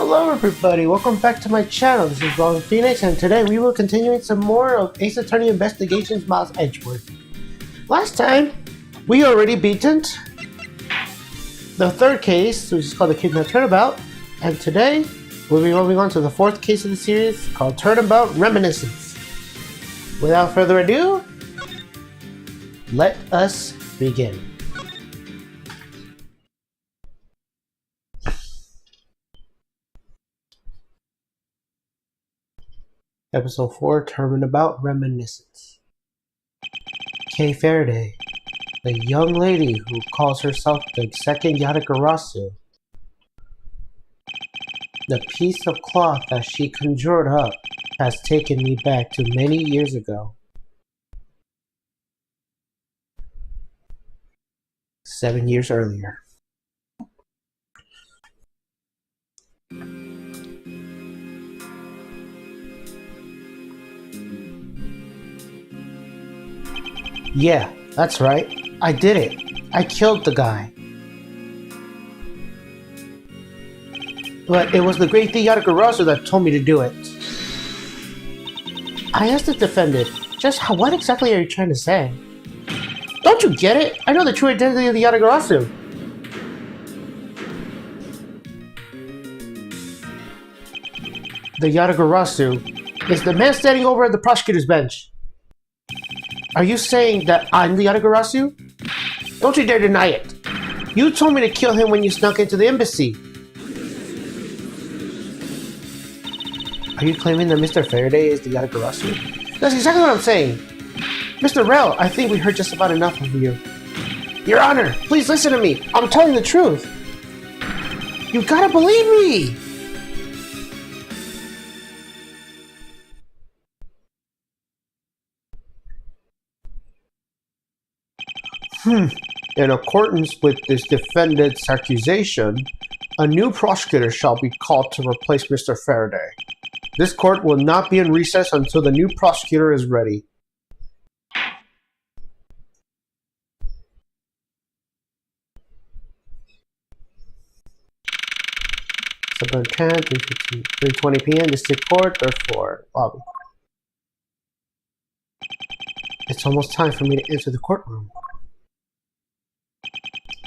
Hello everybody, welcome back to my channel. This is Ron Phoenix, and today we will continue some more of Ace Attorney Investigations Miles Edgeworth. Last time, we already beaten the third case, which is called the Kidnap Turnabout, and today we'll be moving on to the fourth case of the series called Turnabout Reminiscence. Without further ado, let us begin. Episode 4, Turnabout Reminiscence. Kay Faraday, the young lady who calls herself the second Yatagarasu. The piece of cloth that she conjured up has taken me back to many years ago. 7 years earlier. Yeah, that's right. I did it. I killed the guy. But it was the great Yatagarasu that told me to do it. I asked the defendant, what exactly are you trying to say? Don't you get it? I know the true identity of the Yatagarasu. The Yatagarasu is the man standing over at the prosecutor's bench. Are you saying that I'm the Yatagarasu? Don't you dare deny it. You told me to kill him when you snuck into the embassy. Are you claiming that Mr. Faraday is the Yatagarasu? That's exactly what I'm saying. Mr. Rel, I think we heard just about enough of you. Your Honor, please listen to me. I'm telling the truth. You gotta believe me. In accordance with this defendant's accusation, a new prosecutor shall be called to replace Mr. Faraday. This court will not be in recess until the new prosecutor is ready. September 10th, 3:20 p.m. District Court, third floor, lobby. It's almost time for me to enter the courtroom.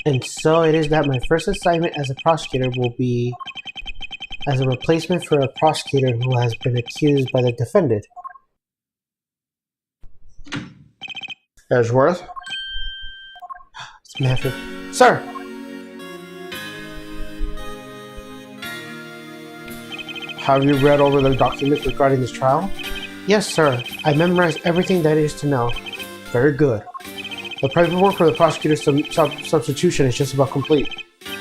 And so it is that my first assignment as a prosecutor will be as a replacement for a prosecutor who has been accused by the defendant. Edgeworth? It's Manfred. Sir! Have you read over the documents regarding this trial? Yes, sir. I memorized everything that is to know. Very good. The paperwork for the prosecutor's substitution is just about complete.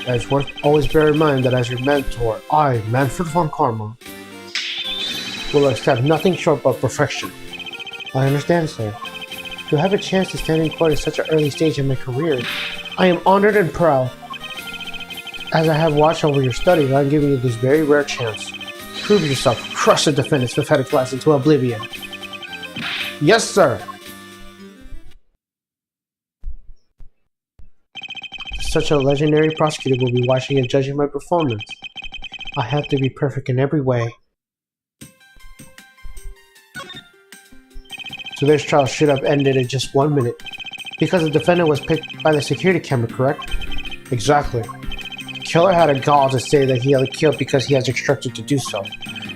Edgeworth, always bear in mind that as your mentor, I, Manfred von Karma, will accept nothing short of perfection. I understand, sir. To have a chance to stand in court at such an early stage in my career, I am honored and proud. As I have watched over your studies, I am giving you this very rare chance. Prove yourself, crush the defendant's pathetic lies into oblivion. Yes, sir. Such a legendary prosecutor will be watching and judging my performance. I have to be perfect in every way. Today's trial should have ended in just 1 minute, because the defendant was picked by the security camera, correct? Exactly. The killer had a gall to say that he had killed because he has instructed to do so.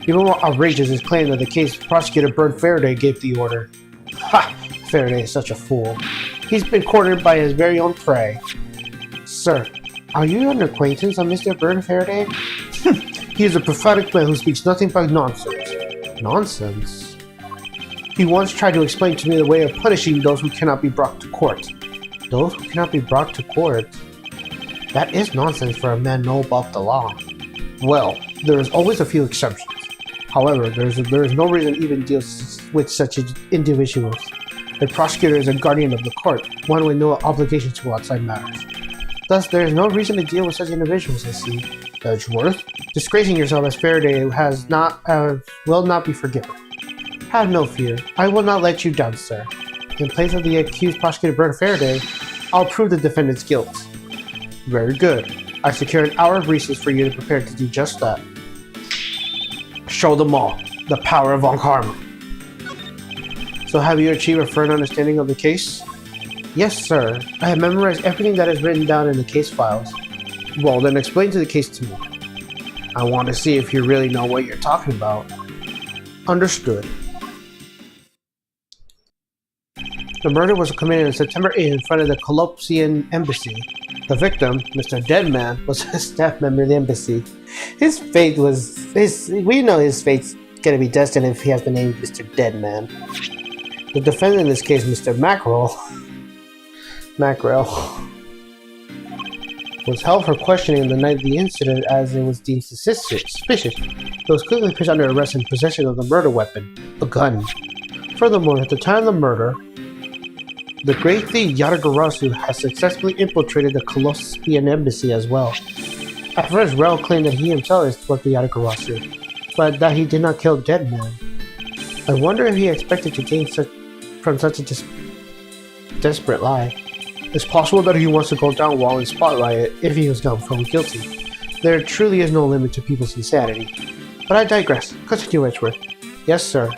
Even more outrageous is claim that the case prosecutor Bert Faraday gave the order. Ha! Faraday is such a fool. He's been cornered by his very own prey. Sir, are you an acquaintance of Mr. Bern Faraday? He is a prophetic man who speaks nothing but nonsense. Nonsense? He once tried to explain to me the way of punishing those who cannot be brought to court. Those who cannot be brought to court? That is nonsense for a man know about the law. Well, there is always a few exceptions. However, there is no reason to even deal with such individuals. A prosecutor is a guardian of the court, one with no obligation to outside matters. Thus, there is no reason to deal with such individuals, I see. Edgeworth, disgracing yourself as Faraday will not be forgiven. Have no fear. I will not let you down, sir. In place of the accused prosecutor Bert Faraday, I'll prove the defendant's guilt. Very good. I secured an hour of recess for you to prepare to do just that. show them all the power of Von Karma. So have you achieved a firm understanding of the case? Yes, sir. I have memorized everything that is written down in the case files. Well, then explain the case to me. I want to see if you really know what you're talking about. Understood. The murder was committed on September 8th in front of the Colombian embassy. The victim, Mr. Deadman, was a staff member of the embassy. We know his fate's gonna be destined if he has the name Mr. Deadman. The defendant in this case, Mr. Mackerel, was held for questioning the night of the incident as it was deemed suspicious. He was quickly placed under arrest in possession of the murder weapon, a gun. Furthermore, at the time of the murder, the great thief Yatagarasu has successfully infiltrated the Colombian embassy as well. At first, Rel claimed that he himself was the Yatagarasu, but that he did not kill Deadman. I wonder if he expected to gain from such a desperate lie. It's possible that he wants to go down while in spotlight if he was found guilty. There truly is no limit to people's insanity. But I digress. Continue, Edgeworth. Yes, sir.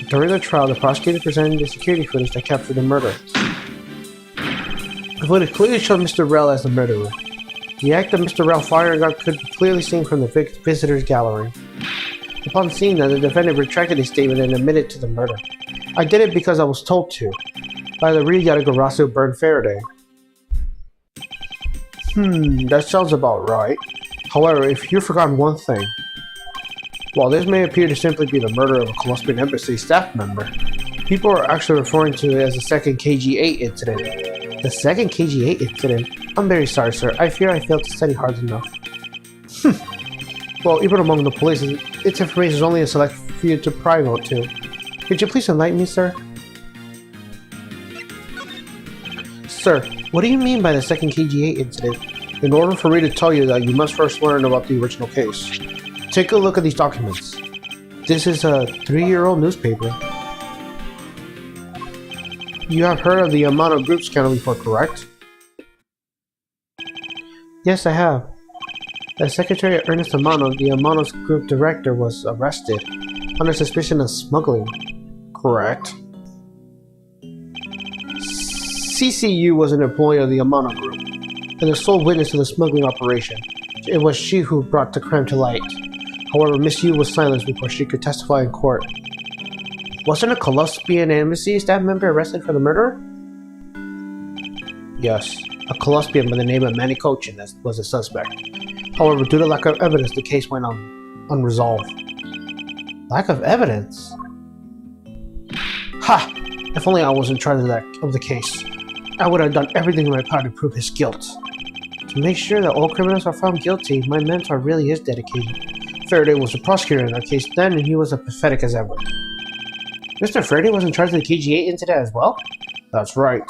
During the trial, the prosecutor presented the security footage that captured the murder. The footage clearly showed Mr. Rel as the murderer. The act of Mr. Rel firing up could be clearly seen from the visitor's gallery. Upon seeing that, the defendant retracted his statement and admitted to the murder. I did it because I was told to, by the real Yatagarasu Byrne Faraday. That sounds about right. However, if you've forgotten one thing, while this may appear to simply be the murder of a Colombian embassy staff member, people are actually referring to it as the second KG-8 incident. The second KG-8 incident? I'm very sorry, sir. I fear I failed to study hard enough. Well, even among the police, its information is only a select few to pry out to. Could you please enlighten me, sir? Sir, what do you mean by the second KG-8 incident? In order for me to tell you that, you must first learn about the original case. Take a look at these documents. This is a 3-year-old newspaper. You have heard of the Amano Group scandal before, correct? Yes, I have. As Secretary Ernest Amano, the Amano's group director, was arrested under suspicion of smuggling. Correct. CCU was an employee of the Amano Group, and the sole witness to the smuggling operation. It was she who brought the crime to light. However, Miss Yu was silenced before she could testify in court. Wasn't a Colombian embassy staff member arrested for the murder? Yes, a Colombian by the name of Manny Cochin was a suspect. However, due to lack of evidence, the case went unresolved. Lack of evidence? Ha! If only I was in charge of the case. I would have done everything in my power to prove his guilt. To make sure that all criminals are found guilty, my mentor really is dedicated. Faraday was the prosecutor in our case then, and he was as pathetic as ever. Mr. Faraday was in charge of the KG-8 incident as well? That's right.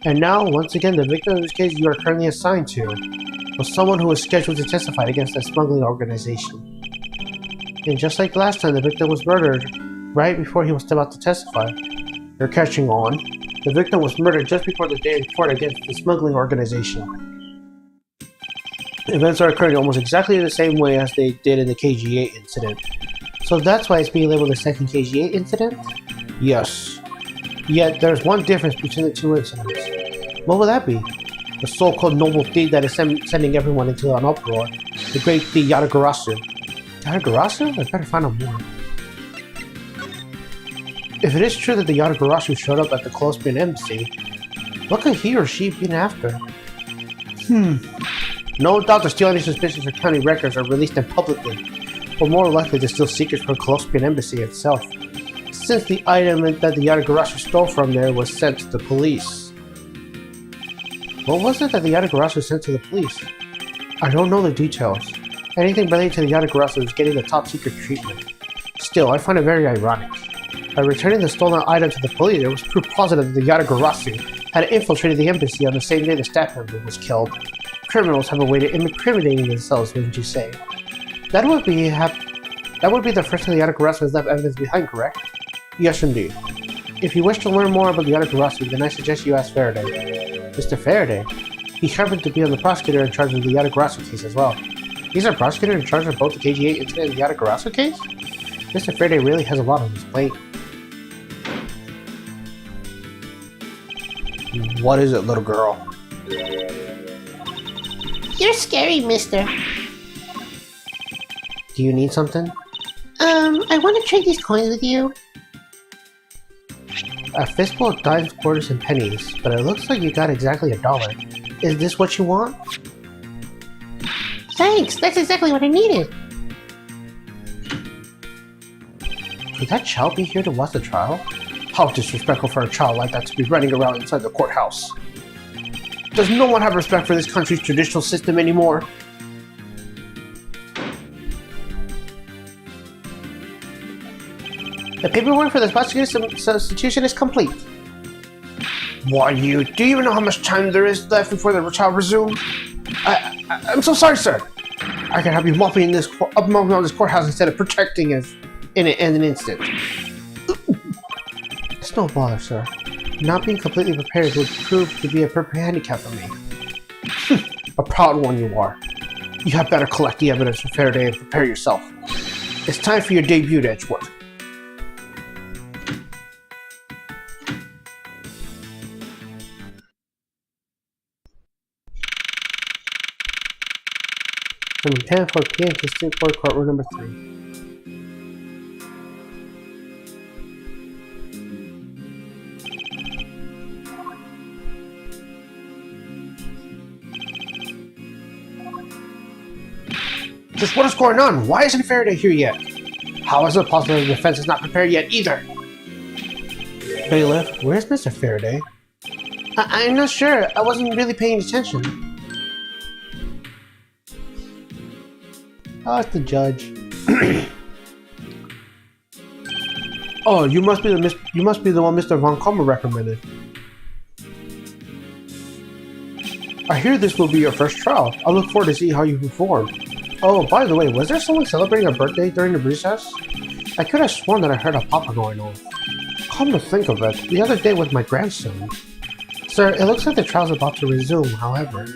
And now, once again, the victim of this case you are currently assigned to was someone who was scheduled to testify against the smuggling organization. And just like last time, the victim was murdered right before he was about to testify. You're catching on. The victim was murdered just before the day in court against the smuggling organization. Events are occurring almost exactly the same way as they did in the KG-8 incident. So that's why it's being labeled the second KG-8 incident? Yes. Yet there's one difference between the two incidents. What would that be? The so-called noble thief that is sending everyone into an uproar. The great thief Yatagarasu. Yatagarasu? I better find out more. If it is true that the Yatagarasu showed up at the Colombian embassy, what could he or she have been after? No doubt to steal any suspicious or county records or release them publicly, or more likely to steal secrets from the Colombian embassy itself, since the item that the Yatagarasu stole from there was sent to the police. What was it that the Yatagarasu sent to the police? I don't know the details. Anything related to the Yatagarasu is getting the top secret treatment. Still, I find it very ironic. By returning the stolen item to the police, there was proof positive that the Yatagarasu had infiltrated the embassy on the same day the staff member was killed. Criminals have a way of incriminating themselves, wouldn't you say? That would be the first time the Yatagarasu has left evidence behind, correct? Yes, indeed. If you wish to learn more about the Yatagarasu, then I suggest you ask Faraday. Mr. Faraday? He happened to be the prosecutor in charge of the Yatagarasu case as well. He's a prosecutor in charge of both the KG-8 incident and the Yatagarasu case? Mr. Faraday really has a lot on his plate. What is it, little girl? You're scary, mister. Do you need something? I want to trade these coins with you. A fistful of dimes, quarters, and pennies, but it looks like you got exactly $1. Is this what you want? Thanks, that's exactly what I needed. Could that child be here to watch the trial? How disrespectful for a child like that to be running around inside the courthouse. Does no one have respect for this country's judicial system anymore? The paperwork for this prosecution substitution is complete. Why, do you even know how much time there is left before the trial resumes? I'm so sorry, sir. I can have you mopping this courthouse instead of protecting us in an instant. It's no bother, sir. Not being completely prepared would prove to be a perfect handicap for me. A proud one you are. You had better collect the evidence for Faraday and prepare yourself. It's time for your debut at Edgeworth. From 10:04 p.m. to State Court Courtroom number 3. Just what is going on? Why isn't Faraday here yet? How is it possible the defense is not prepared yet either? Bailiff, where's Mr. Faraday? I'm not sure. I wasn't really paying attention. Oh, it's the judge. Oh, you must be the one Mr. Von Kommer recommended. I hear this will be your first trial. I look forward to see how you perform. Oh, by the way, was there someone celebrating a birthday during the recess? I could have sworn that I heard a papa going on. Come to think of it, the other day with my grandson. Sir, it looks like the trial's about to resume, however.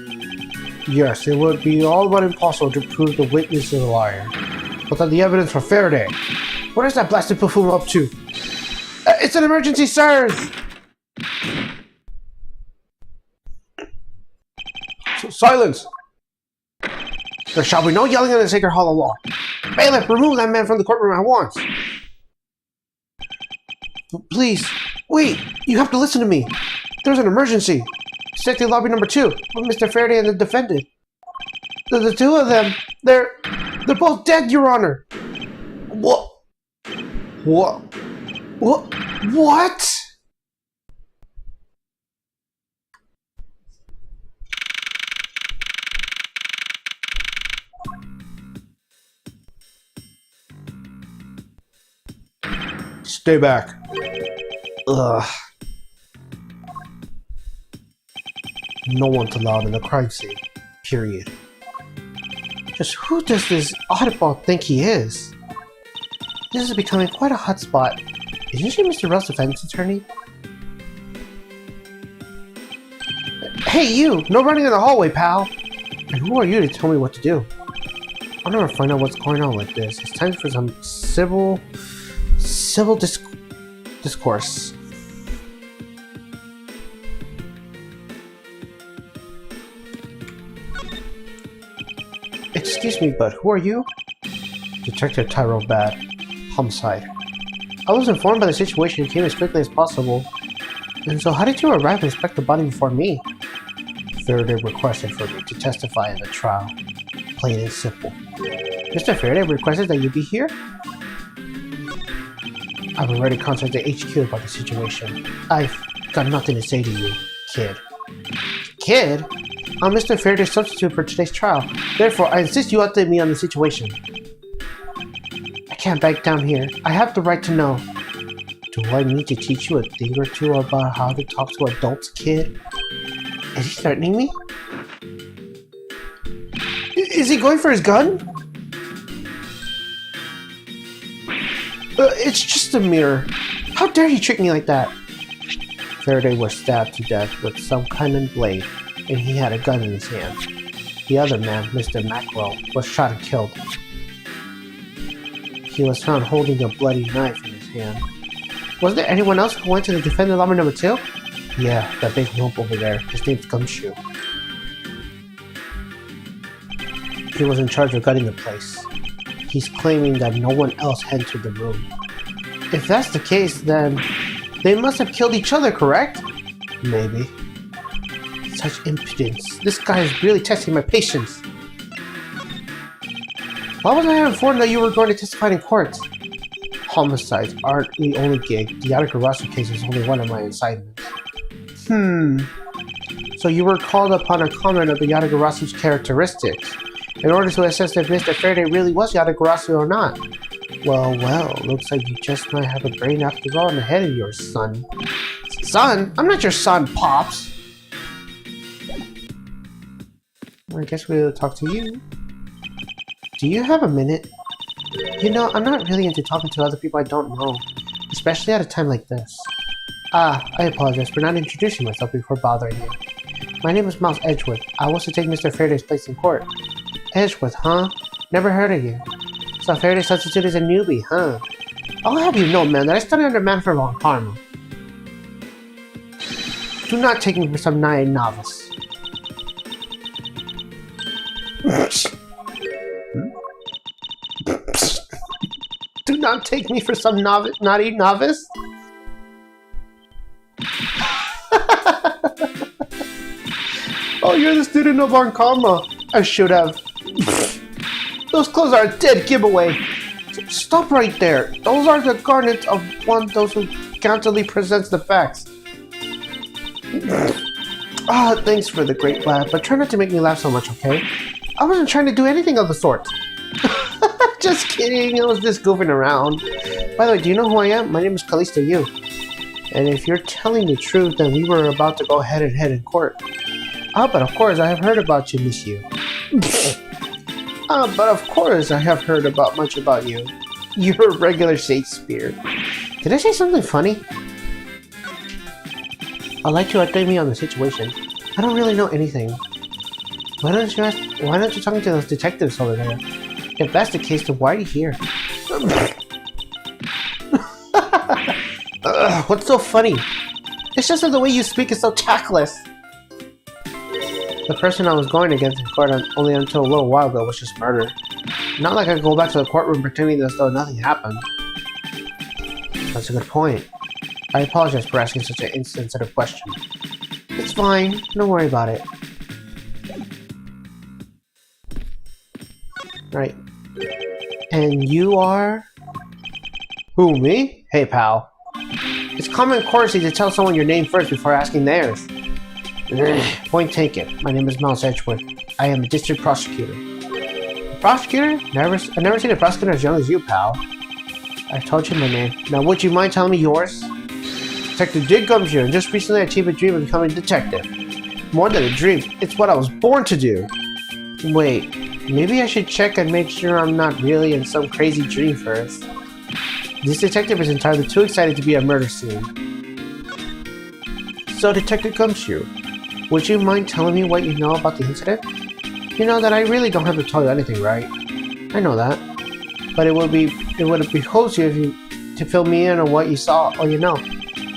Yes, it would be all but impossible to prove the witness is a liar. Without the evidence for Faraday. What is that blasted buffoon up to? It's an emergency, sirs! Silence! There shall be no yelling in the Sacred Hall of Law. Bailiff, remove that man from the courtroom at once! Please, wait! You have to listen to me! There's an emergency! Safety lobby number 2, with Mr. Faraday and the defendant. The two of them, they're both dead, Your Honor! What? What? Stay back. Ugh. No one's allowed in the crime scene. Period. Just who does this oddball think he is? This is becoming quite a hot spot. Isn't she Mr. Russell's defense attorney? Hey you! No running in the hallway, pal! And who are you to tell me what to do? I'll never find out what's going on with this. It's time for some civil discourse. Excuse me, but who are you? Detective Tyrell Bad. Homicide. I was informed by the situation and came as quickly as possible. And so how did you arrive and inspect the body before me? Faraday requested for me to testify in the trial. Plain and simple. Mr. Faraday requested that you be here? I've already contacted HQ about the situation. I've got nothing to say to you, kid. Kid? I'm Mr. Faraday's substitute for today's trial. Therefore, I insist you update me on the situation. I can't back down here. I have the right to know. Do I need to teach you a thing or two about how to talk to adults, kid? Is he threatening me? Is he going for his gun? It's just a mirror. How dare he trick me like that? Faraday was stabbed to death with some kind of blade, and he had a gun in his hand. The other man, Mr. Macwell, was shot and killed. He was found holding a bloody knife in his hand. Was there anyone else who went to the defendant lobby number 2? Yeah, that big lump over there. His name's Gumshoe. He was in charge of gutting the place. He's claiming that no one else entered the room. If that's the case, then they must have killed each other, correct? Maybe. Such impudence. This guy is really testing my patience. Why wasn't I informed that you were going to testify in court? Homicides aren't the only gig. The Yatagarasu case is only one of my assignments. So you were called upon a comment of the Yatagarasu's characteristics in order to assess if Mr. Faraday really was Yatagarasu or not. Well, looks like you just might have a brain after all in the head of yours, son. Son? I'm not your son, Pops! I guess we'll talk to you. Do you have a minute? You know, I'm not really into talking to other people I don't know, especially at a time like this. I apologize for not introducing myself before bothering you. My name is Miles Edgeworth. I was to take Mr. Faraday's place in court. Edgeworth, huh? Never heard of you. So Faraday's substitute is a newbie, huh? I'll have you know, man, that I studied under Manfred von Karma. Do not take me for some naive novice. Do not take me for some naughty novice? Oh, you're the student of Von Karma. I should have. Those clothes are a dead giveaway. Stop right there. Those are the garnets of those who candidly presents the facts. Thanks for the great laugh, but try not to make me laugh so much, okay? I wasn't trying to do anything of the sort. Just kidding, I was just goofing around. By the way, do you know who I am? My name is Callisto Yu. And if you're telling the truth, then we were about to go head to head in court. But of course, I have heard about you, Miss Yu. But of course, I have heard much about you. You're a regular Shakespeare. Did I say something funny? I'd like to update me on the situation. I don't really know anything. Why don't you talk to those detectives over there? If that's the case, then why are you here? What's so funny? It's just that the way you speak is so tactless. The person I was going against in court only until a little while ago was just murdered. Not like I could go back to the courtroom pretending as though nothing happened. That's a good point. I apologize for asking such an insensitive question. It's fine. Don't worry about it. Right. And you are? Who, me? Hey, pal. It's common courtesy to tell someone your name first before asking theirs. Point taken. My name is Miles Edgeworth. I am a district prosecutor. A prosecutor? I've never seen a prosecutor as young as you, pal. I told you my name. Now, would you mind telling me yours? Detective Dig comes here, and just recently I achieved a dream of becoming a detective. More than a dream, it's what I was born to do. Wait, maybe I should check and make sure I'm not really in some crazy dream first. This detective is entirely too excited to be a murder scene. So, Detective Gumshoe, would you mind telling me what you know about the incident? You know that I really don't have to tell you anything, right? I know that. But it would behoove you to fill me in on what you saw or you know.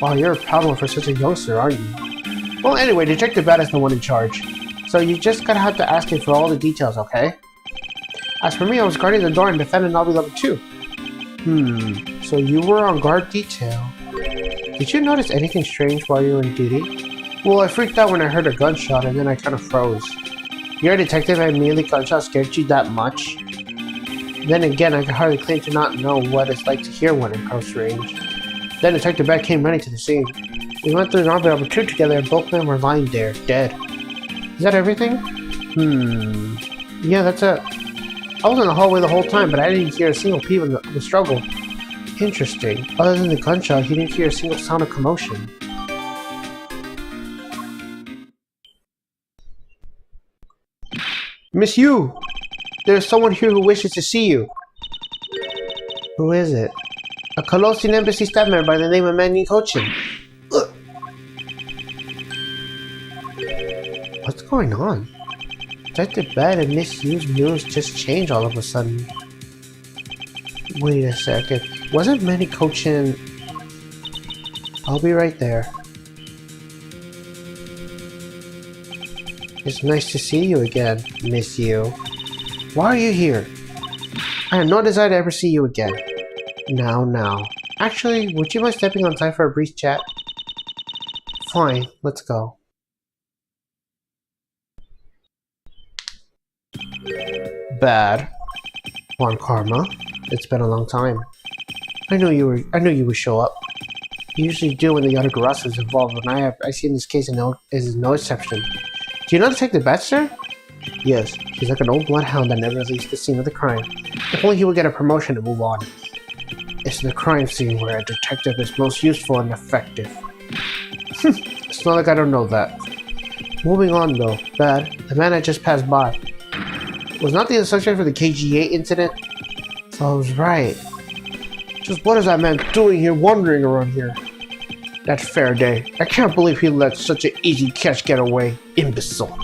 Wow, you're a proud one for such a youngster, aren't you? Well, anyway, Detective Bat is the one in charge. So you just gotta have to ask him for all the details, okay? As for me, I was guarding the door and defending lobby level 2. So you were on guard detail. Did you notice anything strange while you were in duty? Well, I freaked out when I heard a gunshot and then I kind of froze. You're a detective and immediately gunshot scared you that much? Then again, I can hardly claim to not know what it's like to hear one in close range. Then Detective Beck came running to the scene. We went through the lobby level 2 together and both men were lying there, dead. Is that everything? Yeah, that's it. I was in the hallway the whole time, but I didn't hear a single peep of the struggle. Interesting. Other than the gunshot, he didn't hear a single sound of commotion. Miss Yu! There's someone here who wishes to see you. Who is it? A Colossian Embassy staff member by the name of Manny Cochin. What's going on? Detective Bad and Miss Yu's news just changed all of a sudden. Wait a second. Wasn't Manny coaching... I'll be right there. It's nice to see you again, Miss You. Why are you here? I have no desire to ever see you again. Now. Actually, would you mind stepping outside for a brief chat? Fine, let's go. Bad. Juan Karma, it's been a long time. I knew you would show up. You usually do when the Yatagarasu is involved, and I see in this case is no exception. Do you know Detective Bat, sir? Yes, he's like an old bloodhound that never leaves the scene of the crime. If only he would get a promotion and move on. It's the crime scene where a detective is most useful and effective. It's not like I don't know that. Moving on though, Bad, the man I just passed by. Was not the suspect for the KGA incident? So I was right. Just what is that man doing here wandering around here? That's Faraday. I can't believe he let such an easy catch get away. Imbecile.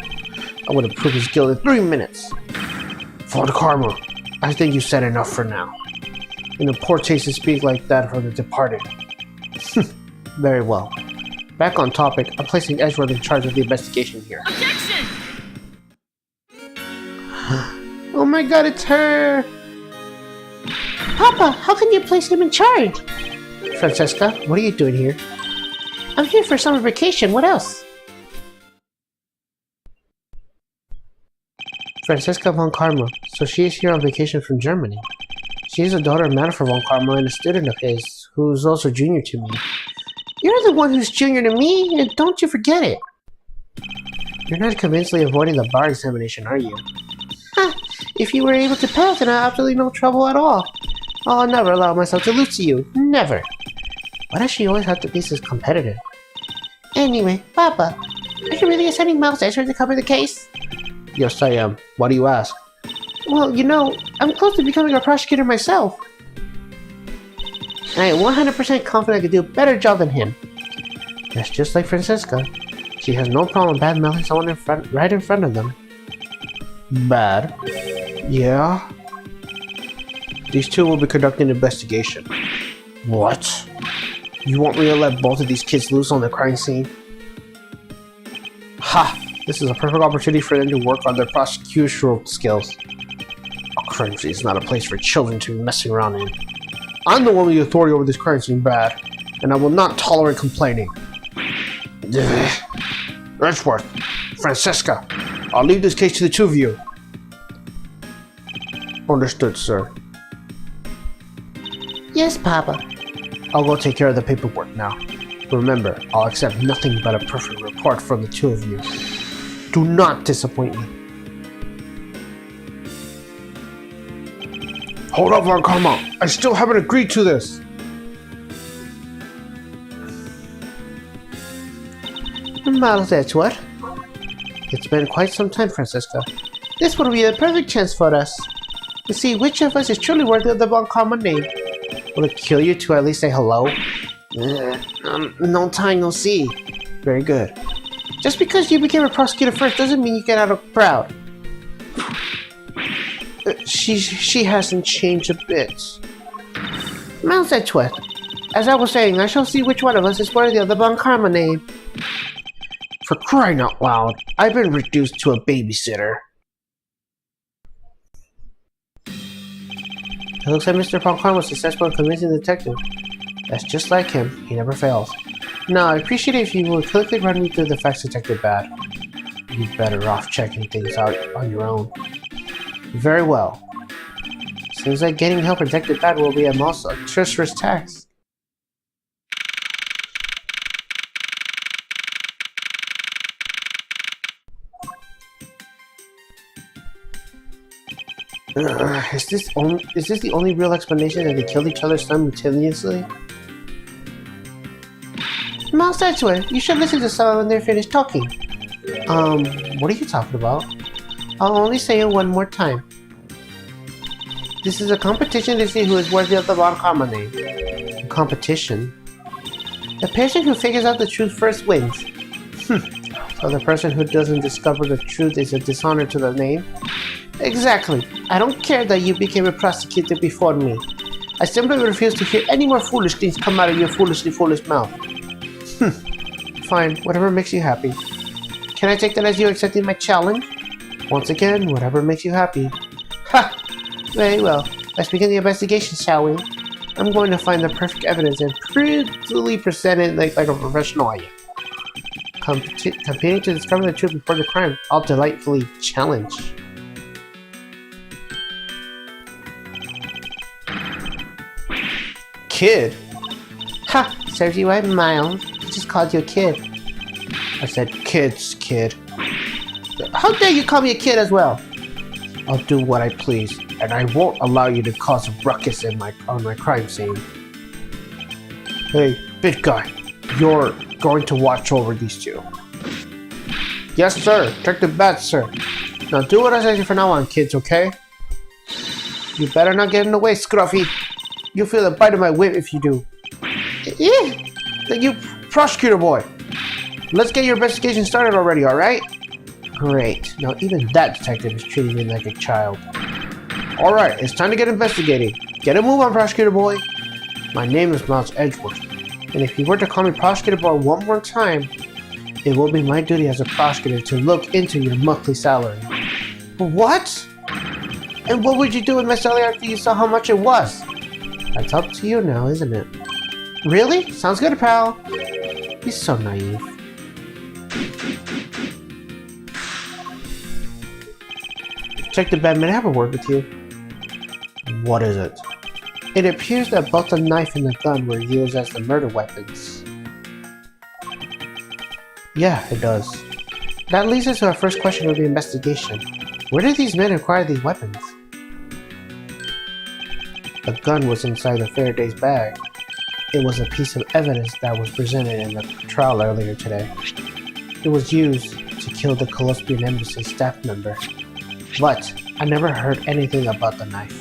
I would have proved his guilt in 3 minutes. For the karma, I think you said enough for now. In a poor taste to speak like that from the departed. Very well. Back on topic, I'm placing Edgeworth in charge of the investigation here. Objection! Oh my god, it's her! Papa, how can you place him in charge? Francesca, what are you doing here? I'm here for summer vacation. What else? Francesca von Karma, so she is here on vacation from Germany. She is a daughter of Manifer von Karma and a student of his, who is also junior to me. You're the one who's junior to me, and don't you forget it. You're not convincingly avoiding the bar examination, are you? Huh, if you were able to pass, then I have absolutely no trouble at all. I'll never allow myself to lose to you. Never. Why does she always have to be so competitive? Anyway, Papa, are you really assigning Miles Edgeworth to cover the case? Yes, I am. Why do you ask? Well, you know, I'm close to becoming a prosecutor myself. I am 100% confident I could do a better job than him. That's just like Francesca. She has no problem bad-mouthing someone right in front of them. Bad? Yeah? These two will be conducting an investigation. What? You want me to let both of these kids loose on the crime scene? Ha! This is a perfect opportunity for them to work on their prosecutorial skills. A crime scene is not a place for children to be messing around in. I'm the one with the authority over this crime scene, Bad, and I will not tolerate complaining. Edgeworth, Francesca, I'll leave this case to the two of you. Understood, sir. Yes, Papa. I'll go take care of the paperwork now. Remember, I'll accept nothing but a perfect report from the two of you. Do not disappoint me. Hold up, Von Karma. I still haven't agreed to this. Miles Edgeworth. It's been quite some time, Francesca. This would be the perfect chance for us to see which of us is truly worthy of the Von Karma name. Will it kill you to at least say hello? No time, no see. Very good. Just because you became a prosecutor first doesn't mean you get out of proud. She hasn't changed a bit. Miles Edgeworth. As I was saying, I shall see which one of us is worthy of the Von Karma name. For crying out loud, I've been reduced to a babysitter. It looks like Mr. Von Karma was successful in convincing the detective. That's just like him, he never fails. Now, I appreciate it if you would quickly run me through the facts, Detective Bad. You'd be better off checking things out on your own. Very well. Seems like getting help from Detective Bad will be a most treacherous task. Is this the only real explanation that they killed each other simultaneously? Miles Edgeworth, you should listen to someone when they're finished talking. What are you talking about? I'll only say it one more time. This is a competition to see who is worthy of the Von Karma name. A competition? The person who figures out the truth first wins. So the person who doesn't discover the truth is a dishonor to the name? Exactly. I don't care that you became a prosecutor before me. I simply refuse to hear any more foolish things come out of your foolish mouth. Fine, whatever makes you happy. Can I take that as you accepting my challenge? Once again, whatever makes you happy. Ha! Very well. Let's begin the investigation, shall we? I'm going to find the perfect evidence and brutally present it like a professional I am. Competing to discover the truth before the crime, I'll delightfully challenge. Kid? Ha! Serves you right, Miles. I just called you a kid. I said kids, kid. How dare you call me a kid as well? I'll do what I please, and I won't allow you to cause a ruckus on my crime scene. Hey, big guy, you're going to watch over these two. Yes, sir. Take the bet, sir. Now do what I say from now on, kids, okay? You better not get in the way, Scruffy. You'll feel the bite of my whip if you do. Yeah. Then you prosecutor boy. Let's get your investigation started already, alright? Great. Now even that detective is treating me like a child. Alright, it's time to get investigating. Get a move on, prosecutor boy. My name is Miles Edgeworth, and if you were to call me prosecutor boy one more time, it will be my duty as a prosecutor to look into your monthly salary. What? And what would you do with my salary after you saw how much it was? That's up to you now, isn't it? Really? Sounds good, pal. You're so naive. Check the bed, may I have a word with you? What is it? It appears that both the knife and the gun were used as the murder weapons. Yeah, it does. That leads us to our first question of the investigation. Where did these men acquire these weapons? The gun was inside the Faraday's bag. It was a piece of evidence that was presented in the trial earlier today. It was used to kill the Colombian Embassy staff member. But I never heard anything about the knife.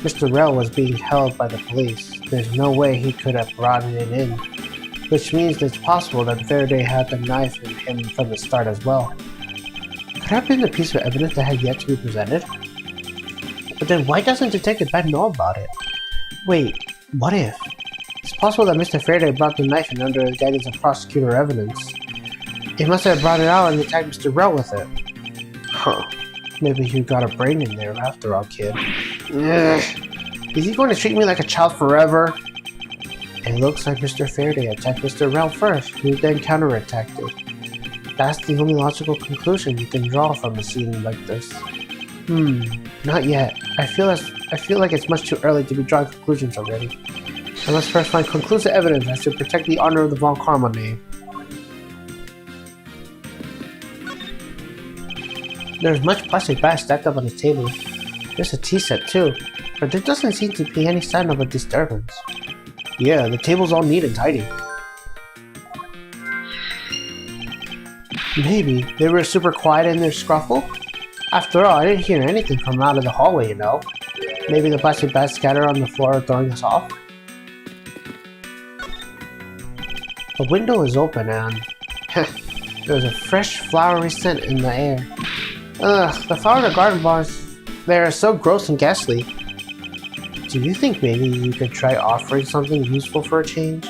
Mr. Rell was being held by the police. There's no way he could have brought it in, which means it's possible that Faraday had the knife in him from the start as well. Could it have been the piece of evidence that had yet to be presented? But then why doesn't Detective Ben know about it? Wait, what if? It's possible that Mr. Faraday brought the knife in under the guidance of prosecutor evidence. He must have brought it out and attacked Mr. Rell with it. Huh. Maybe you got a brain in there after all, kid. Ugh. Is he going to treat me like a child forever? It looks like Mr. Faraday attacked Mr. Rell first, who then counterattacked it. That's the only logical conclusion you can draw from a scene like this. Not yet. I feel like it's much too early to be drawing conclusions already. I must first find conclusive evidence as to protect the honor of the Von Karma name. There's much plastic bags stacked up on the table. There's a tea set too, but there doesn't seem to be any sign of a disturbance. Yeah, the table's all neat and tidy. Maybe they were super quiet in their scruffle? After all, I didn't hear anything from out of the hallway, you know. Maybe the plastic bags scattered on the floor are throwing us off? The window is open and there's a fresh flowery scent in the air. Ugh, the flower in the garden bars there are so gross and ghastly. Do you think maybe you could try offering something useful for a change?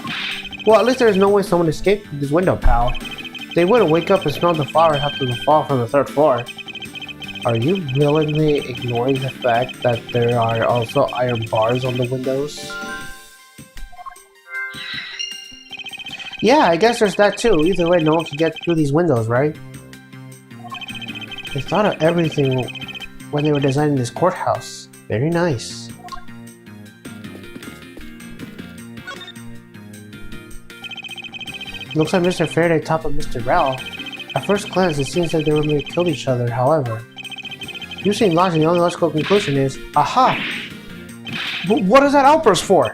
Well, at least there's no way someone escaped through this window, pal. They wouldn't wake up and smell the flowers after the fall from the third floor. Are you willingly ignoring the fact that there are also iron bars on the windows? Yeah, I guess there's that too. Either way, no one can get through these windows, right? They thought of everything when they were designing this courthouse. Very nice. Looks like Mr. Faraday toppled Mr. Rell. At first glance, it seems like they may have killed each other, however. Using logic, the only logical conclusion is, aha! But what is that outburst for?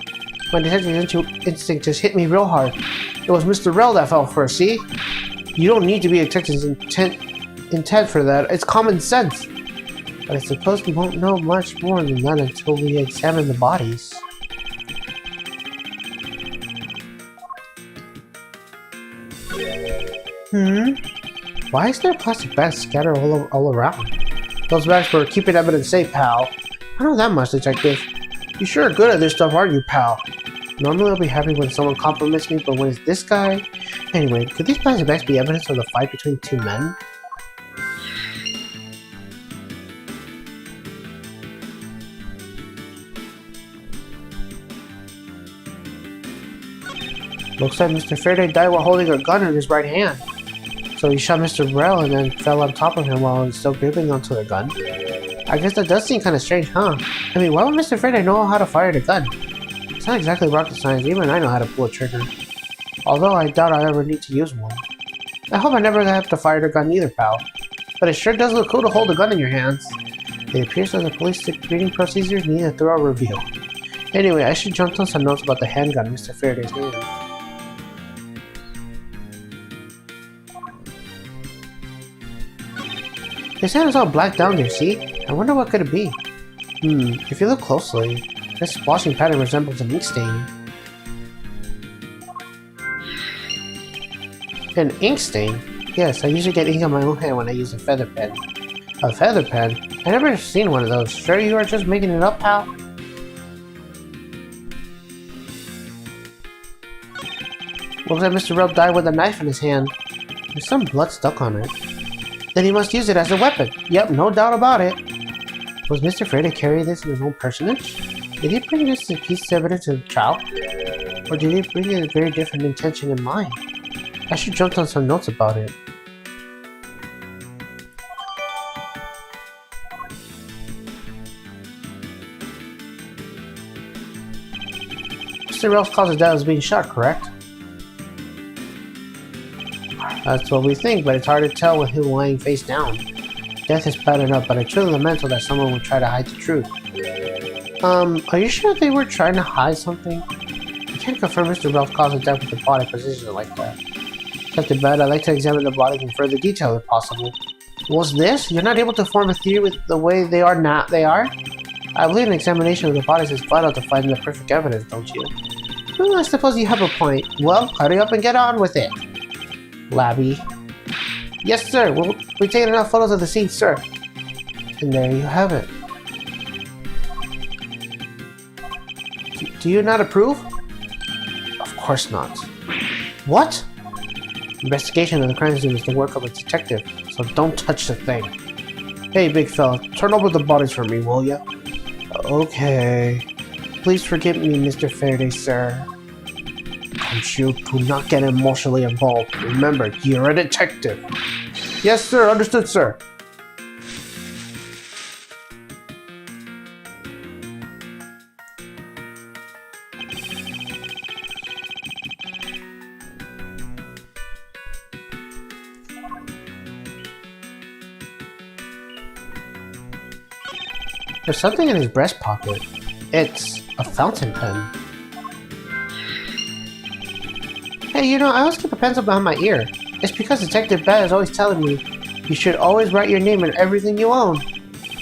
My detective instinct just hit me real hard. It was Mr. Rell that fell first, see? You don't need to be a detective's intent for that. It's common sense. But I suppose we won't know much more than that until we examine the bodies. Why is there plastic bags scattered all around? Those bags were keeping evidence safe, pal. I know that much, detective. You sure are good at this stuff, aren't you, pal? Normally I'll be happy when someone compliments me, but when it's this guy... Anyway, could these plastic bags be evidence of the fight between two men? Looks like Mr. Faraday died while holding a gun in his right hand. So he shot Mr. Burrell and then fell on top of him while he was still gripping onto the gun. I guess that does seem kind of strange, huh? I mean, why would Mr. Faraday know how to fire the gun? It's not exactly rocket science, even I know how to pull a trigger. Although I doubt I'll ever need to use one. I hope I never have to fire the gun either, pal. But it sure does look cool to hold a gun in your hands. It appears that the police screening procedures need a thorough review. Anyway, I should jump on some notes about the handgun in Mr. Faraday's hand. His hand is all black down there, see? I wonder what could it be? If you look closely, this splashing pattern resembles an ink stain. An ink stain? Yes, I usually get ink on my own hand when I use a feather pen. A feather pen? I never seen one of those. Sure you are just making it up, pal? Looks like Mr. Rubb died with a knife in his hand. There's some blood stuck on it. Then he must use it as a weapon. Yep, no doubt about it. Was Mr. Faraday carry this in his own personage? Did he bring this as a piece of evidence to the trial? Or did he bring it with a very different intention in mind? I should jot down some notes about it. Mr. Ralph's cause of death was being shot, correct? That's what we think, but it's hard to tell with him lying face down. Death is bad enough, but I truly lament that someone would try to hide the truth. Are you sure they were trying to hide something? I can't confirm Mr. Ralph's cause of death with the body position like that. Except in bed, I'd like to examine the body in further detail if possible. What's this? You're not able to form a theory with the way they are now? I believe an examination of the bodies is vital to find the perfect evidence, don't you? Well, I suppose you have a point. Well, hurry up and get on with it. Labby. Yes, sir. We've taken enough photos of the scene, sir. And there you have it. Do you not approve? Of course not. What? Investigation of the crime scene is the work of a detective, so don't touch the thing. Hey, big fella, turn over the bodies for me, will ya? Okay. Please forgive me, Mr. Faraday, sir. Don't you do not get emotionally involved. Remember, you're a detective. Yes, sir. Understood, sir. There's something in his breast pocket. It's a fountain pen. Hey, you know, I always keep a pencil behind my ear. It's because Detective Bat is always telling me you should always write your name in everything you own.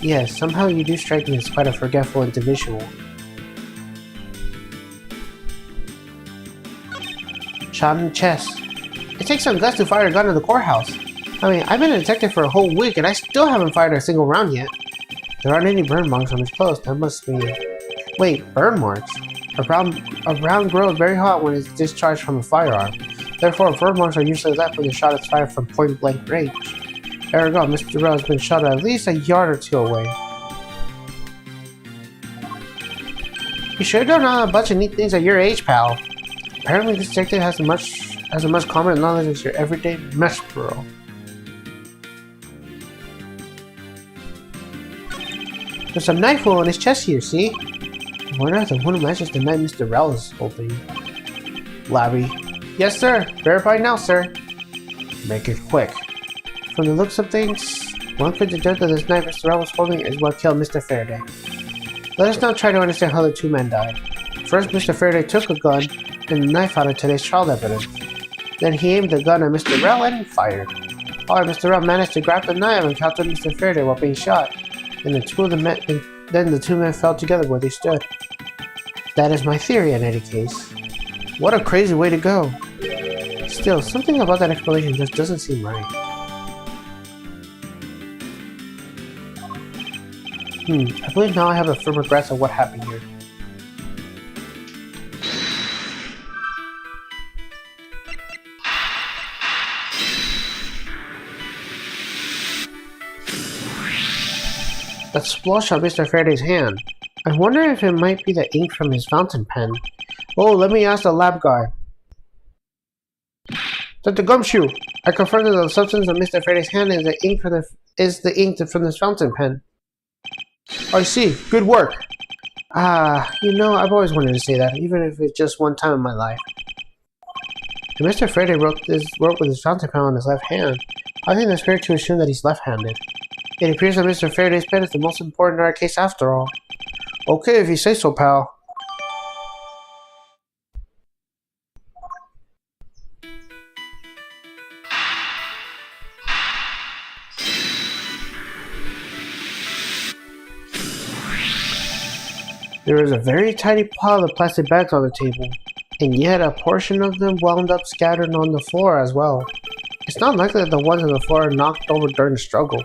Yes, somehow you do strike me as quite a forgetful individual. Shot in the chest. It takes some guts to fire a gun in the courthouse. I mean, I've been a detective for a whole week and I still haven't fired a single round yet. There aren't any burn marks on his clothes. That must mean... Wait, burn marks? A round grows very hot when it's discharged from a firearm. Therefore, burn marks are usually left when the shot is fired from point-blank range. Ergo, Mr. Rell has been shot at least a yard or two away. You sure don't know a bunch of neat things at your age, pal. Apparently, this detective has as much common knowledge as your everyday mesh bro. There's a knife hole in his chest here, see? I wonder if the one matches the knife Mr. Rell is holding. Labby. Yes, sir. Verified now, sir. Make it quick. From the looks of things, one could deduce that this knife Mr. Rell was holding is what killed Mr. Faraday. Let us now try to understand how the two men died. First, Mr. Faraday took a gun and a knife out of today's trial evidence. Then he aimed the gun at Mr. Rell and fired. Alright, Mr. Rell managed to grab the knife and capture Mr. Faraday while being shot. And then the two men fell together where they stood. That is my theory in any case. What a crazy way to go. Still, something about that explanation just doesn't seem right. I believe now I have a firmer grasp of what happened here. that splosh on Mr. Faraday's hand. I wonder if it might be the ink from his fountain pen. Oh, let me ask the lab guy. Dr. Gumshoe, I confirmed that the substance on Mr. Faraday's hand is the ink from his fountain pen. I see. Good work. I've always wanted to say that, even if it's just one time in my life. And Mr. Faraday wrote with his fountain pen on his left hand. I think that's fair to assume that he's left-handed. It appears that Mr. Faraday's pen is the most important in our case after all. Okay, if you say so, pal. There was a very tiny pile of plastic bags on the table, and yet a portion of them wound up scattered on the floor as well. It's not likely that the ones on the floor are knocked over during the struggle,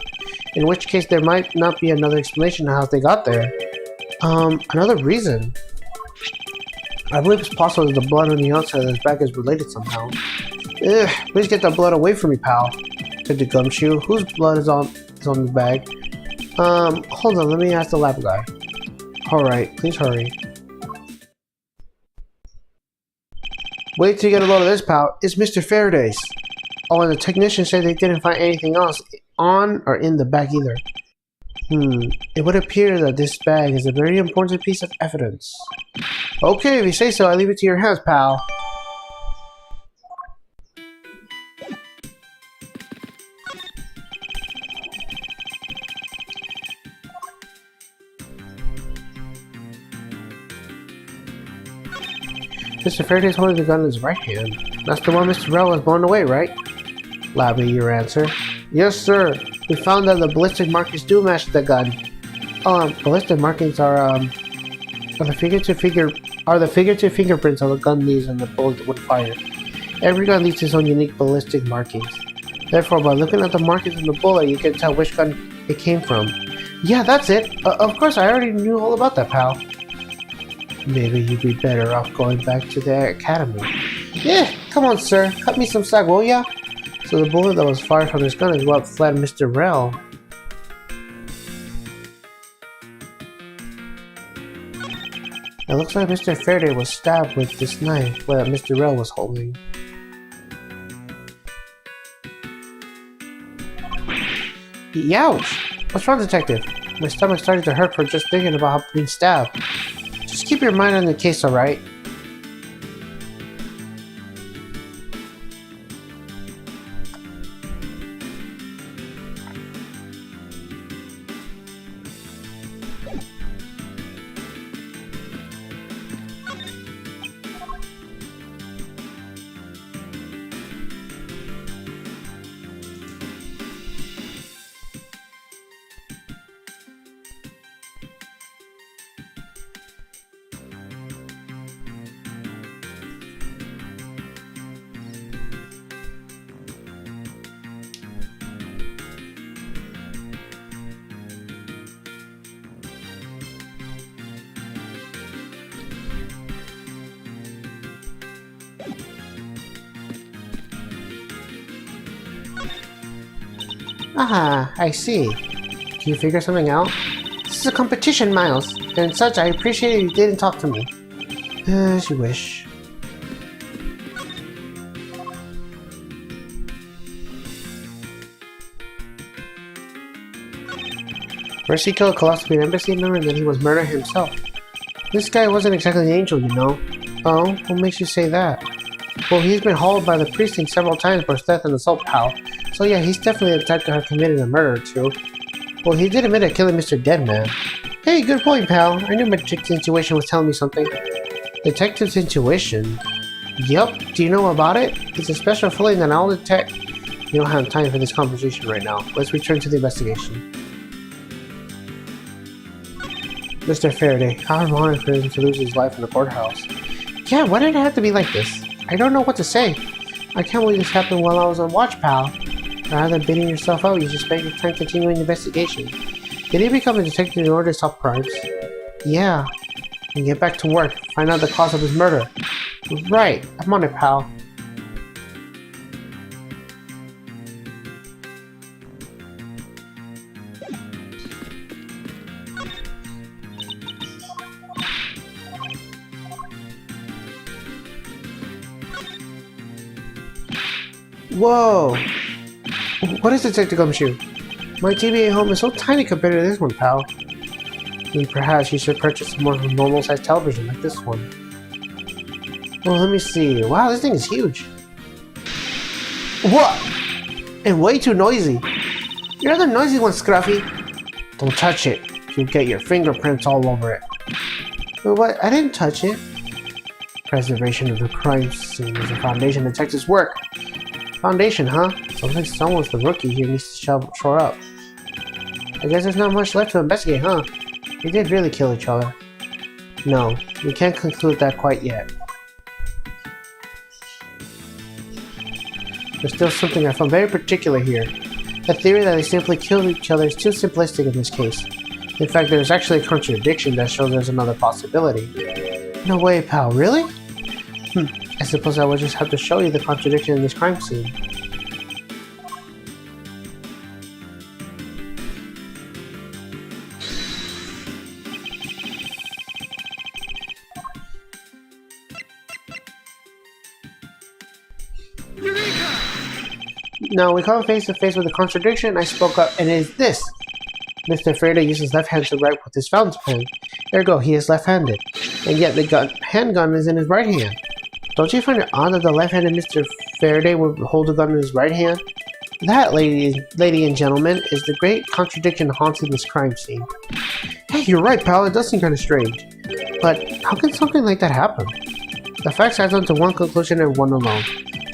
in which case there might not be another explanation of how they got there. Another reason. I believe it's possible that the blood on the outside of this bag is related somehow. Ugh, please get that blood away from me, pal, said the Gumshoe, whose blood is on the bag. Hold on, let me ask the lab guy. Alright, please hurry. Wait till you get a load of this, pal. It's Mr. Faraday's. Oh, and the technician said they didn't find anything else on or in the bag either. It would appear that this bag is a very important piece of evidence. Okay, if you say so, I leave it to your hands, pal. Mr. Faraday's holding the gun in his right hand. That's the one Mr. Rell was blown away, right? Labby, your answer. Yes, sir. We found that the ballistic markings do match the gun. Ballistic markings are the figurative fingerprints of the gun leaves and the bullet that would fire. Every gun leaves its own unique ballistic markings. Therefore, by looking at the markings on the bullet, you can tell which gun it came from. Yeah, that's it. Of course, I already knew all about that, pal. Maybe you'd be better off going back to the academy. Yeah, come on, sir. Cut me some slack, will ya? So the bullet that was fired from his gun is what fled Mr. Rell. It looks like Mr. Faraday was stabbed with this knife that Mr. Rell was holding. Youch! What's wrong, detective? My stomach's starting to hurt for just thinking about being stabbed. Just keep your mind on the case, alright? Ah, I see. Can you figure something out? This is a competition, Miles, and such I appreciate you didn't talk to me. As you wish. First he killed a Colosseum embassy member and then he was murdered himself. This guy wasn't exactly an angel, you know. Oh, what makes you say that? Well, he's been hauled by the precinct several times for theft and assault, pal. So yeah, he's definitely the type to have committed a murder or two. Well, he did admit to killing Mr. Deadman. Hey, good point, pal. I knew my detective's intuition was telling me something. Detective's intuition? Yup. Do you know about it? It's a special feeling that I'll detect. You don't have time for this conversation right now. Let's return to the investigation. Mr. Faraday, how ironic for him to lose his life in the courthouse. Yeah, why did it have to be like this? I don't know what to say. I can't believe this happened while I was on watch, pal. Rather than beating yourself out, you just spent your time continuing the investigation. Did he become a detective in order to solve crimes? Yeah. And get back to work. Find out the cause of his murder. Right. I'm on it, pal. Whoa! What is Detective Gumshoe? My TBA home is so tiny compared to this one, pal. Then perhaps you should purchase a more normal-sized television like this one. Well, let me see. Wow, this thing is huge. What? And way too noisy. You're the noisy one, Scruffy. Don't touch it. You'll get your fingerprints all over it. But what? I didn't touch it. Preservation of the crime scene is a foundation detective's work. Foundation, huh? Sounds like someone's the rookie here needs to shore up. I guess there's not much left to investigate, huh? They did really kill each other. No, we can't conclude that quite yet. There's still something I found very particular here. The theory that they simply killed each other is too simplistic in this case. In fact, there's actually a contradiction that shows there's another possibility. No way, pal, really? I suppose I will just have to show you the contradiction in this crime scene. Now we come face to face with a contradiction. I spoke up, and it is this. Mr. Faraday uses his left hand to write with his fountain pen. Ergo, he is left-handed. And yet the handgun is in his right hand. Don't you find it odd that the left-handed Mr. Faraday would hold a gun in his right hand? That, lady and gentlemen, is the great contradiction haunting this crime scene. Hey, you're right, pal. It does seem kind of strange. But how can something like that happen? The facts add on to one conclusion and one alone.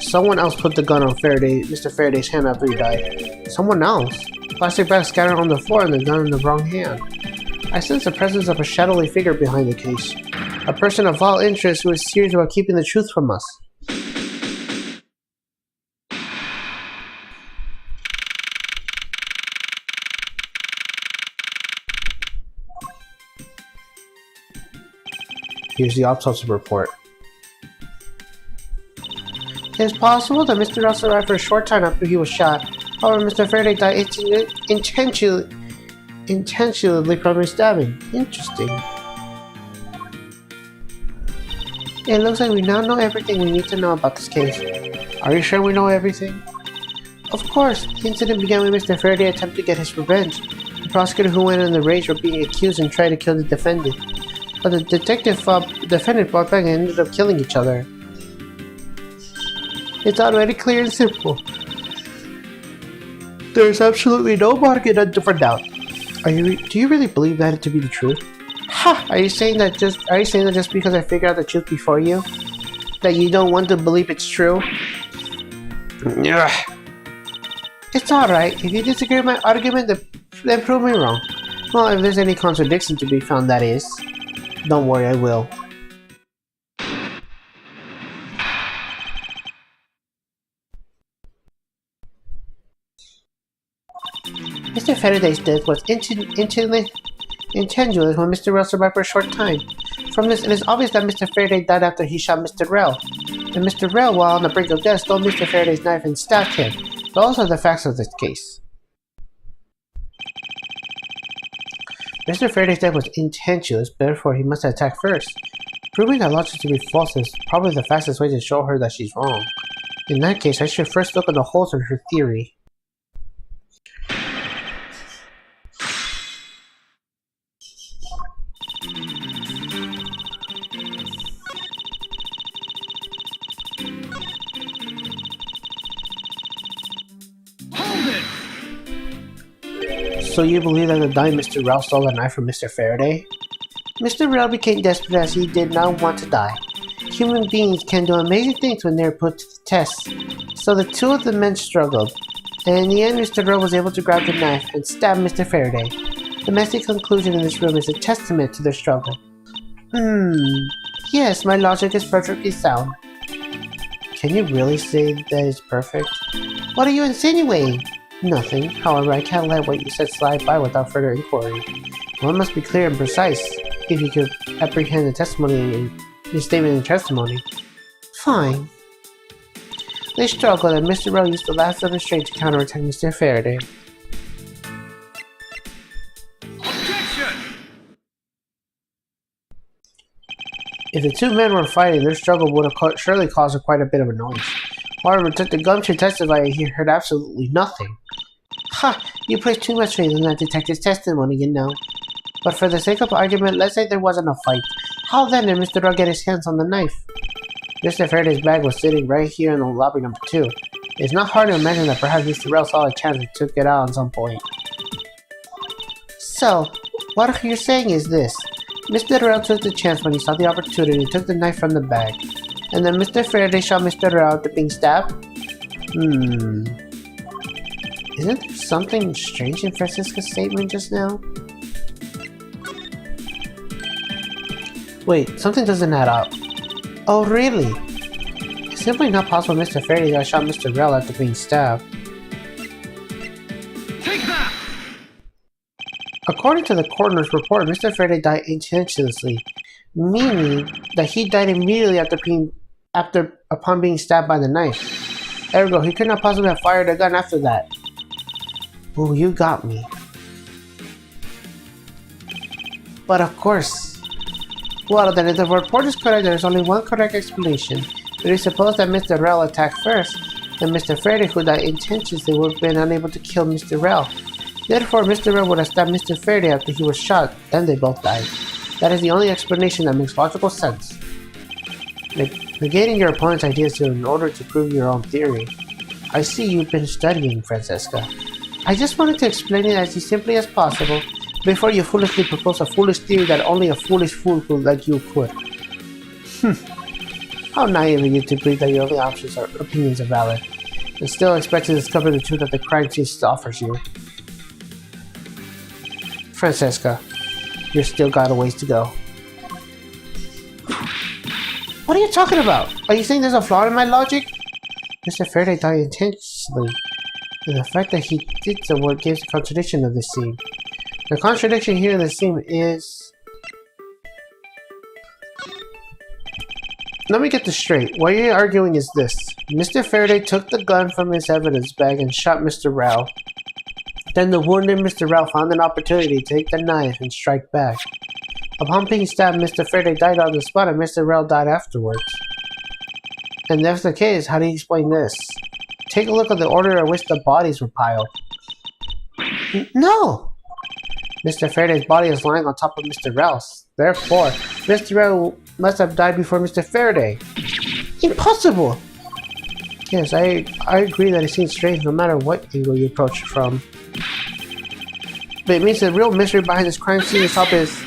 Someone else put the gun on Mr. Faraday's hand after he died. Someone else? Plastic bags scattered on the floor and the gun in the wrong hand. I sense the presence of a shadowy figure behind the case. A person of all interest who is serious about keeping the truth from us. Here's the autopsy report. It is possible that Mr. Russell arrived for a short time after he was shot. However, Mr. Faraday died intentionally from his stabbing. Interesting. It looks like we now know everything we need to know about this case. Are you sure we know everything? Of course. The incident began when Mr. Faraday attempted to get his revenge. The prosecutor who went in the rage of being accused and tried to kill the defendant. But the defendant fought back and ended up killing each other. It's already clear and simple. There's absolutely no margin for doubt. Do you really believe that to be the truth? Ha! Are you saying that just because I figured out the truth before you? That you don't want to believe it's true? Yeah. It's alright. If you disagree with my argument, then prove me wrong. Well, if there's any contradiction to be found, that is. Don't worry, I will. Mr. Faraday's death was intentionally when Mr. Rell survived for a short time. From this, it is obvious that Mr. Faraday died after he shot Mr. Rell. And Mr. Rell, while on the brink of death, stole Mr. Faraday's knife and stabbed him. Those are the facts of this case. Mr. Faraday's death was intentional, therefore he must have attacked first. Proving that logic to be false is probably the fastest way to show her that she's wrong. In that case, I should first look at the holes in her theory. So you believe that the dying Mr. Rell stole a knife from Mr. Faraday? Mr. Rell became desperate as he did not want to die. Human beings can do amazing things when they are put to the test. So the two of the men struggled, and in the end Mr. Rell was able to grab the knife and stab Mr. Faraday. The messy conclusion in this room is a testament to their struggle. Yes, my logic is perfectly sound. Can you really say that it's perfect? What are you insinuating? Nothing. However, I can't let what you said slide by without further inquiry. One must be clear and precise, if you could apprehend the testimony in your statement and testimony. Fine. They struggled, and Mr. Rell used the last of his strength to counterattack Mr. Faraday. Objection! If the two men were fighting, their struggle would have surely caused quite a bit of a noise. However, Detective Gumshoe testified he heard absolutely nothing. Ha! You place too much faith in that detective's testimony, you know. But for the sake of argument, let's say there wasn't a fight. How then did Mr. Rugg get his hands on the knife? Mr. Faraday's bag was sitting right here in the lobby number 2. It's not hard to imagine that perhaps Mr. Rell saw a chance and took it out at some point. So, what you're saying is this. Mr. Rell took the chance when he saw the opportunity and took the knife from the bag. And then Mr. Faraday shot Mr. Rell after being stabbed? Isn't there something strange in Francisca's statement just now? Wait, something doesn't add up. Oh, really? It's simply not possible Mr. Faraday shot Mr. Rell after being stabbed. Take that! According to the coroner's report, Mr. Faraday died intentionally, meaning that he died immediately upon being stabbed by the knife. Ergo, he could not possibly have fired a gun after that. Ooh, you got me. But of course. Well, then if the report is correct, there is only one correct explanation. It is supposed that Mr. Rell attacked first, and Mr. Faraday, who died intentionally, would have been unable to kill Mr. Rell. Therefore, Mr. Rell would have stabbed Mr. Faraday after he was shot, then they both died. That is the only explanation that makes logical sense. Negating your opponent's ideas in order to prove your own theory. I see you've been studying, Francesca. I just wanted to explain it as simply as possible before you foolishly propose a foolish theory that only a foolish fool like you could. How naive of you to believe that your only opinions are valid, and still expect to discover the truth that the crime scene offers you. Francesca, you've still got a ways to go. What are you talking about? Are you saying there's a flaw in my logic? Mr. Faraday died intentionally, and the fact that he did the work gives a contradiction of this scene. The contradiction here in the scene is... Let me get this straight. What you're arguing is this. Mr. Faraday took the gun from his evidence bag and shot Mr. Rell. Then the wounded Mr. Rell found an opportunity to take the knife and strike back. Upon being stabbed, Mr. Faraday died on the spot and Mr. Rell died afterwards. And if that's the case, how do you explain this? Take a look at the order in which the bodies were piled. No! Mr. Faraday's body is lying on top of Mr. Rell's. Therefore, Mr. Rell must have died before Mr. Faraday. Impossible! Yes, I agree that it seems strange no matter what angle you approach it from. But it means the real mystery behind this crime scene is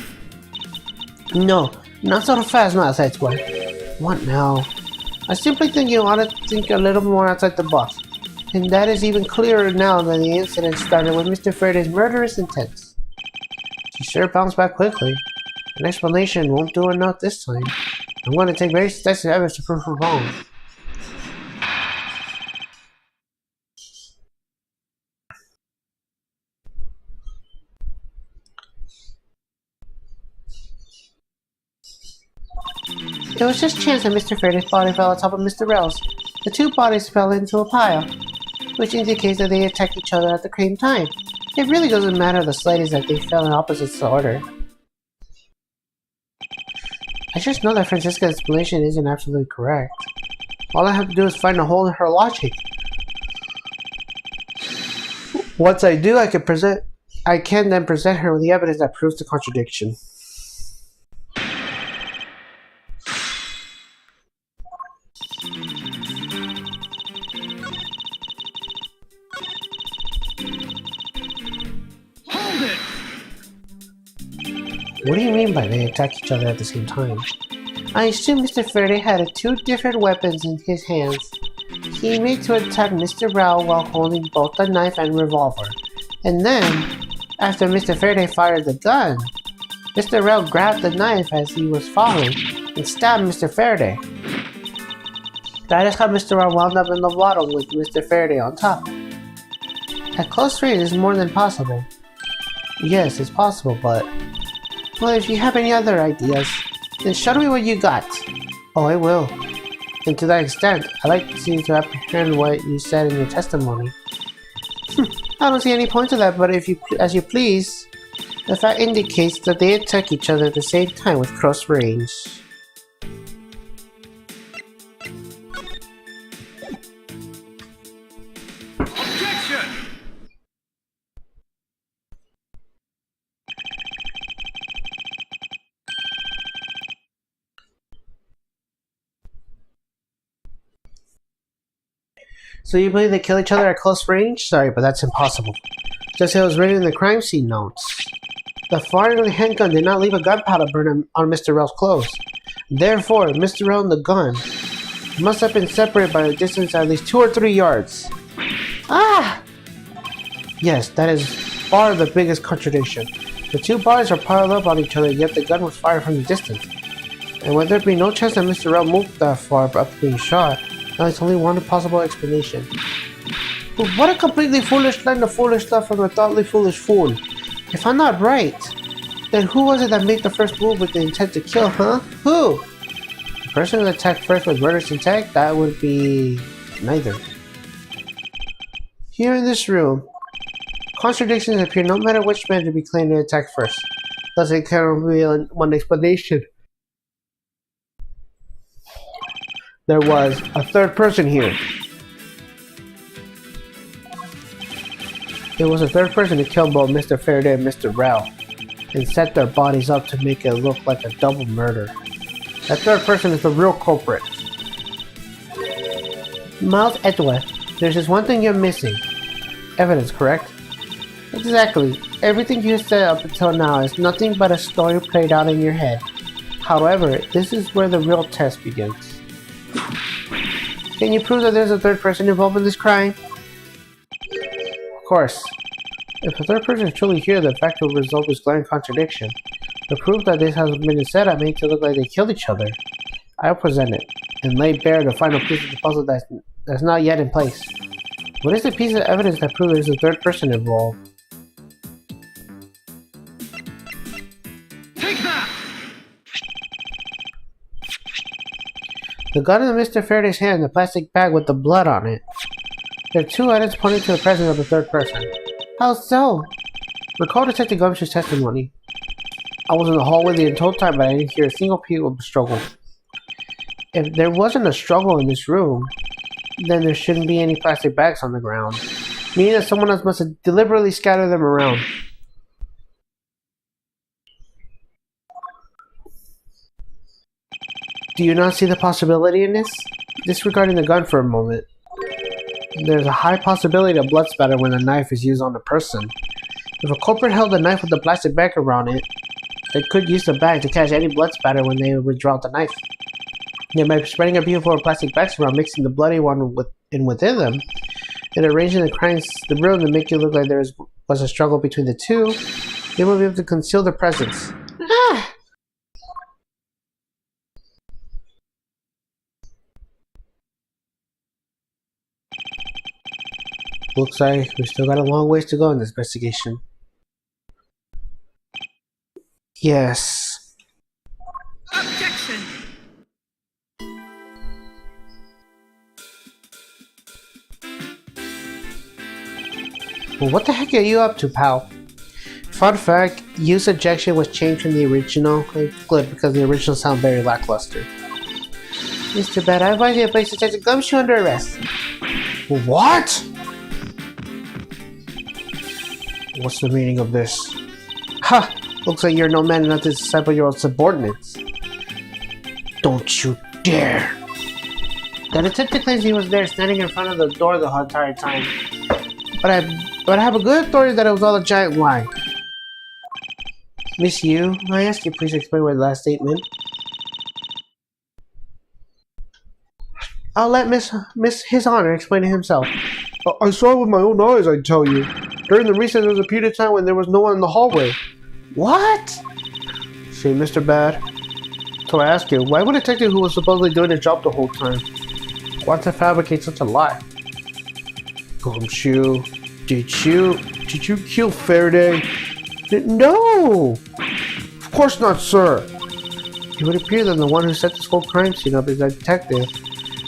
No, not so fast, not Edgeworth. What now? I simply think you ought to think a little more outside the box. And that is even clearer now that the incident started with Mr. Faraday's murderous intent. She sure bounced back quickly. An explanation won't do enough this time. I'm going to take very decisive evidence to prove her wrong. It was just chance that Mr. Faraday's body fell on top of Mr. Rell's. The two bodies fell into a pile, which indicates that they attacked each other at the same time. It really doesn't matter the slightest that they fell in opposite order. I just know that Francesca's explanation isn't absolutely correct. All I have to do is find a hole in her logic. Once I do, I can then present her with the evidence that proves the contradiction. What do you mean by they attacked each other at the same time? I assume Mr. Faraday had two different weapons in his hands. He made to attack Mr. Rell while holding both the knife and revolver. And then, after Mr. Faraday fired the gun, Mr. Rell grabbed the knife as he was falling and stabbed Mr. Faraday. That is how Mr. Rell wound up in the water with Mr. Faraday on top. At close range is more than possible. Yes, it's possible, but... Well, if you have any other ideas, then show me what you got. Oh, I will. And to that extent, I'd like you to apprehend what you said in your testimony. I don't see any point to that, but as you please. The fact indicates that they attack each other at the same time with close range. So you believe they kill each other at close range? Sorry, but that's impossible. Just it was written in the crime scene notes. The firing of the handgun did not leave a gunpowder burn on Mr. Rell's clothes. Therefore, Mr. Rell and the gun must have been separated by a distance at least 2 or 3 yards. Ah! Yes, that is far the biggest contradiction. The two bodies are piled up on each other, yet the gun was fired from the distance. And would there be no chance that Mr. Rell moved that far after being shot? Now it's only one possible explanation. But what a completely foolish line of foolish stuff from a thoughtfully foolish fool. If I'm not right, then who was it that made the first move with the intent to kill, huh? Who? The person who attacked first with murderous intent? That would be neither. Here in this room, contradictions appear no matter which man to be claimed to attack first. Thus it can be one explanation. There was a third person here. It was a third person who killed both Mr. Faraday and Mr. Rell and set their bodies up to make it look like a double murder. That third person is the real culprit. Miles Edgeworth, there's just one thing you're missing. Evidence, correct? Exactly. Everything you said up until now is nothing but a story played out in your head. However, this is where the real test begins. Can you prove that there's a third person involved in this crime? Of course. If a third person is truly here, the fact will result is glaring contradiction. The proof that this has been said I made to look like they killed each other. I'll present it, and lay bare the final piece of the puzzle that's not yet in place. What is the piece of evidence that proves there's a third person involved? Take that! The gun in Mr. Faraday's hand and the plastic bag with the blood on it. There are two items pointing to the presence of the third person. How so? Recall Detective Gumshoe's testimony. I was in the hallway the entire time, but I didn't hear a single peep of a struggle. If there wasn't a struggle in this room, then there shouldn't be any plastic bags on the ground, meaning that someone else must have deliberately scattered them around. Do you not see the possibility in this? Disregarding the gun for a moment. There's a high possibility of blood spatter when a knife is used on a person. If a culprit held a knife with a plastic bag around it, they could use the bag to catch any blood spatter when they withdraw the knife. Yet by spreading a beautiful plastic bags around, mixing the bloody one within them, and arranging the room to make it look like there was a struggle between the two, they will be able to conceal their presence. Ah! Looks like we still got a long ways to go in this investigation. Yes. Objection! Well, what the heck are you up to, pal? Fun fact, use objection was changed from the original clip because the original sound very lackluster. Mr. Bad, I advise you to place Detective Gumshoe under arrest. What? What's the meaning of this? Ha! Looks like you're no man enough to disciple your own subordinates. Don't you dare! The detective claims he was there standing in front of the door the whole entire time. But I have a good authority that it was all a giant lie. Miss Yu, I ask you please explain my last statement. I'll let His Honor explain it himself. I saw it with my own eyes, I tell you. During the recess, there was a period of time when there was no one in the hallway. What? See, Mr. Bad. So I ask you, why would a detective who was supposedly doing his job the whole time want to fabricate such a lie? Gumshoe, did you kill Faraday? No! Of course not, sir. It would appear that the one who set this whole crime scene up is a detective,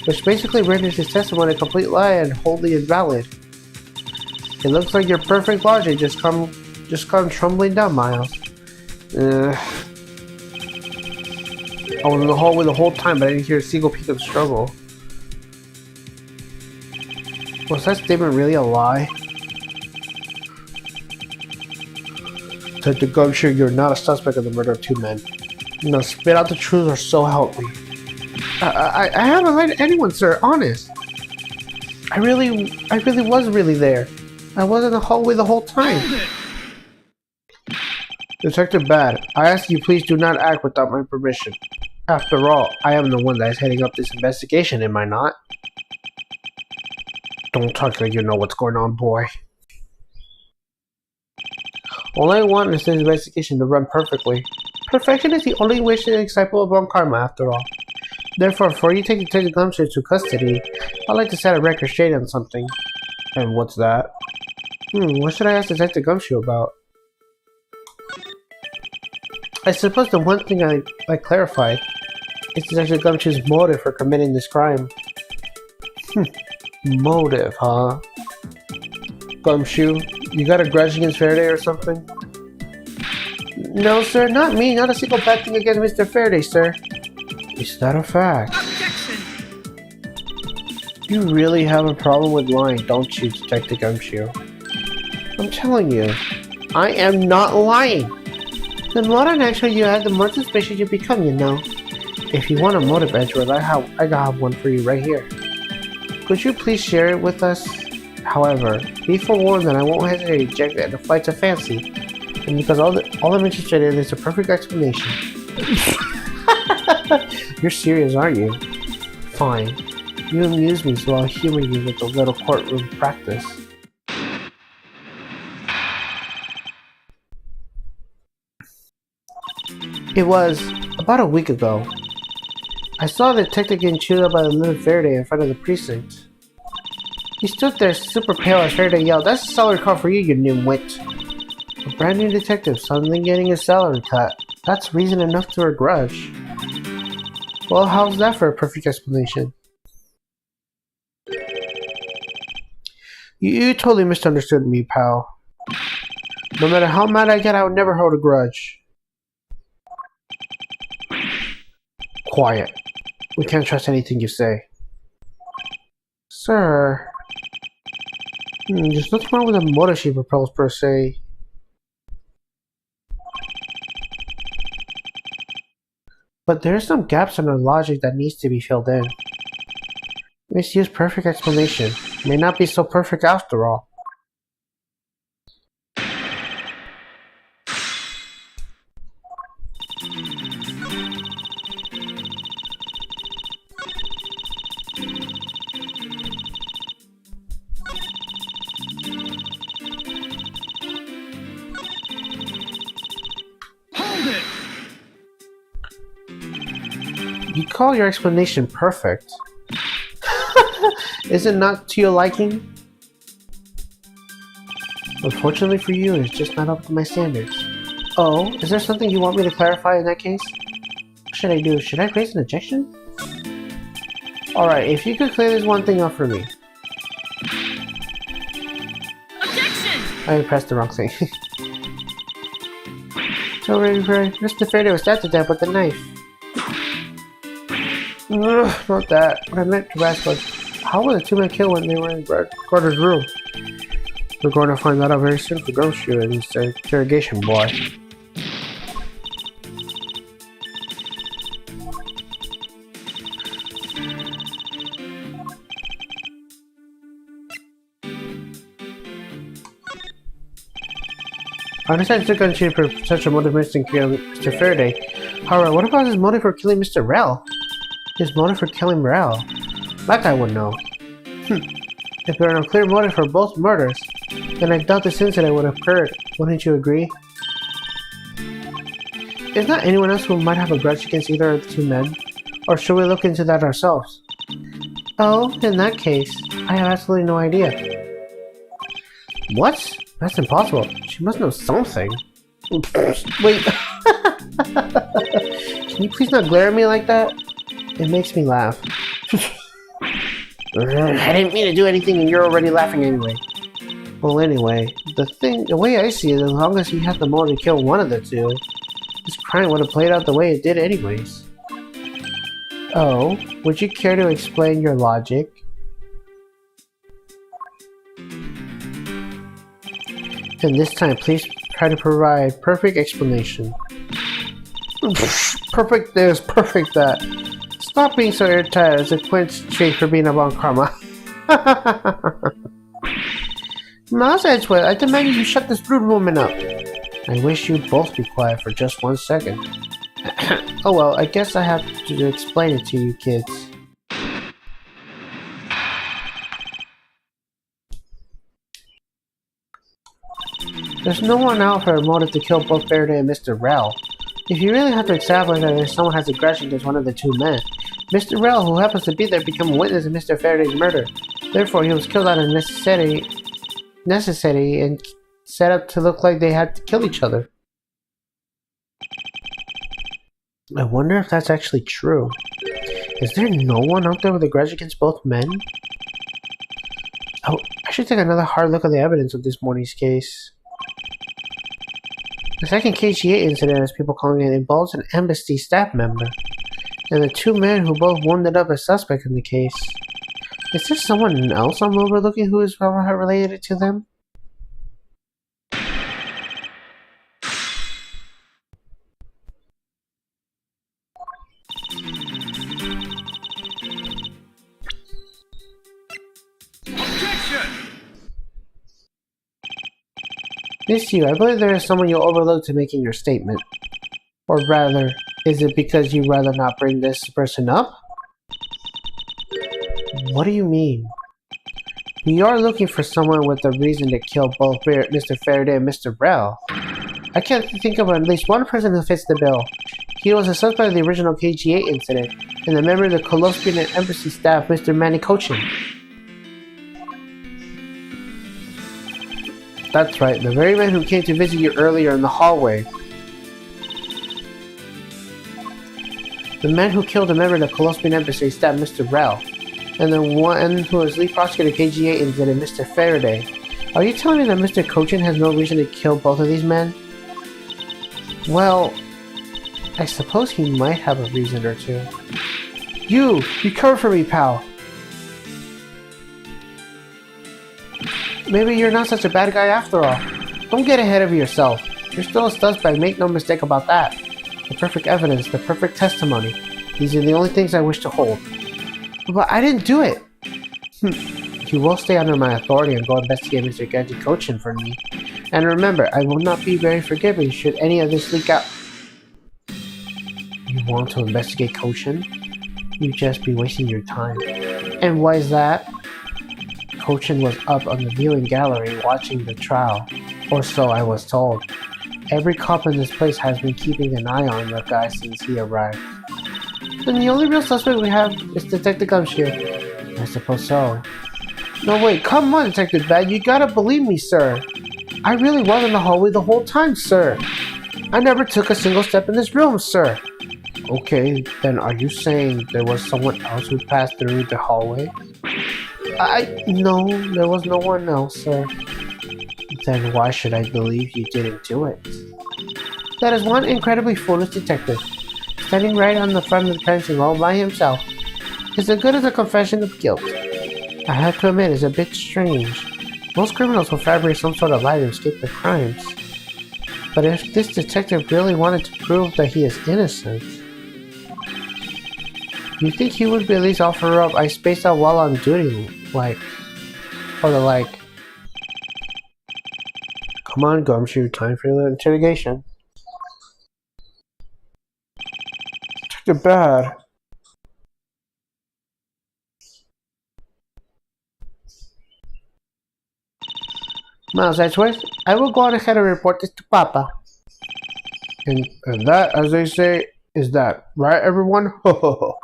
which basically renders his testimony a complete lie and wholly invalid. It looks like your perfect logic just come tumbling down, Miles. I was in the hallway the whole time, but I didn't hear a single peep of struggle. Was that statement really a lie? Detective Gumshoe, you're not a suspect of the murder of two men. Now spit out the truth or so help me. I haven't lied to anyone, sir, honest. I really was really there. I was in the hallway the whole time. Hold it! Detective Bad, I ask you please do not act without my permission. After all, I am the one that is heading up this investigation, am I not? Don't talk like you know what's going on, boy. All I want is this investigation to run perfectly. Perfection is the only wish to disciple upon karma, after all. Therefore, before you take Detective Gumshoe to custody, I'd like to set a record straight on something. And what's that? What should I ask Detective Gumshoe about? I suppose the one thing I clarified is Detective Gumshoe's motive for committing this crime. Motive, huh? Gumshoe, you got a grudge against Faraday or something? No, sir, not me. Not a single bad thing against Mr. Faraday, sir. Is that a fact? Objection! You really have a problem with lying, don't you, Detective Gumshoe? I'm telling you, I am not lying. The more natural you add, the more suspicious you become, you know. If you want a motive, Edgeworth, I got one for you right here. Could you please share it with us? However, be forewarned that I won't hesitate to reject it. The flight's a fancy, and because all I'm interested in is a perfect explanation. You're serious, aren't you? Fine. You amuse me, so I'll humor you with a little courtroom practice. It was about a week ago. I saw the detective getting chewed up by the little Faraday in front of the precinct. He stood there super pale as Faraday yelled, "That's a salary call for you, you nitwit." A brand new detective suddenly getting his salary cut. That's reason enough to grudge. Well, how's that for a perfect explanation? You totally misunderstood me, pal. No matter how mad I get, I would never hold a grudge. Quiet. We can't trust anything you say. Sir. There's nothing wrong with the motive she proposed, per se. But there are some gaps in her logic that needs to be filled in. Misuse perfect explanation. May not be so perfect after all. Hold it! You call your explanation perfect? Is it not to your liking? Unfortunately for you, it's just not up to my standards. Oh, is there something you want me to clarify in that case? What should I do? Should I raise an objection? Alright, if you could clear this one thing up for me. Objection! I pressed the wrong thing. So, Mr. Faraday was stabbed to death with a knife. Ugh, not that. What I meant to ask was, how were the two men killed when they were in Carter's room? We're going to find that out very soon for Gumshoe and his interrogation boy. I understand it took Gumshoe for such a motivation to kill Mr. Faraday. However, what about his motive for killing Mr. Rel? His motive for killing Rel? That guy would know. If there were no clear motive for both murders, then I doubt this incident would have occurred. Wouldn't you agree? Is there anyone else who might have a grudge against either of the two men? Or should we look into that ourselves? Oh, in that case, I have absolutely no idea. What? That's impossible. She must know something. Wait. Can you please not glare at me like that? It makes me laugh. I didn't mean to do anything and you're already laughing anyway. Well, anyway, the way I see it, as long as he had the motive to kill one of the two, this crime would have played out the way it did anyways. Oh, would you care to explain your logic? And this time, please try to provide perfect explanation. Perfect this, perfect that. Stop being so irritated as a quench straight for being about karma. Mouse Edgeworth, I demand you shut this rude woman up. I wish you'd both be quiet for just 1 second. Oh well, I guess I have to explain it to you kids. There's no one out for a motive to kill both Faraday and Mr. Rel. If you really have to establish that someone has a grudge against one of the two men, Mr. Rel, who happens to be there, became a witness of Mr. Faraday's murder. Therefore, he was killed out of necessity and set up to look like they had to kill each other. I wonder if that's actually true. Is there no one out there with a grudge against both men? Oh, I should take another hard look at the evidence of this morning's case. The second KGA incident, as people calling it, involves an embassy staff member, and the two men who both wounded up as suspects in the case. Is there someone else I'm overlooking who is related to them? Miss Yu, I believe there is someone you overlooked in making your statement. Or rather, is it because you'd rather not bring this person up? What do you mean? We are looking for someone with a reason to kill both Mr. Faraday and Mr. Rel. I can't think of at least one person who fits the bill. He was a suspect of the original KGA incident, and a member of the Colosseum and Embassy staff, Mr. Manny Cochin. That's right, the very man who came to visit you earlier in the hallway. The man who killed a member of the Colosseum Embassy staff, Mr. Rel, and the one who was lead prosecutor of the KGA incident, Mr. Faraday. Are you telling me that Mr. Cochin has no reason to kill both of these men? Well, I suppose he might have a reason or two. You covered for me, pal! Maybe you're not such a bad guy after all. Don't get ahead of yourself. You're still a suspect, make no mistake about that. The perfect evidence, the perfect testimony. These are the only things I wish to hold. But I didn't do it! You will stay under my authority and go investigate Mr. Genji Cochin for me. And remember, I will not be very forgiving should any of this leak out. You want to investigate Cochin? You'd just be wasting your time. And why is that? Cochin was up on the viewing gallery watching the trial, or so I was told. Every cop in this place has been keeping an eye on the guy since he arrived. Then the only real suspect we have is Detective Gumshoe. I suppose so. No wait, come on, Detective Bad, you gotta believe me, sir. I really was in the hallway the whole time, sir. I never took a single step in this room, sir. Okay, then are you saying there was someone else who passed through the hallway? No, there was no one else, sir. Then why should I believe you didn't do it? That is one incredibly foolish detective, standing right on the front of the fencing all by himself. It's as good as a confession of guilt. I have to admit, it's a bit strange. Most criminals will fabricate some sort of lie to escape their crimes. But if this detective really wanted to prove that he is innocent, you think he would at least offer up, I spaced out while on duty, Come on, Gumshoe, time for the interrogation. Detective Bad. Miles Edgeworth, I will go on ahead and report this to Papa. And that, as they say, is that. Right, everyone? Ho ho ho.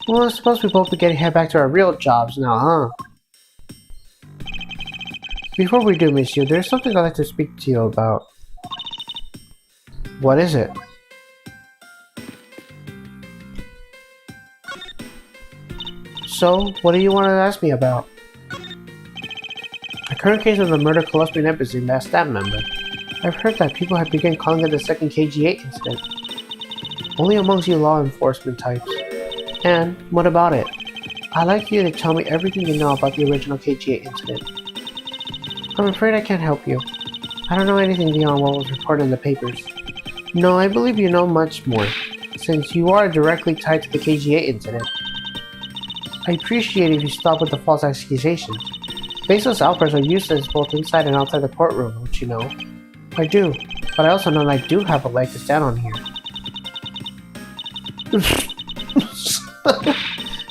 Well, I suppose we both be getting head back to our real jobs now, huh? Before we do, Monsieur, there's something I'd like to speak to you about. What is it? So, what do you want to ask me about? The current case of the murder Colosseum Embassy and that staff member. I've heard that people have begun calling it the second KGA incident. Only amongst you law enforcement types. And, what about it? I'd like you to tell me everything you know about the original KGA incident. I'm afraid I can't help you. I don't know anything beyond what was reported in the papers. No, I believe you know much more. since you are directly tied to the KGA incident. I appreciate if you stop with the false accusations. Baseless outbursts are useless both inside and outside the courtroom, don't you know? I do, but I also know that I do have a leg to stand on here.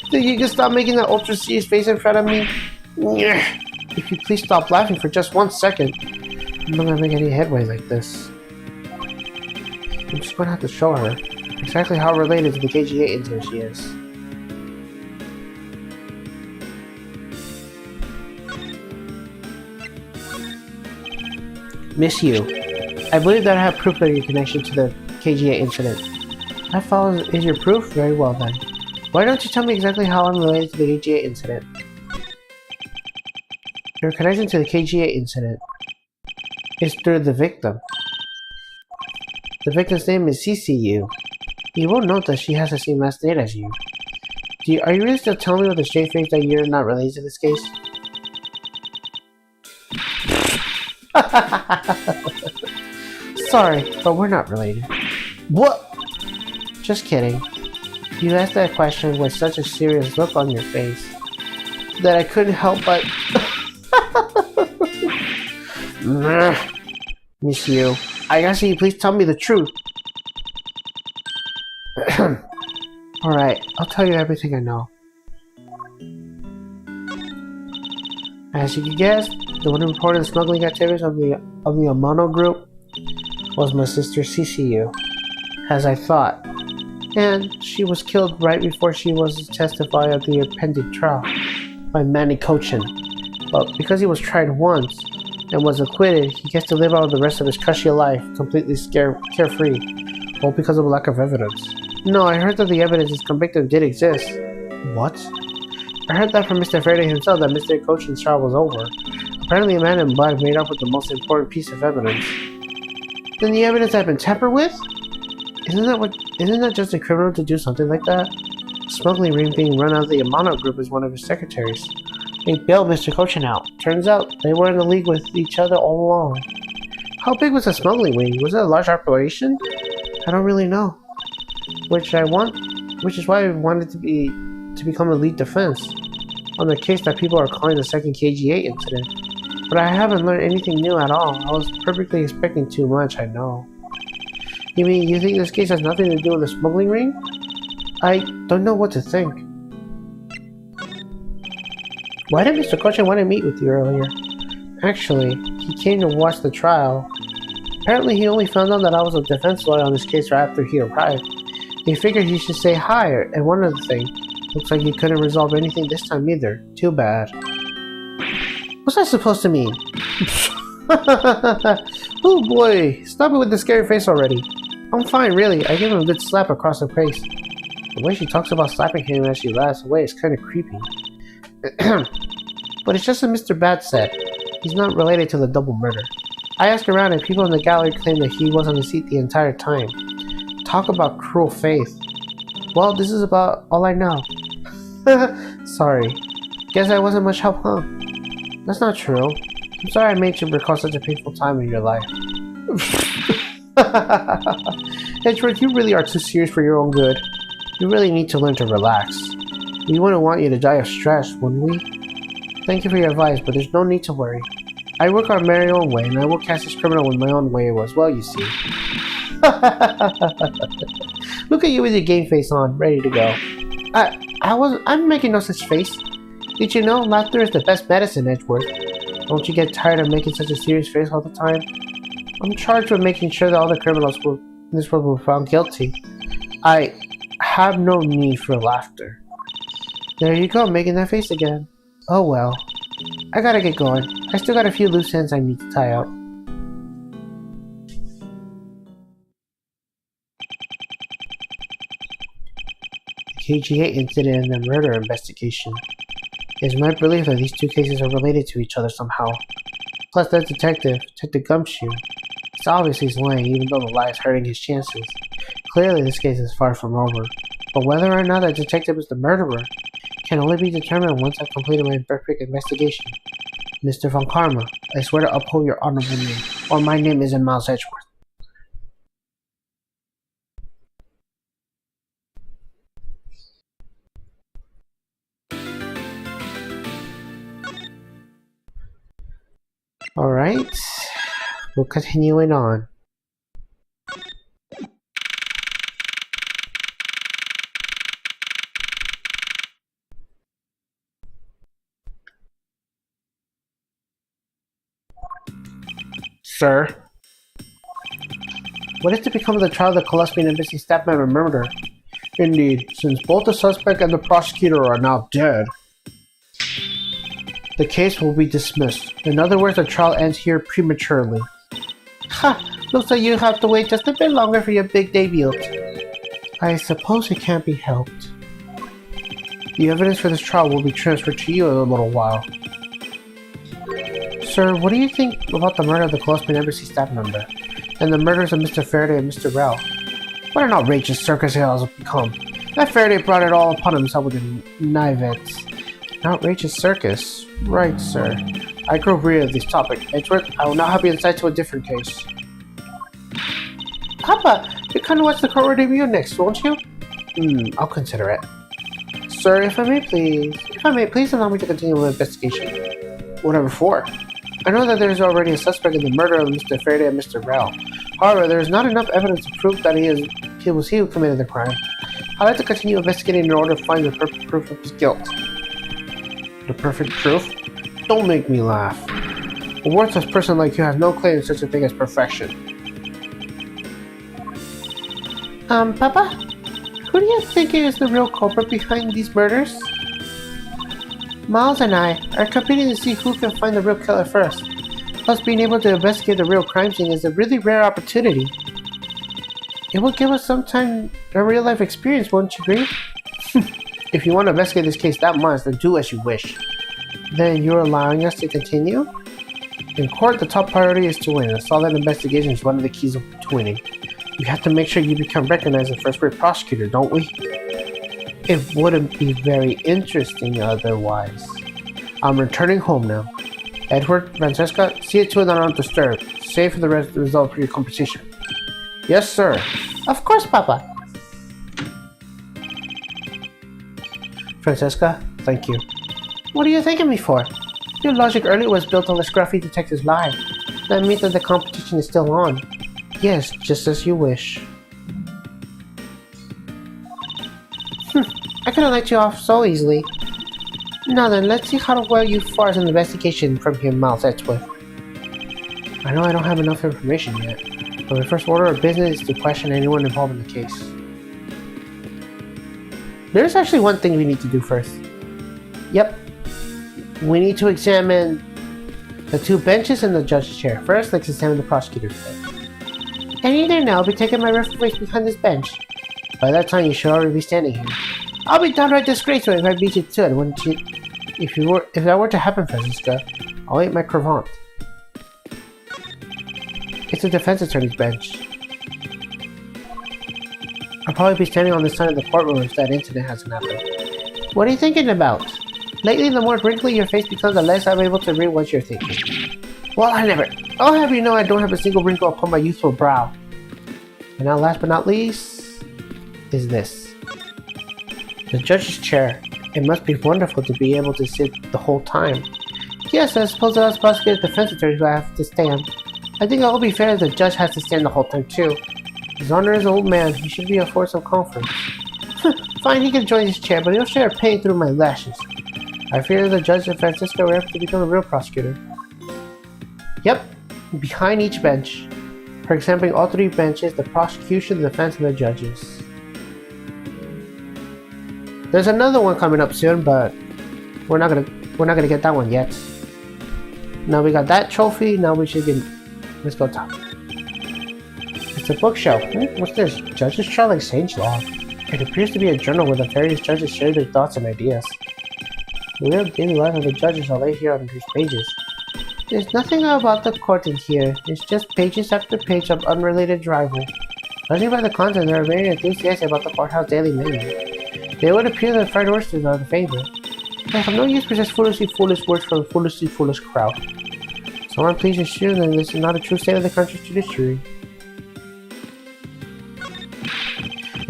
Think you can stop making that ultra serious face in front of me? If you please stop laughing for just 1 second, I'm not gonna make any headway like this. I'm just gonna have to show her exactly how related to the KGA incident she is. Miss you. I believe that I have proof of your connection to the KGA incident. That follows is your proof? Very well then. Why don't you tell me exactly how I'm related to the KGA incident? Your connection to the KGA incident is through the victim. The victim's name is CCU. You will note that she has the same last name as you. Are you really still telling me with a straight face that you're not related to this case? Sorry, but we're not related. What? Just kidding. You asked that question with such a serious look on your face that I couldn't help but... Miss you, I ask you please tell me the truth. Alright, I'll tell you everything I know. As you can guess, the one who reported the smuggling activities of the Amano group was my sister CCU, as I thought. And she was killed right before she was to testify at the appended trial by Manny Cochin. But because he was tried once and was acquitted, he gets to live out the rest of his cushy life completely carefree, all because of a lack of evidence. No, I heard that the evidence his conviction did exist. What? I heard that from Mr. Faraday himself that Mr. Cochin's trial was over. Apparently a man in black made up with the most important piece of evidence. Then the evidence had been tampered with? Isn't that just a criminal to do something like that? The smuggling ring being run out of the Amano group is one of his secretaries. They bailed Mr. Cochin out. Turns out they were in a league with each other all along. How big was the smuggling ring? Was it a large operation? I don't really know. Which is why I wanted to become a lead defense on the case that people are calling the second KGA incident. But I haven't learned anything new at all. I was perfectly expecting too much, I know. You mean you think this case has nothing to do with the smuggling ring? I don't know what to think. Why did Mr. Cochin want to meet with you earlier? Actually, he came to watch the trial. Apparently he only found out that I was a defense lawyer on this case right after he arrived. He figured he should say hi, and one other thing. Looks like you couldn't resolve anything this time either. Too bad. What's that supposed to mean? Oh boy, stop it with the scary face already. I'm fine, really. I gave him a good slap across the face. The way she talks about slapping him as she laughs away is kind of creepy. But it's just as Mr. Bat said. He's not related to the double murder. I asked around and people in the gallery claim that he was on the seat the entire time. Talk about cruel faith. Well, this is about all I know. Sorry. Guess I wasn't much help, huh? That's not true. I'm sorry I made you recall such a painful time in your life. Edgeworth, you really are too serious for your own good. You really need to learn to relax. We wouldn't want you to die of stress, wouldn't we? Thank you for your advice, but there's no need to worry. I work on my own way, and I will catch this criminal in my own way as well, you see. Look at you with your game face on, ready to go. I'm making no such face. Did you know laughter is the best medicine, Edgeworth? Don't you get tired of making such a serious face all the time? I'm charged with making sure that all the criminals in this world will be found guilty. I have no need for laughter. There you go, making that face again. Oh well. I gotta get going. I still got a few loose ends I need to tie up. The KGA incident and the murder investigation. It is my belief that these two cases are related to each other somehow. Plus that Detective Gumshoe, it's obvious he's lying even though the lie is hurting his chances. Clearly this case is far from over, but whether or not that detective is the murderer can only be determined once I've completed my perfect investigation. Mr. Von Karma, I swear to uphold your honorable name, or my name isn't Miles Edgeworth. Alright, we'll continue it on. Sir? What is to become of the trial of the Colosseum Embassy staff member murder? Indeed, since both the suspect and the prosecutor are now dead, the case will be dismissed. In other words, the trial ends here prematurely. Ha! Looks like you have to wait just a bit longer for your big debut. I suppose it can't be helped. The evidence for this trial will be transferred to you in a little while. Sir, what do you think about the murder of the Colosseum Embassy staff member? And the murders of Mr. Faraday and Mr. Rao? what an outrageous circus it has become. That Faraday brought it all upon himself with the naivete. An outrageous circus? Right, sir. I grow weary of this topic. Edgeworth, I will now have you insight to a different case. Papa, you kind of watch the court review next, won't you? I'll consider it. Sir, if I may please allow me to continue my investigation. Whatever for? I know that there is already a suspect in the murder of Mr. Faraday and Mr. Rao. However, there is not enough evidence to prove that he was he who committed the crime. I'd like to continue investigating in order to find the perfect proof of his guilt. The perfect proof? Don't make me laugh. A worthless person like you has no claim to such a thing as perfection. Papa? Who do you think is the real culprit behind these murders? Miles and I are competing to see who can find the real killer first. Plus, being able to investigate the real crime scene is a really rare opportunity. It will give us some time a real-life experience, won't you agree? If you want to investigate this case that much, then do as you wish. Then you're allowing us to continue? In court, the top priority is to win. A solid investigation is one of the keys to winning. We have to make sure you become recognized as a first-rate prosecutor, don't we? It wouldn't be very interesting otherwise. I'm returning home now. Edgeworth, Francesca, see it to it that I'm not disturbed. Save for the result of your compensation. Yes, sir. Of course, Papa. Francesca, thank you. What are you thanking me for? Your logic earlier was built on the scruffy detective's lie. That means that the competition is still on. Yes, just as you wish. I couldn't let you off so easily. Now then, let's see how well you fare as an investigation from here, Miles Edgeworth. I know I don't have enough information yet, but my first order of business is to question anyone involved in the case. There's actually one thing we need to do first. Yep. We need to examine the two benches and the judge's chair. First, let's examine the prosecutor's chair. Any day now, I'll be taking my rightful place behind this bench. By that time, you should already be standing here. I'll be downright disgraceful if I beat you to it, wouldn't you? If that were to happen, Francisca, I'll eat my cravant. It's the defense attorney's bench. I'll probably be standing on this side of the courtroom if that incident hasn't happened. What are you thinking about? Lately, the more wrinkly your face becomes, the less I'm able to read what you're thinking. Well, I'll have you know I don't have a single wrinkle upon my youthful brow. And now, last but not least, is this. The judge's chair. It must be wonderful to be able to sit the whole time. Yes, I suppose that us prosecutor defense attorneys will have to stand. I think it will be fair that the judge has to stand the whole time too. His honor is an old man, he should be afforded some comfort. Fine, he can join his chair, but he'll share pain through my lashes. I fear the judge and Francisco will have to become a real prosecutor. Yep, behind each bench. For examining all three benches, the prosecution, the defense, and the judges. There's another one coming up soon, but we're not gonna get that one yet. Now we got that trophy. Now we should get. Let's go talk. It's a bookshelf. What's this? Judges trial like Sage Law. It appears to be a journal where the various judges share their thoughts and ideas. The real daily life of the judges are laid here on these pages. There's nothing about the court in here. It's just pages after page of unrelated drivel. Judging by the content, they are very enthusiastic about the courthouse daily menu. It would appear that fried oysters are the favorite. I have no use for such foolishly foolish words from a foolishly foolish crowd. So I'm pleased to assure that this is not a true state of the country's judiciary.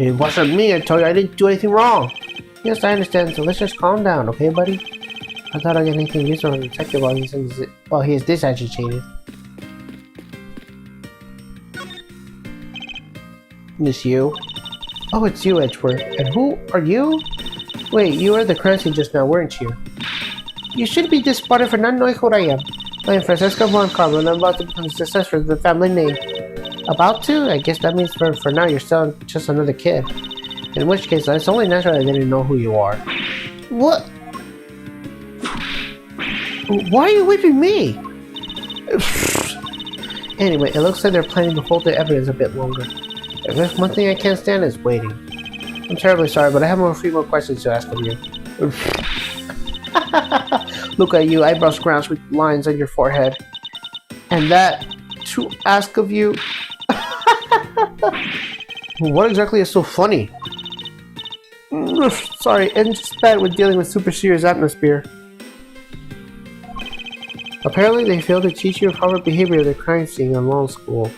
It wasn't me, I told you I didn't do anything wrong. Yes, I understand, so let's just calm down, okay, buddy? I thought I'd get anything useful from the detective while he is this agitated. Miss you? Oh, it's you, Edgeworth. And who are you? Wait, you were the crazy just now, weren't you? You should be disappointed for not knowing who I am. I am Francesca von Carlo, and I'm about to become the successor of the family name. About to? I guess that means for now you're still just another kid. In which case, it's only natural I didn't know who you are. What? Why are you whipping me? Anyway, it looks like they're planning to hold the evidence a bit longer. If there's one thing I can't stand, it's waiting. I'm terribly sorry, but I have a few more questions to ask of you. Look at you, eyebrows scrounged with lines on your forehead. And that to ask of you. What exactly is so funny? Sorry, and just bad with dealing with super serious atmosphere. Apparently, they failed to teach you proper behavior at the crime scene in law school.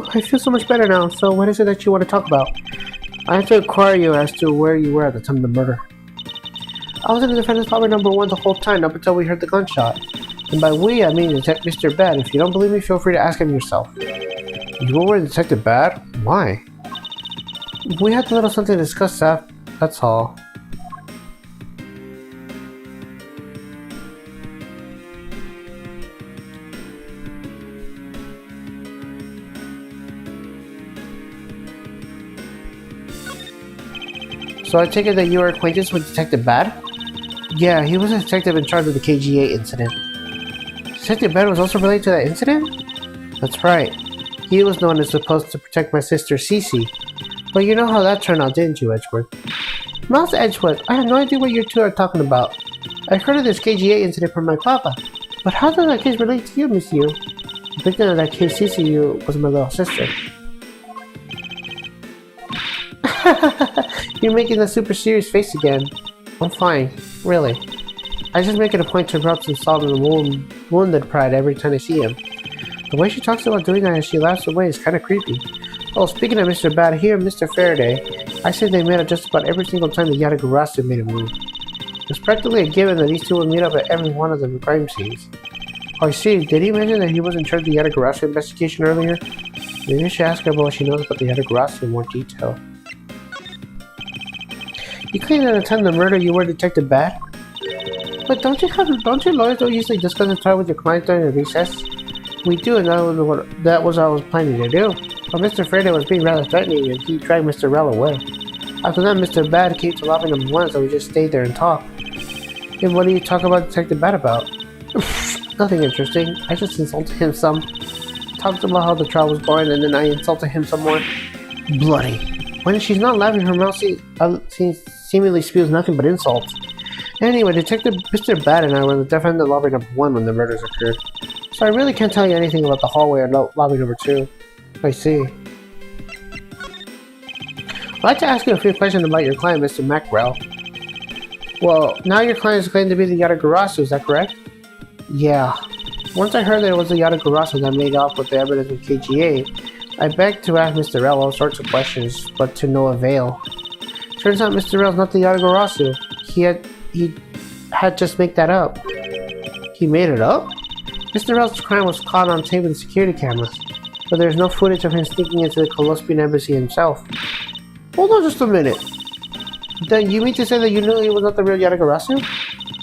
I feel so much better now. So what is it that you want to talk about? I have to inquire you as to where you were at the time of the murder. I was in the defendant's apartment number 1 the whole time up until we heard the gunshot. And by we, I mean Mr. Bad. If you don't believe me, feel free to ask him yourself. You were with Detective Bad? Why? We had a little something to discuss, that's all. So I take it that you are acquainted with Detective Bad? Yeah, he was a detective in charge of the KGA incident. Detective Bad was also related to that incident? That's right. He was the one who's supposed to protect my sister Cece. But you know how that turned out, didn't you, Edgeworth? Mouse Edgeworth, I have no idea what you two are talking about. I heard of this KGA incident from my papa. But how does that case relate to you, monsieur? The victim of that case, Cece, was my little sister. You're making a super serious face again. I'm fine, really. I just make it a point to rub some salt in the wounded pride every time I see him. The way she talks about doing that as she laughs away is kind of creepy. Oh, speaking of Mr. Bad, here Mr. Faraday, I say they met up just about every single time the Yatagarasu made a move. It's practically a given that these two would meet up at every one of the crime scenes. Oh, I see. Did he mention that he was in charge of the Yatagarasu investigation earlier? Maybe I should ask her about what she knows about the Yatagarasu in more detail. You claim that at the time of the murder you were Detective Bad? But don't your lawyers usually discuss the trial with your clients during the recess? We do, and that was what I was planning to do. But Mr. Faraday was being rather threatening and he dragged Mr. Rell away. After that, Mr. Bad came to lobby number 1, so we just stayed there and talked. And what do you talk about Detective Bad about? Nothing interesting. I just insulted him some. Talked about how the trial was boring, and then I insulted him some more. Bloody. When she's not laughing, her mouth seemingly spews nothing but insults. Anyway, Detective Mr. Bad and I were in the defendant lobby number 1 when the murders occurred. So I really can't tell you anything about the hallway or lobby number 2. I see. I'd like to ask you a few questions about your client, Mr. Macrell. Well, now your client is claimed to be the Yatagarasu, is that correct? Yeah. Once I heard that it was the Yatagarasu that made off with the evidence of KGA, I begged to ask Mr. Rell all sorts of questions, but to no avail. Turns out Mr. Rell's not the Yatagarasu. He had just made that up. He made it up? Mr. Rell's crime was caught on tape with security cameras, but there's no footage of him sneaking into the Colospian embassy himself. Hold on just a minute. Then you mean to say that you knew he was not the real Yatagarasu?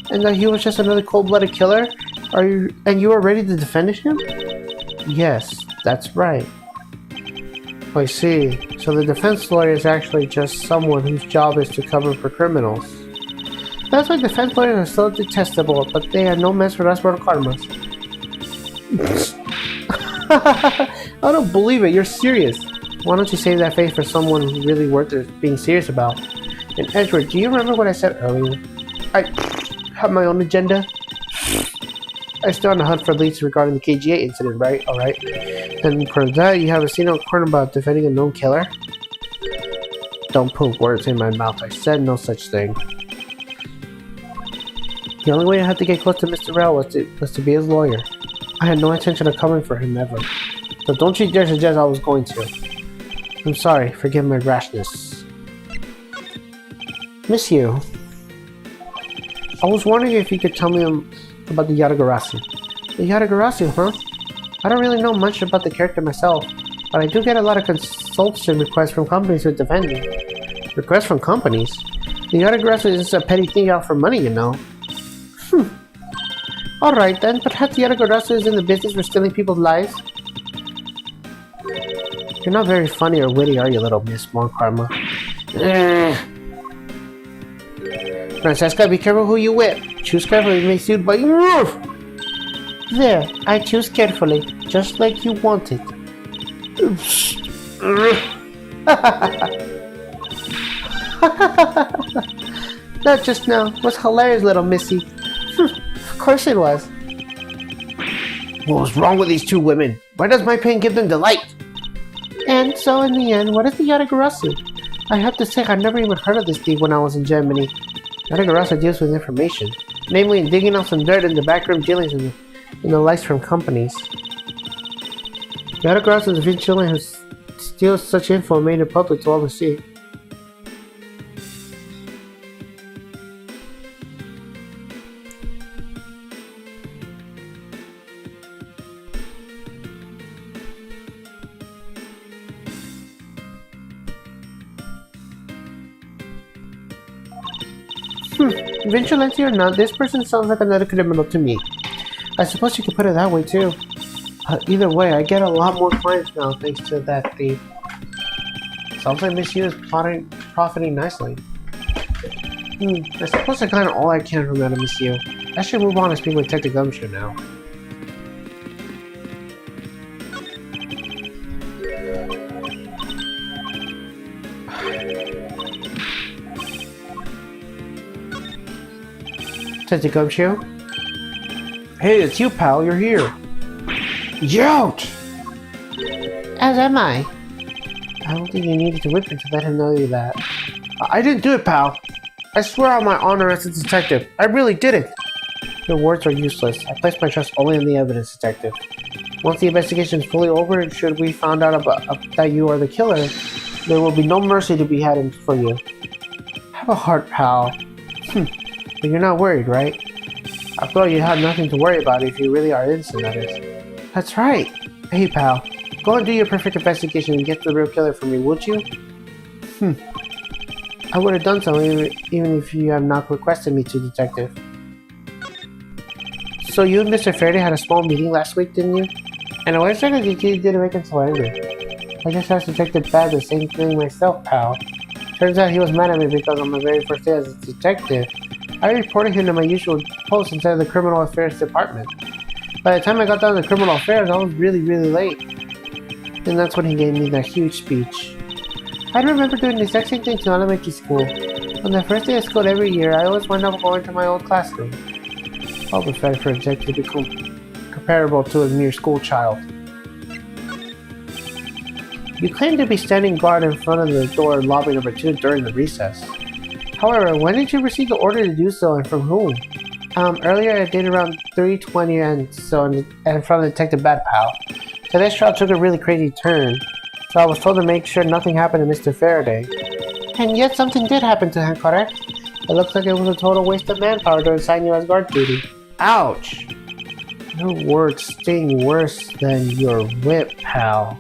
And that he was just another cold-blooded killer? And you were ready to defend him? Yes, that's right. I see. So the defense lawyer is actually just someone whose job is to cover for criminals. That's why defense lawyers are so detestable, but they are no match for us mortal karmas. I don't believe it, you're serious. Why don't you save that face for someone who's really worth being serious about? And Edgeworth, do you remember what I said earlier? I have my own agenda. I still on the hunt for leads regarding the KGA incident, right? Alright. And for that, you have a scene on corner about defending a known killer? Don't put words in my mouth. I said no such thing. The only way I had to get close to Mr. Rao was to be his lawyer. I had no intention of coming for him ever. So don't you dare suggest I was going to. I'm sorry, forgive my rashness. Miss you. I was wondering if you could tell me about the Yatagarasu. The Yatagarasu, huh? I don't really know much about the character myself, but I do get a lot of consultation requests from companies who defend me. Requests from companies? The Yatagarasu is just a petty thing out for money, you know. Alright then, perhaps the Yatagarasu is in the business for stealing people's lives? You're not very funny or witty, are you, little Miss Mon Karma? Francesca, be careful who you whip. Choose carefully, you may sued by roof. There, I choose carefully, just like you wanted. That just now was hilarious, little missy. Of course it was. What was wrong with these two women? Why does my pain give them delight? And so in the end, what is the Yatagarasu? I have to say I've never even heard of this thief when I was in Germany. Yatagarasu deals with information, namely in digging up some dirt in the backroom dealings in the likes from companies. Yatagarasu is a vigilante who steals such info and made it public to all to see. Vigilante or not, this person sounds like another criminal to me. I suppose you could put it that way too. Either way, I get a lot more clients now thanks to that thief. Sounds like Miss Yu is profiting nicely. I suppose I got all I can from that of Miss Yu. I should move on and speak with Detective Gumshoe now. Detective Gumshoe? Hey, it's you, pal. You're here. Youch! As am I. I don't think you needed to whip him to let him know you that. I didn't do it, pal. I swear on my honor as a detective. I really didn't. Your words are useless. I place my trust only in the evidence, detective. Once the investigation is fully over, and should we find out that you are the killer, there will be no mercy to be had for you. Have a heart, pal. But you're not worried, right? After all, you have nothing to worry about if you really are innocent, that is. That's right. Hey, pal. Go and do your perfect investigation and get the real killer for me, would you? I would have done so even if you have not requested me to, detective. So you and Mr. Faraday had a small meeting last week, didn't you? And I was trying to you didn't make him so angry. I just asked Detective Bad the same thing myself, pal. Turns out he was mad at me because on my very first day as a detective, I reported him to my usual post instead of the Criminal Affairs Department. By the time I got down to Criminal Affairs, I was really late. And that's when he gave me that huge speech. I remember doing the exact same thing to elementary school. On the first day of school every year, I always wind up going to my old classroom. All pathetic for a detective to become comparable to a mere school child. You claim to be standing guard in front of the door in lobby number 2 during the recess. However, when did you receive the order to do so and from whom? Earlier I did around 3:20 and from Detective Bad Pal. Today's trial took a really crazy turn, so I was told to make sure nothing happened to Mr. Faraday. And yet something did happen to him, correct? It looks like it was a total waste of manpower to assign you as guard duty. Ouch! Your words sting worse than your whip, pal.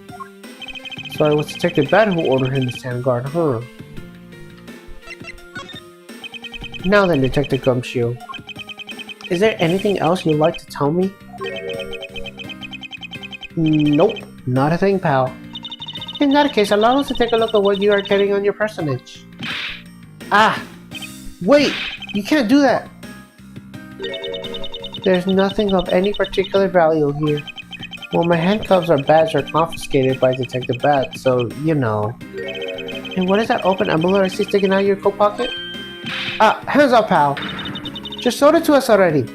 So it was Detective Bad who ordered him to stand guard, huh? Now then, Detective Gumshoe. Is there anything else you'd like to tell me? Nope, not a thing, pal. In that case, allow us to take a look at what you are carrying on your personage. Ah! Wait! You can't do that! There's nothing of any particular value here. Well, my handcuffs or badge are confiscated by Detective Bat, so, you know. And what is that open envelope I see sticking out of your coat pocket? Ah, hands up, pal! Just showed it to us already!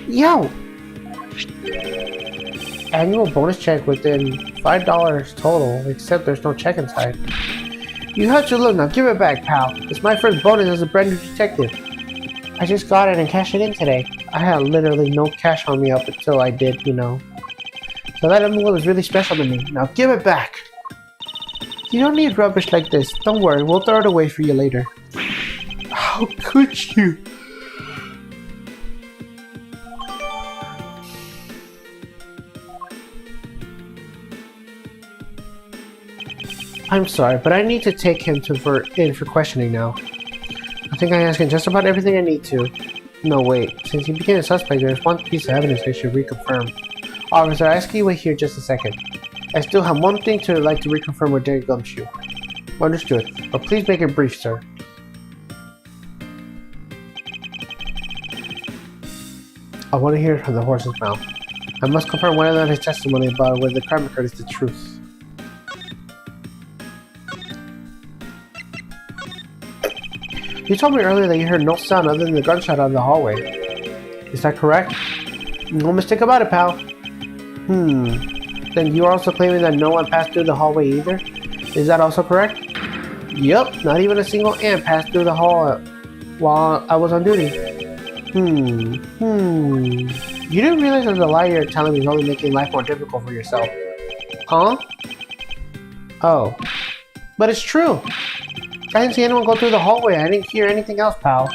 Yo! Annual bonus check within $5 total, except there's no check inside. You have to look now, give it back, pal. It's my first bonus as a brand new detective. I just got it and cashed it in today. I had literally no cash on me up until I did, you know. So that envelope was really special to me. Now give it back! You don't need rubbish like this. Don't worry, we'll throw it away for you later. How could you? I'm sorry, but I need to take him in for questioning now. I think I asked him just about everything I need to. No, wait. Since he became a suspect, there's one piece of evidence I should reconfirm. Officer, I ask you wait here just a second. I still have one thing to like to reconfirm with Derek Gumshoe. Understood, but please make it brief, sir. I want to hear it from the horse's mouth. I must confirm whether his testimony about whether the crime occurred is the truth. You told me earlier that you heard no sound other than the gunshot out of the hallway. Is that correct? No mistake about it, pal. Then you're also claiming that no one passed through the hallway either? Is that also correct? Yup, not even a single ant passed through the hall while I was on duty. You didn't realize that the lie you're telling me is only making life more difficult for yourself. Huh? Oh. But it's true! I didn't see anyone go through the hallway. I didn't hear anything else, pal.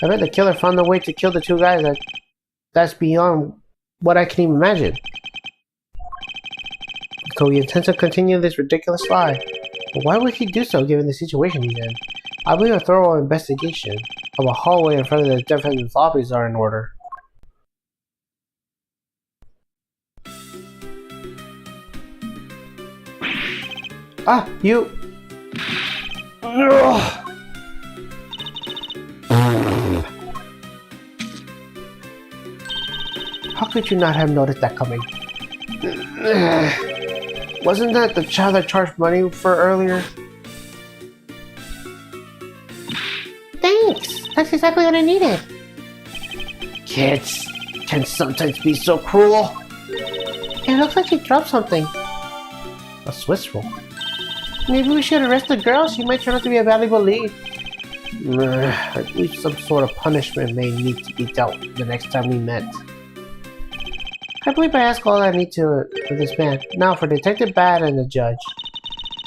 I bet the killer found a way to kill the two guys that's beyond what I can even imagine. So he intends to continue this ridiculous lie. But why would he do so given the situation he's in? I believe a thorough investigation of a hallway in front of the defendant's lobbies are in order. Ah, you... How could you not have noticed that coming? Wasn't that the child I charged money for earlier? Thanks! That's exactly what I needed! Kids can sometimes be so cruel! It looks like she dropped something. A Swiss roll. Maybe we should arrest the girl. She might turn out to be a valuable lead. At least some sort of punishment may need to be dealt the next time we met. I believe I asked all I need to of this man. Now for Detective Bad and the judge.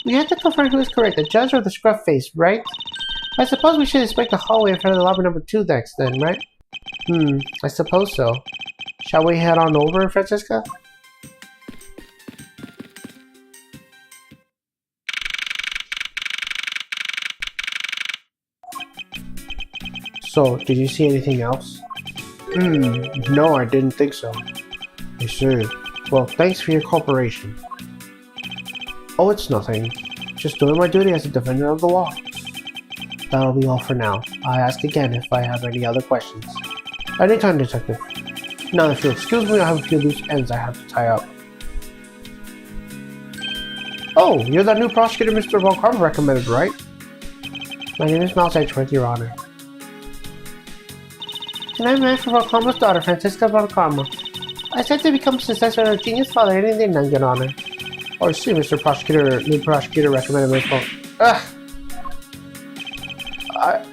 We have to confirm who is correct, the judge or the scruff face, right? I suppose we should inspect the hallway in front of the lobby number 2 next then, right? I suppose so. Shall we head on over, Francesca? So, did you see anything else? No, I didn't think so. I see. Well, thanks for your cooperation. Oh, it's nothing. Just doing my duty as a defender of the law. That'll be all for now. I ask again if I have any other questions. Anytime, Detective. Now, if you'll excuse me, I have a few loose ends I have to tie up. Oh, you're that new prosecutor Mr. Von Karma recommended, right? My name is Miles Edgeworth, Your Honor. And I'm Master Von Karma's daughter, Francesca Von Karma. I said to become successor of a genius father anything done, Your Honor. Oh, I see, Mr. Prosecutor, new prosecutor recommended Miss Von... Ugh!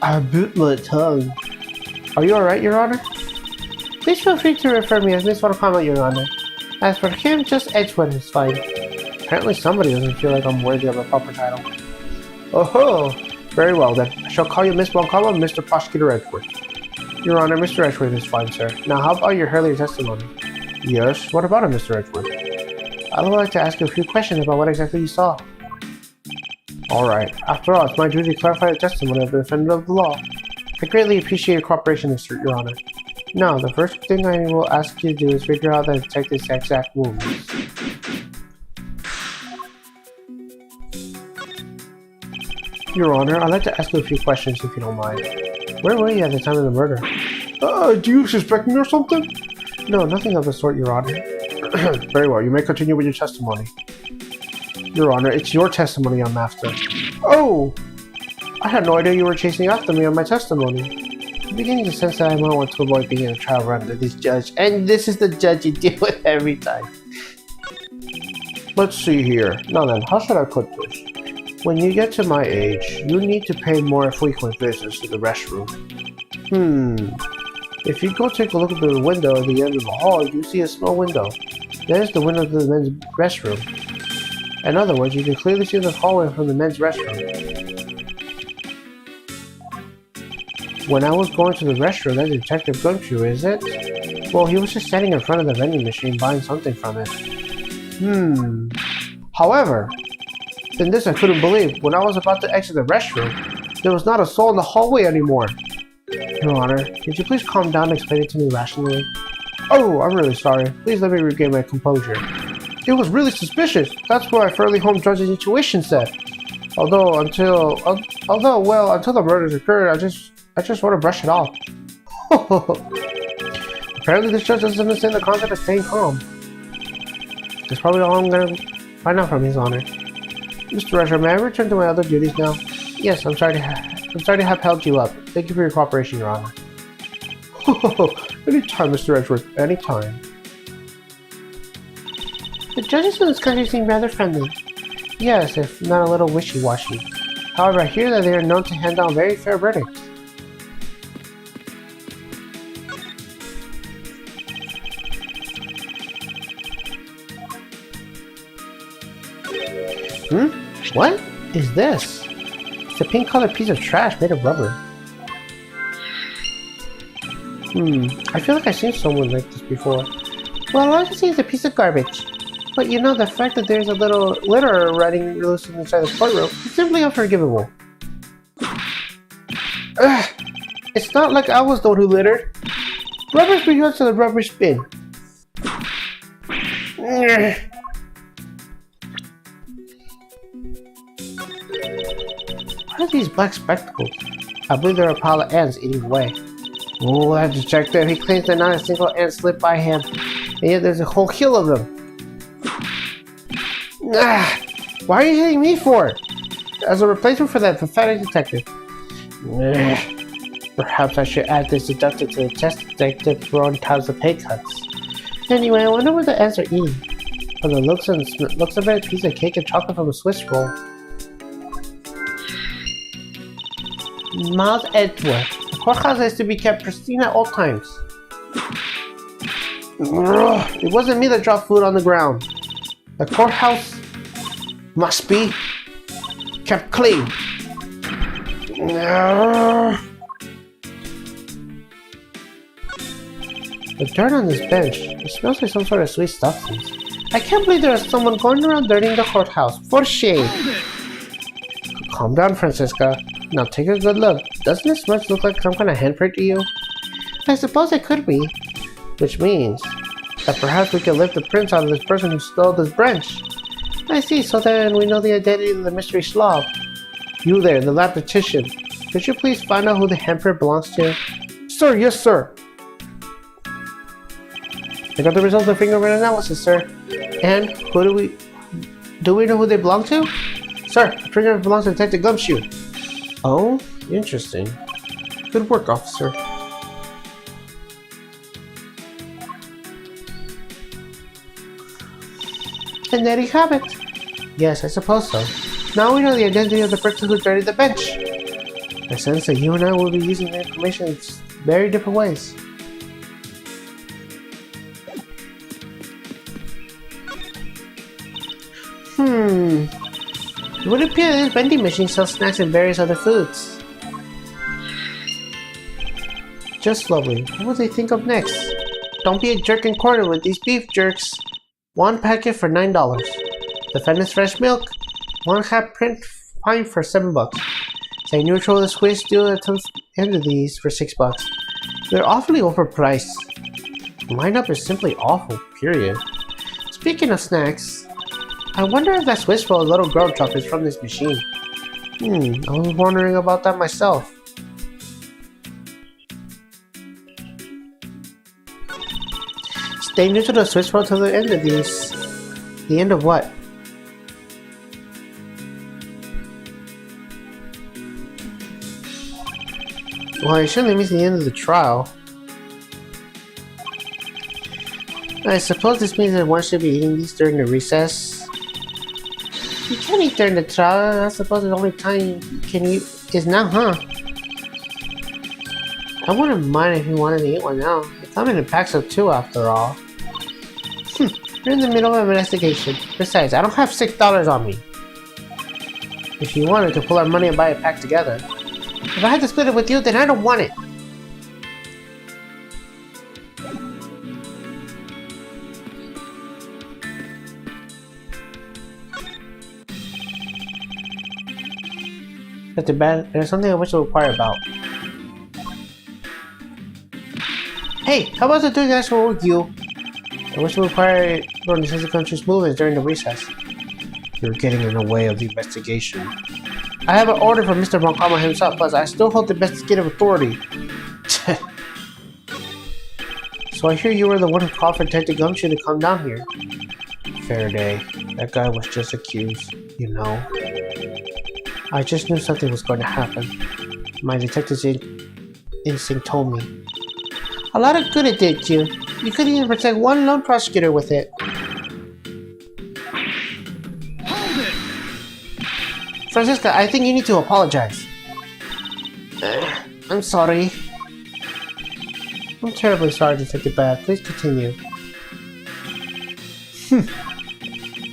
I bit my tongue. Are you alright, Your Honor? Please feel free to refer me as Miss Von Karma, Your Honor. As for him, just Edgeworth is fine. Apparently somebody doesn't feel like I'm worthy of a proper title. Oh-ho! Very well then. I shall call you Miss Von Karma and Mr. Prosecutor Edgeworth. Your Honor, Mr. Edgeworth is fine, sir. Now, how about your earlier testimony? Yes, what about it, Mr. Edgeworth? I would like to ask you a few questions about what exactly you saw. Alright, after all, it's my duty to clarify the testimony of the defendant of the law. I greatly appreciate your cooperation, Your Honor. Now, the first thing I will ask you to do is figure out the detective's exact wounds. Your Honor, I'd like to ask you a few questions if you don't mind. Where were you at the time of the murder? Do you suspect me or something? No, nothing of the sort, Your Honor. Very well, you may continue with your testimony. Your Honor, it's your testimony I'm after. Oh! I had no idea you were chasing after me on my testimony. I'm beginning to sense that I might want to avoid being in a trial run to this judge, and this is the judge you deal with every time. Let's see here. Now then, how should I put this? When you get to my age, you need to pay more frequent visits to the restroom. If you go take a look at the window at the end of the hall, you see a small window. That is the window to the men's restroom. In other words, you can clearly see the hallway from the men's restroom. When I was going to the restroom, that Detective Gumshoe, is it? Well, he was just standing in front of the vending machine buying something from it. However, in this I couldn't believe. When I was about to exit the restroom, there was not a soul in the hallway anymore. Your Honor, could you please calm down and explain it to me rationally? Oh, I'm really sorry. Please let me regain my composure. It was really suspicious. That's what a fairly home judge's intuition said. Until the murders occurred, I just want to brush it off. Apparently this judge doesn't understand the concept of staying calm. That's probably all I'm gonna find out from His Honor. Mr. Rusher, may I return to my other duties now? Yes, I'm sorry to have held you up. Thank you for your cooperation, Your Honor. Anytime, Mr. Edgeworth, anytime. The judges in this country seem rather friendly. Yes, if not a little wishy-washy. However, I hear that they are known to hand down very fair verdicts. What is this? It's a pink-colored piece of trash made of rubber. I feel like I've seen someone like this before. Well, all I can see is a piece of garbage. But you know, the fact that there's a little litter running loose inside the courtroom is simply unforgivable. Ugh, it's not like I was the one who littered. Rubbish belongs to the rubbish bin. Ugh. What are these black spectacles? I believe they're a pile of ants eating away. Oh, that detective, he claims that not a single ant slipped by him, and yet there's a whole hill of them. Ah, why are you hitting me for it? As a replacement for that pathetic detective. Perhaps I should add this deductor to the test detective for on times of pay cuts. Anyway, I wonder what the ants are eating. From the looks of it, a piece of cake and chocolate from a Swiss roll. Miles Edgeworth. The courthouse has to be kept pristine at all times. It wasn't me that dropped food on the ground. The courthouse must be kept clean. The dirt on this bench, it smells like some sort of sweet substance. I can't believe there is someone going around dirtying the courthouse. For shame. Calm down, Francisca. Now take a good look. Doesn't this smudge look like some kind of handprint to you? I suppose it could be. Which means that perhaps we can lift the prints out of this person who stole this bench. I see, so then we know the identity of the mystery slob. You there, the lab technician. Could you please find out who the handprint belongs to? Sir, yes sir. I got the results of fingerprint analysis, sir. And do we know who they belong to? Sir, the fingerprint belongs to Detective Gumshoe. Oh, interesting. Good work, officer. And there you have it. Yes, I suppose so. Now we know the identity of the person who dirtied the bench. I sense that you and I will be using the information in very different ways. It would appear that this vending machine sells snacks and various other foods. Just lovely. What will they think of next? Don't be a jerk and corner with these beef jerks. One packet for $9. Defendant's fresh milk. One half print pint for $7. Say neutral the squeeze deal at the end of these for $6. They're awfully overpriced. The lineup is simply awful, period. Speaking of snacks, I wonder if that Swiss roll little girl dropped is from this machine. I was wondering about that myself. Stay neutral to the Swiss roll till the end of these. The end of what? Well, it surely means the end of the trial. I suppose this means that one should be eating these during the recess. You can't eat during the trial. I suppose the only time you can eat is now, huh? I wouldn't mind if you wanted to eat one now. They come in packs of 2 after all. You're in the middle of an investigation. Besides, I don't have $6 on me. If you wanted to pull our money and buy a pack together. If I had to split it with you, then I don't want it. That's too bad. There's something I wish to inquire about. Hey, how about the doing actual with you? I wish to inquire about the country's movements during the recess. You're getting in the way of the investigation. I have an order from Mr. Montgomery himself, plus I still hold the investigative authority. So I hear you were the one who called for Detective Gumshoe to come down here. Faraday, that guy was just accused, you know. I just knew something was going to happen. My detective's instinct told me. A lot of good it did you. You couldn't even protect one lone prosecutor with it. Hold it! Francisca, I think you need to apologize. I'm sorry. I'm terribly sorry, Detective Bad. Please continue.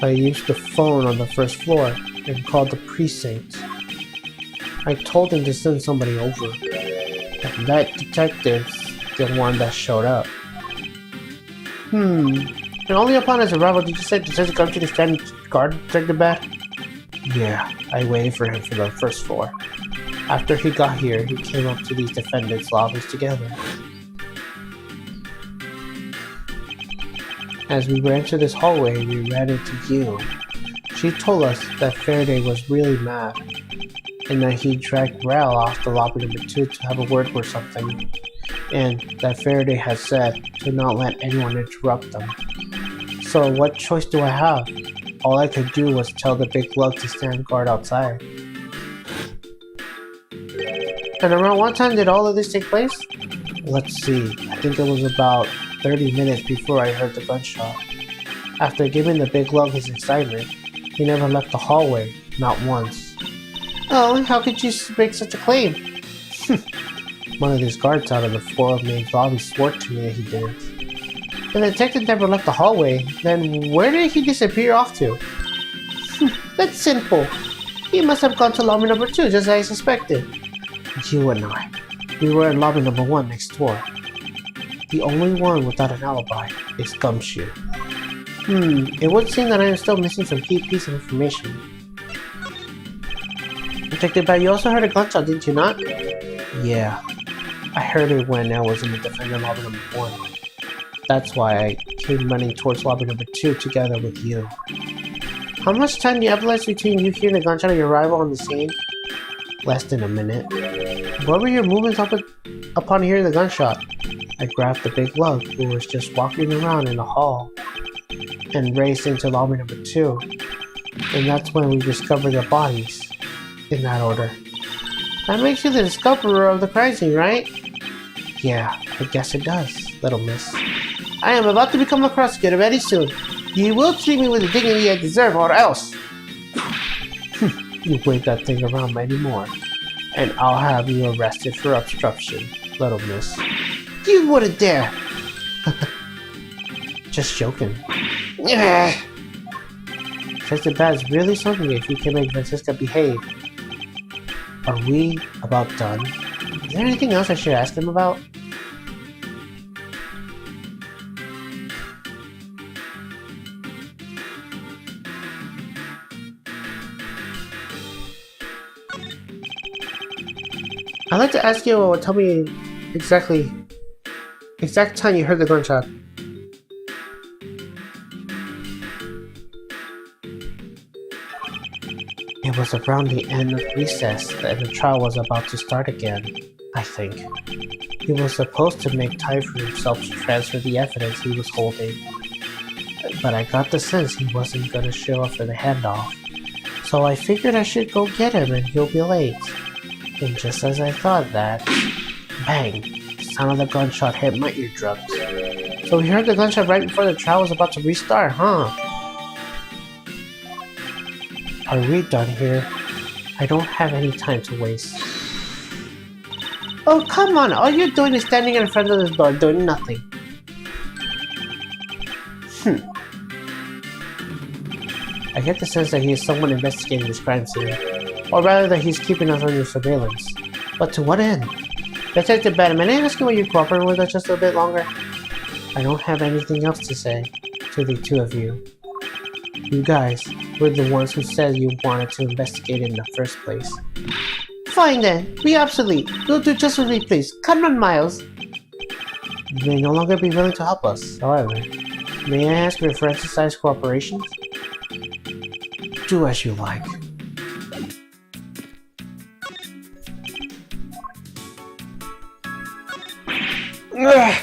I used the phone on the first floor and called the precinct. I told him to send somebody over. And that detective's the one that showed up. And only upon his arrival did you say Detective Gumshoe to stand guard, Detective Bad? Yeah, I waited for him for the first floor. After he got here, he came up to these defendants' lobbies together. As we ran to this hallway, we ran into you. She told us that Faraday was really mad, and that he dragged Rel off the lobby number 2 to have a word or something, and that Faraday had said to not let anyone interrupt them. So what choice do I have? All I could do was tell the big lug to stand guard outside. And around what time did all of this take place? Let's see, I think it was about 30 minutes before I heard the gunshot. After giving the big lug his excitement, he never left the hallway, not once. Oh, how could you make such a claim? One of these guards out of the 4 main lobby swore to me that he didn't. The detective never left the hallway, then where did he disappear off to? That's simple. He must have gone to lobby number 2, just as I suspected. You and I. We were in lobby number 1 next door. The only one without an alibi is Gumshoe. It would seem that I am still missing some key piece of information. Detective Bat, you also heard a gunshot, didn't you not? Yeah. I heard it when I was in the defendant lobby number 1. That's why I came running towards lobby number 2 together with you. How much time do you have left between you hearing the gunshot and your arrival on the scene? Less than a minute. What were your movements upon hearing the gunshot? I grabbed the big lug, who was just walking around in the hall, and raced into lobby number 2. And that's when we discovered the bodies. In that order. That makes you the discoverer of the crime scene, right? Yeah, I guess it does, little miss. I am about to become a prosecutor very soon. You will treat me with the dignity I deserve, or else. You wave that thing around anymore, and I'll have you arrested for obstruction, little miss. You wouldn't dare! Just joking. Detective Bad is really something if you can make Francisca behave. Are we about done? Is there anything else I should ask him about? I'd like to ask you, tell me exact time you heard the gunshot. It was around the end of recess and the trial was about to start again, I think. He was supposed to make time for himself to transfer the evidence he was holding. But I got the sense he wasn't gonna show up for the handoff. So I figured I should go get him and he'll be late. And just as I thought that, bang! The sound of the gunshot hit my eardrums. So we heard the gunshot right before the trial was about to restart, huh? Are we done here? I don't have any time to waste. Oh, come on, all you're doing is standing in front of this door doing nothing. I get the sense that he is someone investigating this crime scene, or rather that he's keeping us under surveillance. But to what end? Detective Batman, may I ask you why you're cooperating with us just a bit longer? I don't have anything else to say to the two of you. You guys were the ones who said you wanted to investigate in the first place. Fine then, be obsolete. We'll do just as we please. Come on, Miles. You may no longer be willing to help us, however. May I ask for exercise cooperation? Do as you like. Ugh.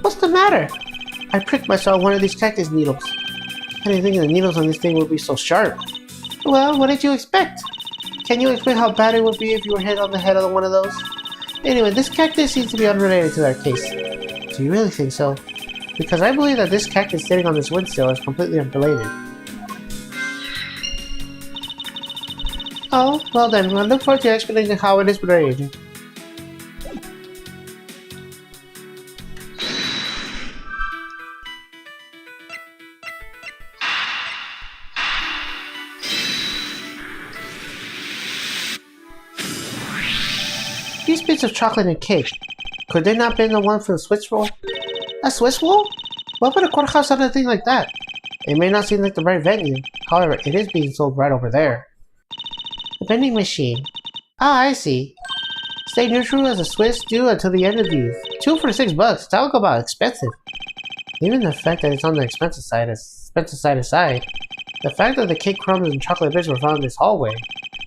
What's the matter? I pricked myself with one of these cactus needles. I didn't think the needles on this thing would be so sharp. Well, what did you expect? Can you explain how bad it would be if you were hit on the head of one of those? Anyway, this cactus seems to be unrelated to our case. Do you really think so? Because I believe that this cactus sitting on this windsill is completely unrelated. Oh, well then, I look forward to explaining how it is related. These bits of chocolate and cake, could they not be the one from the Swiss roll? A Swiss roll? What would a courthouse have a thing like that? It may not seem like the right venue, however, it is being sold right over there. The vending machine. Ah, I see. Stay neutral as a Swiss do until the end of use. 2 for $6, talk about expensive. Even the fact that it's on the expensive side aside, the fact that the cake crumbs and chocolate bits were found in this hallway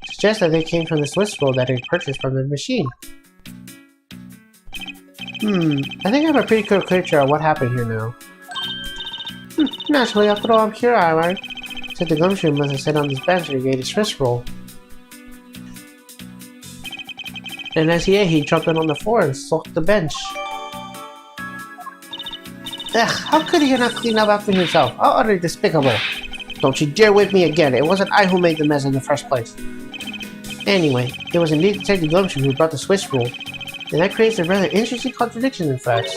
suggests that they came from the Swiss roll that he purchased from the machine. I think I have a pretty clear picture of what happened here now. Naturally, after all, I'm here, alright. Said the gumshoe must have sat on this bench and ate his Swiss roll. And as he ate, he jumped in on the floor and soaked the bench. Ugh, how could he not clean up after himself? How utterly despicable. Don't you dare whip me again, it wasn't I who made the mess in the first place. Anyway, it was indeed Detective Gumshoe who brought the Swiss roll. And that creates a rather interesting contradiction in fact.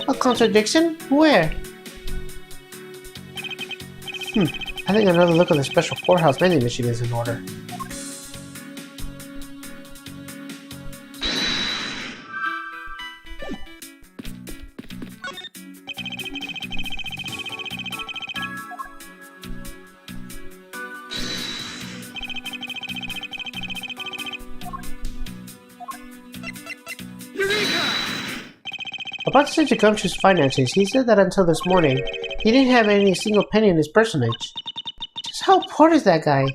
A contradiction? Where? I think another look at the special courthouse vending machine is in order. About Detective Gumshoe's finances, he said that until this morning, he didn't have any single penny in his personage. Just how poor is that guy?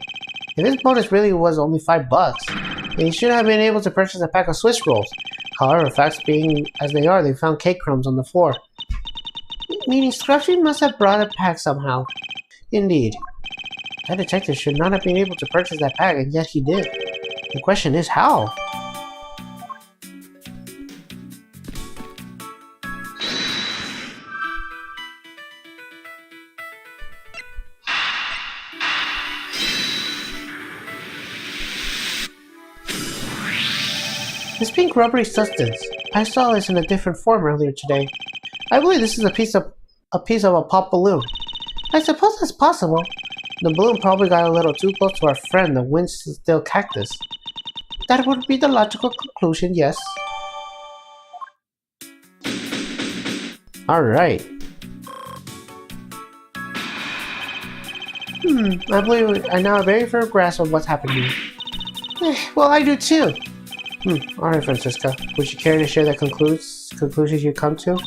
If his bonus really was only $5, then he should have been able to purchase a pack of Swiss rolls. However, facts being as they are, they found cake crumbs on the floor. Meaning Scruffy must have brought a pack somehow. Indeed. That detective should not have been able to purchase that pack, and yet he did. The question is how? This pink rubbery substance. I saw this in a different form earlier today. I believe this is a piece of a pop balloon. I suppose that's possible. The balloon probably got a little too close to our friend, the wind-still cactus. That would be the logical conclusion, yes. Alright. I believe I now have a very firm grasp of what's happened here. Well, I do too. Alright, Francisca. Would you care to share the conclusions you come to?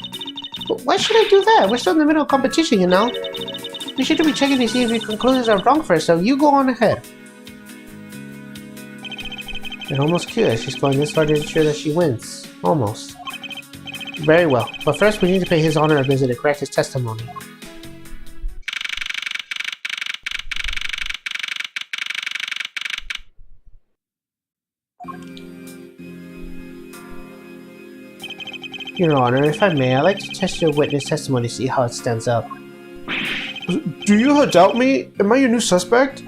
Why should I do that? We're still in the middle of competition, you know? We should be checking to see if your conclusions are wrong first, so you go on ahead. You're almost curious. She's going this far to ensure that she wins. Almost. Very well. But first, we need to pay His Honor a visit to correct his testimony. Your Honor, if I may, I'd like to test your witness testimony to see how it stands up. Do you doubt me? Am I your new suspect?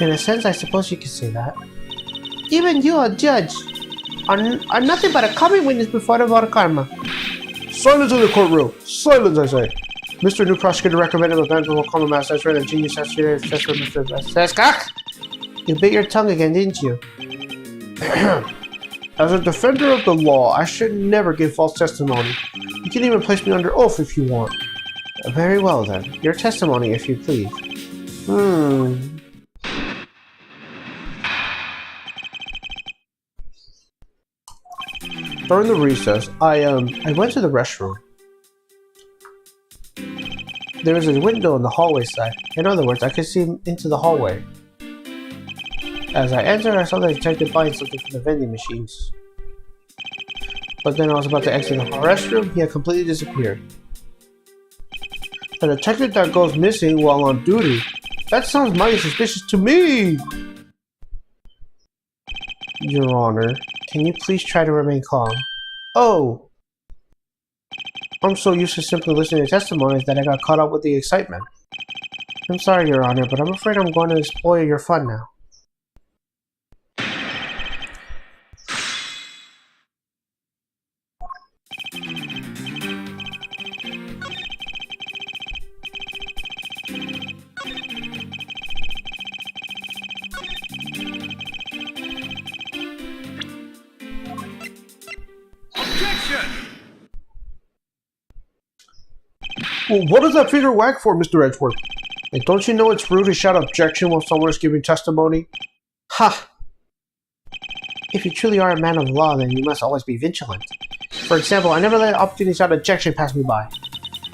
In a sense, I suppose you could say that. Even you, a judge. are nothing but a common witness before the Lord of Karma. Silence in the courtroom! Silence, I say! Mr. New Prosecutor recommended a venerable common master as and genius assessor Mr. Seskak! You bit your tongue again, didn't you? As a defender of the law, I should never give false testimony. You can even place me under oath if you want. Very well then. Your testimony, if you please. During the recess, I went to the restroom. There was a window on the hallway side. In other words, I could see into the hallway. As I entered, I saw the detective buying something from the vending machines. But then I was about to exit the restroom, he had completely disappeared. A detective that goes missing while on duty? That sounds mighty suspicious to me! Your Honor, can you please try to remain calm? Oh! I'm so used to simply listening to testimonies that I got caught up with the excitement. I'm sorry, Your Honor, but I'm afraid I'm going to spoil your fun now. Objection! Well, what does that finger wag for, Mr. Edgeworth? And don't you know it's rude to shout objection while someone is giving testimony? Ha! If you truly are a man of law, then you must always be vigilant. For example, I never let an opportunity to shout objection pass me by.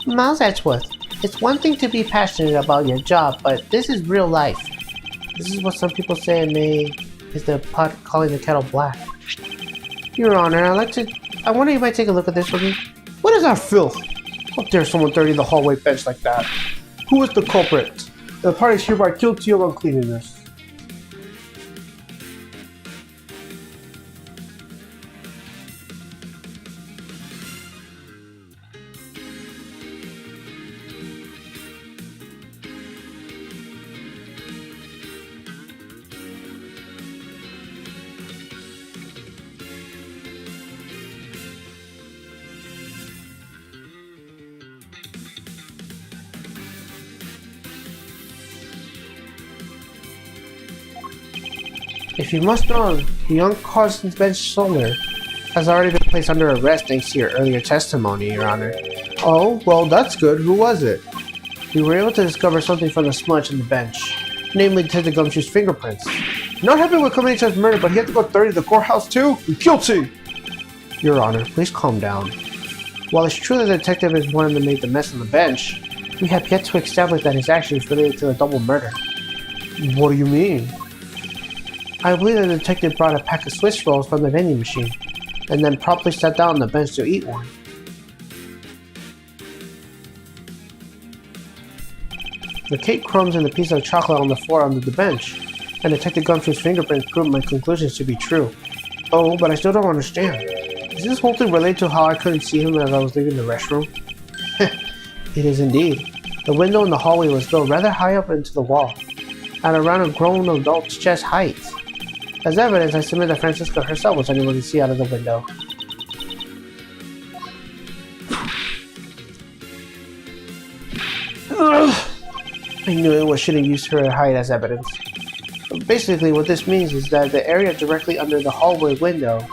Miles Edgeworth, it's one thing to be passionate about your job, but this is real life. This is what some people say is the pot calling the kettle black. Your Honor, I wonder if you might take a look at this with me. What is that filth? How dare someone dirty the hallway bench like that? Who is the culprit? The party is hereby guilty of uncleanliness. If you must know, the young Carson's bench Solar has already been placed under arrest thanks to your earlier testimony, Your Honor. Oh, well that's good. Who was it? We were able to discover something from the smudge in the bench, namely Detective Gumshoe's fingerprints. Not happy with committing such murder, but he had to go dirty the courthouse too? Guilty! Your Honor, please calm down. While it's true that the detective is one that made the mess on the bench, we have yet to establish that his actions related to a double murder. What do you mean? I believe the detective brought a pack of Swiss rolls from the vending machine, and then promptly sat down on the bench to eat one. The cake crumbs and the piece of chocolate on the floor under the bench, and Detective Gumshoe's fingerprints proved my conclusions to be true. Oh, but I still don't understand. Is this whole thing related to how I couldn't see him as I was leaving the restroom? It is indeed. The window in the hallway was built rather high up into the wall, at around a grown adult's chest height. As evidence, I submit that Francisca herself was unable to see out of the window. Ugh. I knew I shouldn't use her height as evidence. Basically, what this means is that the area directly under the hallway window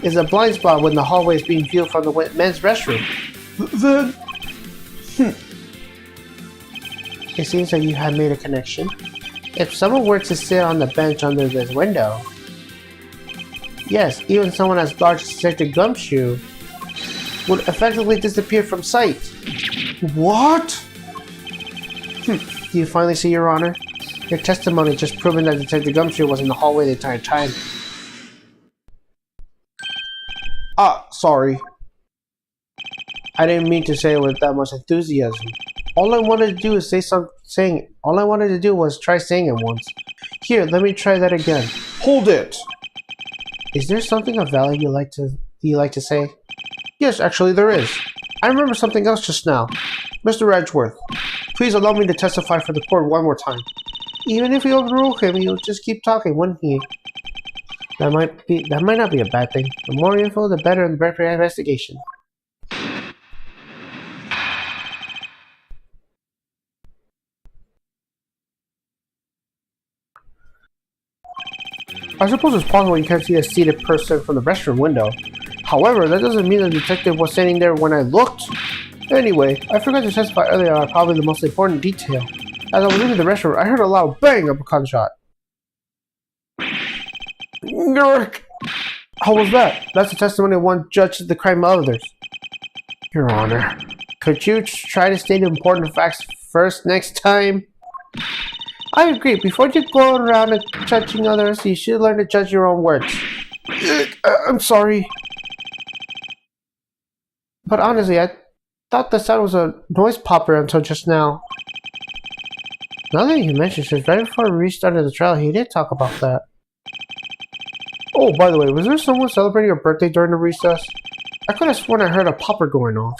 is a blind spot when the hallway is being viewed from the men's restroom. Then... It seems that you have made a connection. If someone were to sit on the bench under this window, yes, even someone as large as Detective Gumshoe would effectively disappear from sight. What? Do you finally see, Your Honor? Your testimony just proven that Detective Gumshoe was in the hallway the entire time. Sorry. I didn't mean to say it with that much enthusiasm. All I wanted to do is all I wanted to do was try saying it once. Here, let me try that again. Hold it! Is there something of value you like to say? Yes, actually there is. I remember something else just now. Mr. Edgeworth, please allow me to testify for the court one more time. Even if you overrule him, he'll just keep talking, wouldn't he? That might not be a bad thing. The more info, the better in the better investigation. I suppose it's possible you can't see a seated person from the restroom window. However, that doesn't mean the detective was standing there when I looked. Anyway, I forgot to testify earlier on probably the most important detail. As I was leaving the restroom, I heard a loud bang of a gunshot. York! How was that? That's the testimony of one judge to the crime of others. Your Honor, could you try to state important facts first next time? I agree. Before you go around judging others, you should learn to judge your own words. I'm sorry. But honestly, I thought the sound was a noise popper until just now. Now that you mention it, right before we restarted the trial, he did talk about that. Oh, by the way, was there someone celebrating your birthday during the recess? I could have sworn I heard a popper going off.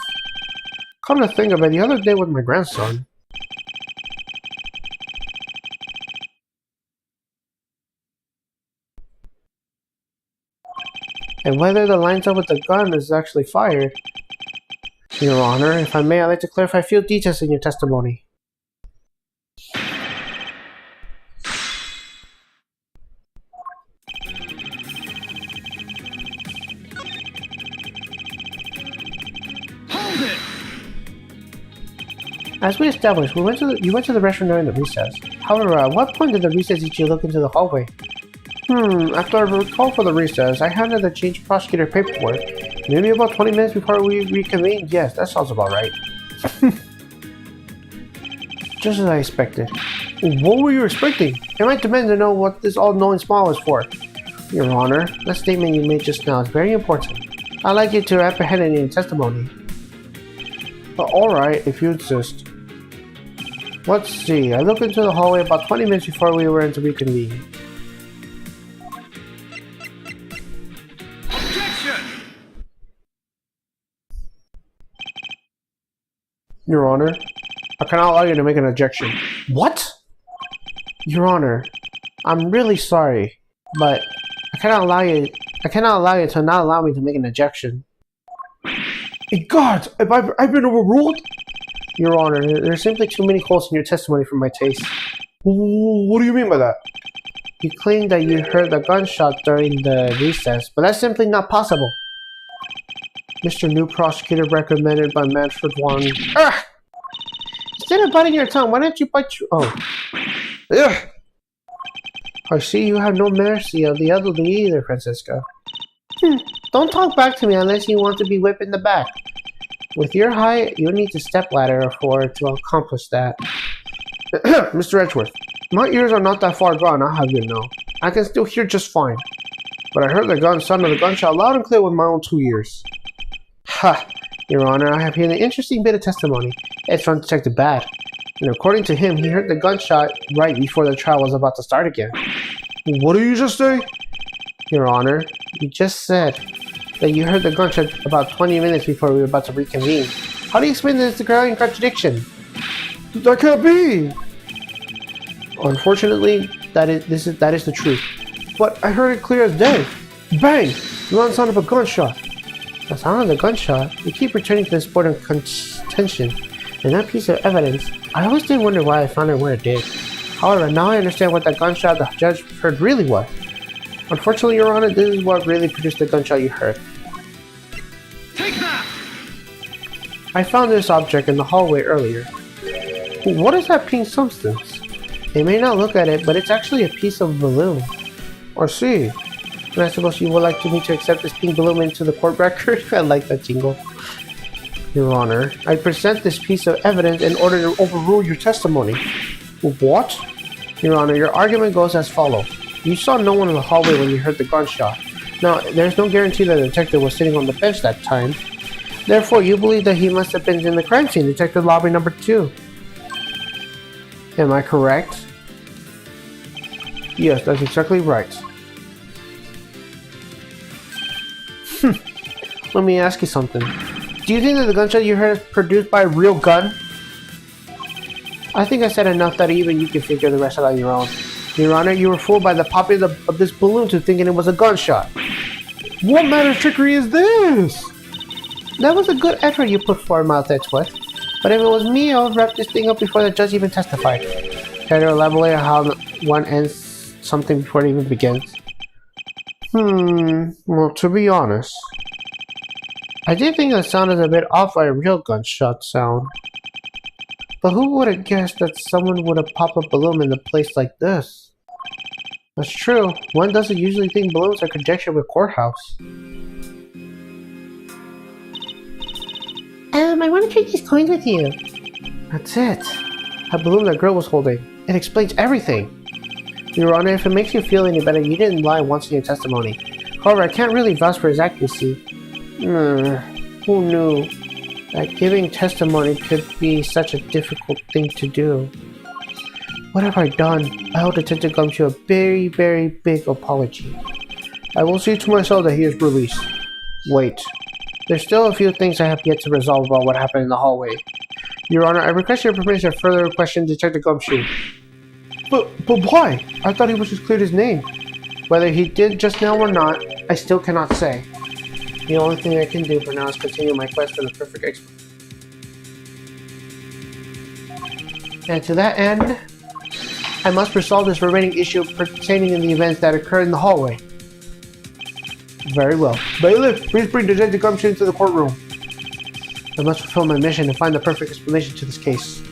Come to think of it, the other day with my grandson. And whether the lines up with the gun is actually fired. Your Honor, if I may, I'd like to clarify a few details in your testimony. Hold it! As we established, you went to the restroom during the recess. However, at what point did the recess did you look into the hallway? After I recalled for the recess, I handed the chief prosecutor paperwork. Maybe about 20 minutes before we reconvened. Yes, that sounds about right. Just as I expected. What were you expecting? I might demand to know what this all-knowing smile is for. Your Honor, that statement you made just now is very important. I'd like you to apprehend it in your testimony. Alright, if you insist. Let's see, I looked into the hallway about 20 minutes before we were to reconvene. Your Honor, I cannot allow you to make an objection. What? Your Honor, I'm really sorry, but I cannot allow you to not allow me to make an objection. God, have I been overruled? Your Honor, there are simply too many holes in your testimony for my taste. What do you mean by that? You claim that you heard a gunshot during the recess, but that's simply not possible. Mr. New Prosecutor recommended by Manfred Wong. Ah! Instead of biting your tongue, why don't you bite your... Oh. Ugh. I see you have no mercy of the elderly either, Francisca. Don't talk back to me unless you want to be whipped in the back. With your height, you'll need to stepladder to accomplish that. Mr. Edgeworth, my ears are not that far gone, I'll have you know. I can still hear just fine. But I heard the sound of the gunshot loud and clear with my own 2 ears. Ha! Your Honor, I have here an interesting bit of testimony. It's from Detective Bad. And according to him, he heard the gunshot right before the trial was about to start again. What did you just say? Your Honor, you just said that you heard the gunshot about 20 minutes before we were about to reconvene. How do you explain this glaring contradiction? That can't be! Unfortunately, that is the truth. But I heard it clear as day. Bang! The loud sound of a gunshot. The sound of the gunshot? You keep returning to this point of contention. And that piece of evidence, I always did wonder why I found it where it did. However, now I understand what that gunshot the judge heard really was. Unfortunately, Your Honor, this is what really produced the gunshot you heard. Take that! I found this object in the hallway earlier. What is that pink substance? They may not look at it, but it's actually a piece of balloon. I see. And I suppose you would like me to accept this pink balloon into the court record? I like that jingle. Your Honor, I present this piece of evidence in order to overrule your testimony. What? Your Honor, your argument goes as follows. You saw no one in the hallway when you heard the gunshot. Now, there's no guarantee that the detective was sitting on the bench that time. Therefore, you believe that he must have been in the crime scene, Detective Lobby number 2. Am I correct? Yes, that's exactly right. Let me ask you something. Do you think that the gunshot you heard is produced by a real gun? I think I said enough that even you can figure the rest out on your own. Your Honor, you were fooled by the popping of this balloon to thinking it was a gunshot. What manner of trickery is this? That was a good effort you put forward, Miles Edgeworth. But if it was me, I would wrap this thing up before the judge even testified. Try to elaborate how one ends something before it even begins. Well, to be honest, I did think the sound is a bit off by a real gunshot sound. But who would have guessed that someone would have popped a balloon in a place like this? That's true. One doesn't usually think balloons are conjecture with courthouse. I want to trade these coins with you. That's it. That balloon that girl was holding. It explains everything. Your Honor, if it makes you feel any better, you didn't lie once in your testimony. However, I can't really vouch for his accuracy. Who knew that giving testimony could be such a difficult thing to do? What have I done? I owe Detective Gumshoe a very, very big apology. I will see to myself that he is released. Wait. There's still a few things I have yet to resolve about what happened in the hallway. Your Honor, I request your permission to further question Detective Gumshoe. But why? I thought he was just cleared his name. Whether he did just now or not, I still cannot say. The only thing I can do for now is continue my quest for the perfect expert. And to that end, I must resolve this remaining issue pertaining to the events that occurred in the hallway. Very well. Bailiff, please bring Detective Gumshoe into the courtroom. I must fulfill my mission and find the perfect explanation to this case.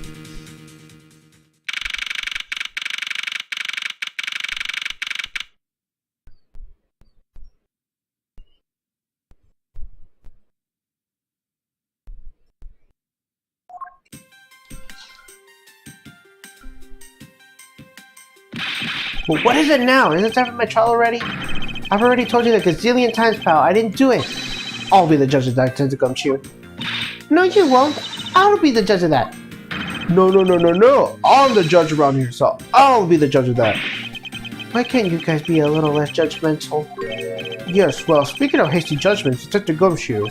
Well, what is it now? Isn't it time for my trial already? I've already told you that a gazillion times, pal. I didn't do it. I'll be the judge of that, Detective Gumshoe. No, you won't. I'll be the judge of that. No. I'm the judge around here, so I'll be the judge of that. Why can't you guys be a little less judgmental? Yes, well, speaking of hasty judgments, Detective Gumshoe,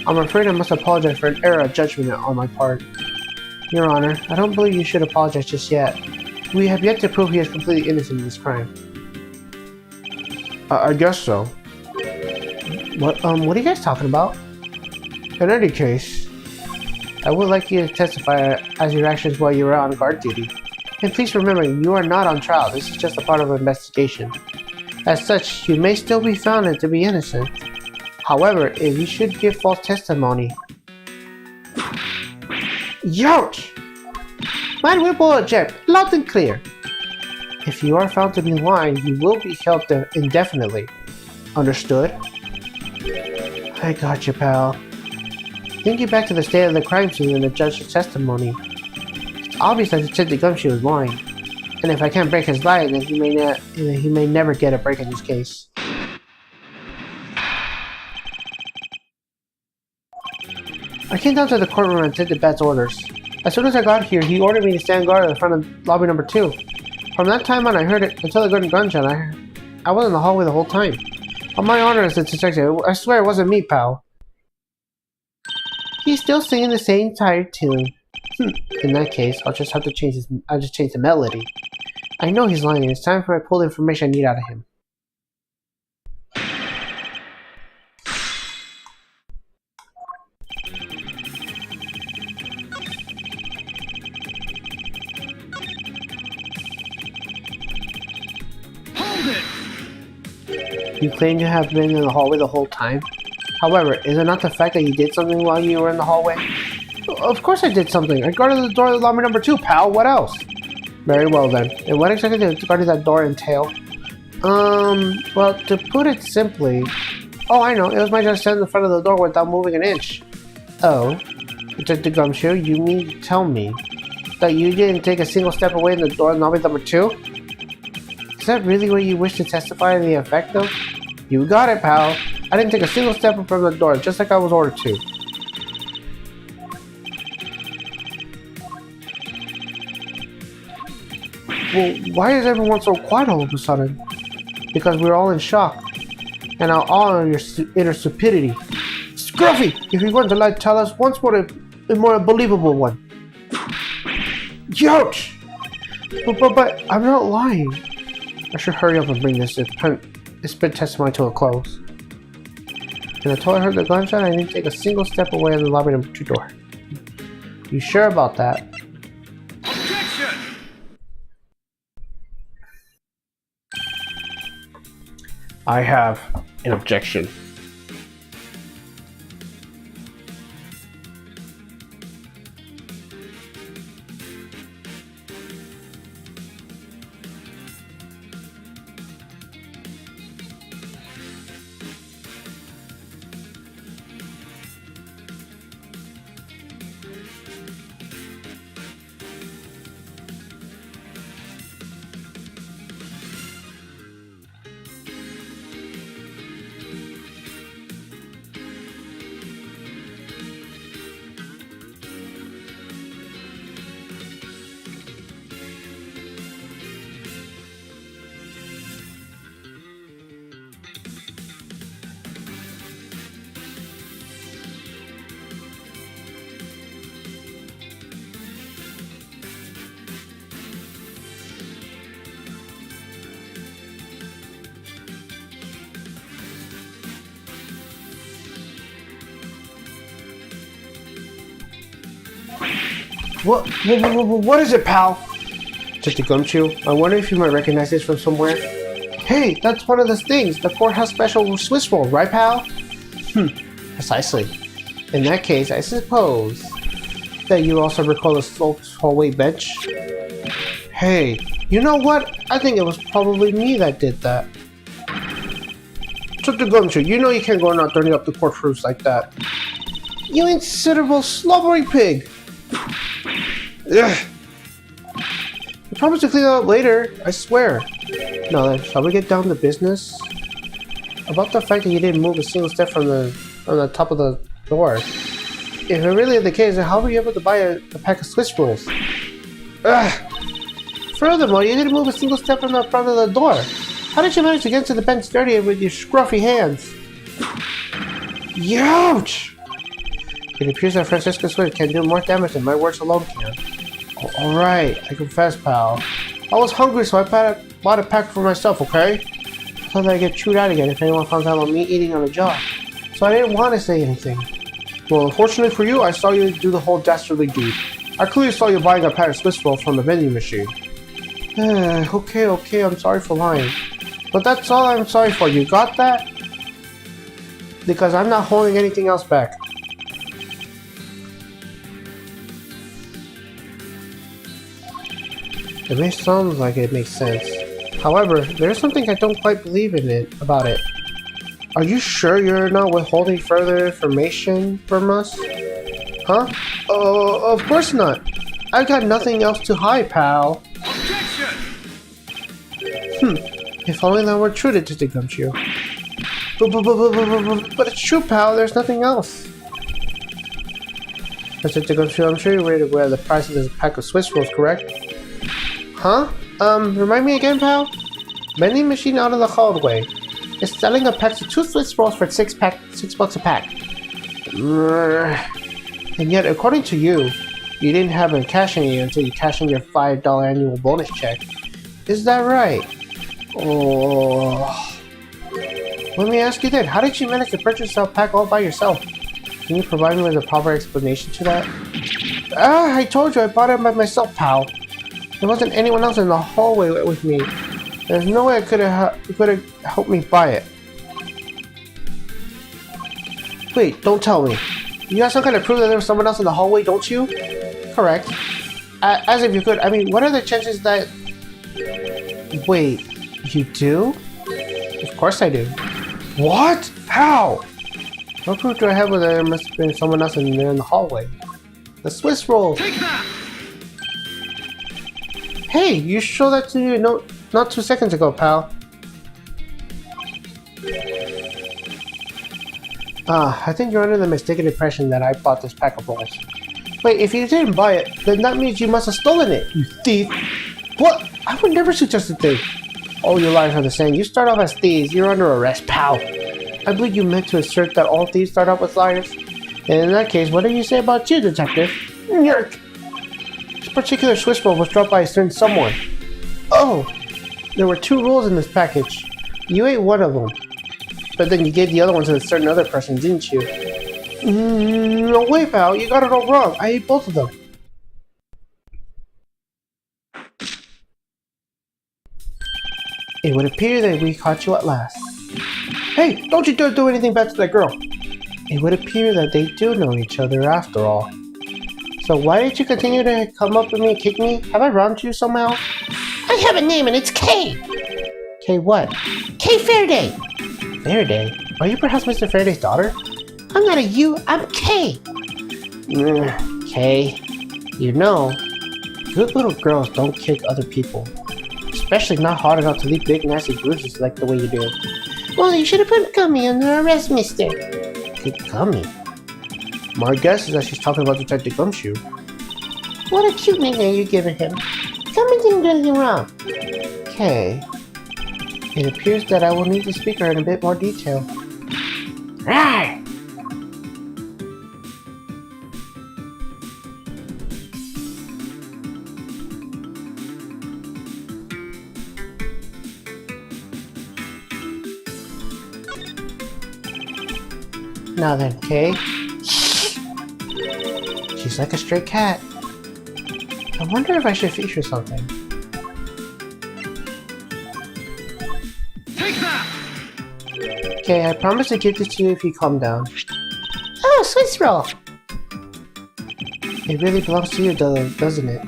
I'm afraid I must apologize for an error of judgment on my part. Your Honor, I don't believe you should apologize just yet. We have yet to prove he is completely innocent of this crime. I guess so. What are you guys talking about? In any case, I would like you to testify as your actions while you were on guard duty. And please remember, you are not on trial. This is just a part of an investigation. As such, you may still be found to be innocent. However, if you should give false testimony... Youch! Man will object, loud and clear. If you are found to be lying, you will be held indefinitely. Understood? I got you, pal. Thinking back to the state of the crime scene and the judge's testimony, it's obvious that Detective Gumshoe is lying. And if I can't break his lie, then he may never get a break in this case. I came down to the courtroom and attended Bat's orders. As soon as I got here, he ordered me to stand guard in front of lobby number 2. From that time on, I heard it until the gunshot. I was in the hallway the whole time. On my honor as a detective, I swear it wasn't me, pal. He's still singing the same tired tune. In that case, I'll just change the melody. I know he's lying. It's time for me to pull the information I need out of him. You claim to have been in the hallway the whole time. However, is it not the fact that you did something while you were in the hallway? Of course I did something. I guarded the door of lobby number 2, pal. What else? Very well then. And what exactly did guarding that door entail? Well, to put it simply... Oh, I know. It was my job to stand in front of the door without moving an inch. Oh? Detective Gumshoe, you mean to tell me that you didn't take a single step away in the door of lobby number 2? Is that really what you wish to testify in the effect of? You got it, pal. I didn't take a single step from the door, just like I was ordered to. Well, why is everyone so quiet all of a sudden? Because we're all in shock. And all in your inner stupidity. Scruffy! If you're going to lie, tell us once more a more believable one. Youch! But I'm not lying. I should hurry up and bring this spit testimony to a close. And until I heard the gunshot, I didn't take a single step away in the lobby number 2 door. You sure about that? Objection! I have an objection. What is it, pal? Just a gumshoe. I wonder if you might recognize this from somewhere. Hey, that's one of the things, the courthouse special Swiss roll, right, pal? Precisely. In that case, I suppose that you also recall the sloped hallway bench? Hey, you know what? I think it was probably me that did that. Just a gumshoe, you know you can't go around turning up the court proofs like that. You inconsiderable slobbery pig! Ugh. I promise to clean it up later, I swear. Now then, shall we get down to business? About the fact that you didn't move a single step from the top of the door. If it really is the case, then how were you able to buy a pack of Swiss rolls? Ugh. Furthermore, you didn't move a single step from the front of the door. How did you manage to get to the bench dirty with your scruffy hands? Youch! It appears that Francisco Swift can do more damage than my words alone can. Alright, I confess, pal. I was hungry, so I bought a pack for myself, okay? So that I get chewed out again if anyone finds out about me eating on the job. So I didn't want to say anything. Well, unfortunately for you, I saw you do the whole dastardly deed. I clearly saw you buying a pack of Swiss rolls from the vending machine. Okay, I'm sorry for lying. But that's all I'm sorry for, you got that? Because I'm not holding anything else back. It may sound like it makes sense. However, there's something I don't quite believe about it. Are you sure you're not withholding further information from us? Huh? Of course not. I've got nothing else to hide, pal. Objection! If only that were true, Detective Gumshoe. But it's true, pal. There's nothing else. Detective Gumshoe, I'm sure you're ready to wear the price of this pack of Swiss rolls, correct? Huh? Remind me again, pal? Vending machine out of the hallway. It's selling a pack of 2 Swiss rolls for $6 a pack. And yet, according to you, you didn't have a cash in you until you cashed in your $5 annual bonus check. Is that right? Oh. Let me ask you then, how did you manage to purchase that pack all by yourself? Can you provide me with a proper explanation to that? I told you I bought it by myself, pal. There wasn't anyone else in the hallway with me. There's no way I could have helped me buy it. Wait, don't tell me. You got some kind of proof that there was someone else in the hallway, don't you? Correct. As if you could. I mean, what are the chances that... Wait, you do? Of course I do. What? How? What proof do I have that there must have been someone else in there in the hallway? The Swiss roll! Take that! Hey, you showed that to me not 2 seconds ago, pal. I think you're under the mistaken impression that I bought this pack of rolls. Wait, if you didn't buy it, then that means you must have stolen it, you thief! What? I would never suggest a thief. All you liars are the same. You start off as thieves, you're under arrest, pal. I believe you meant to assert that all thieves start off as liars. And in that case, what do you say about you, detective? Yerk! This particular Swiss roll was dropped by a certain someone. Oh! There were 2 rules in this package. You ate one of them, but then you gave the other one to a certain other person, didn't you? No way, pal. You got it all wrong. I ate both of them. It would appear that we caught you at last. Hey, don't you dare do anything bad to that girl. It would appear that they do know each other after all. So why did you continue to come up with me and kick me? Have I wronged you somehow? I have a name and it's Kay! Kay what? Kay Faraday! Faraday? Are you perhaps Mr. Faraday's daughter? I'm not a you, I'm Kay! Kay, you know, good little girls don't kick other people. Especially not hard enough to leave big nasty bruises like the way you do. Well, you should have put Gummy under arrest, mister. Gummy? My guess is that she's talking about Detective Gumshoe. What a cute nickname you're giving him. Gummy didn't do anything wrong. Okay. It appears that I will need to speak to her in a bit more detail. Rawr! Now then, Kay. She's like a stray cat. I wonder if I should feature something. Take that! Okay, I promise to give this to you if you calm down. Oh, Swiss roll! It really belongs to you, though, doesn't it?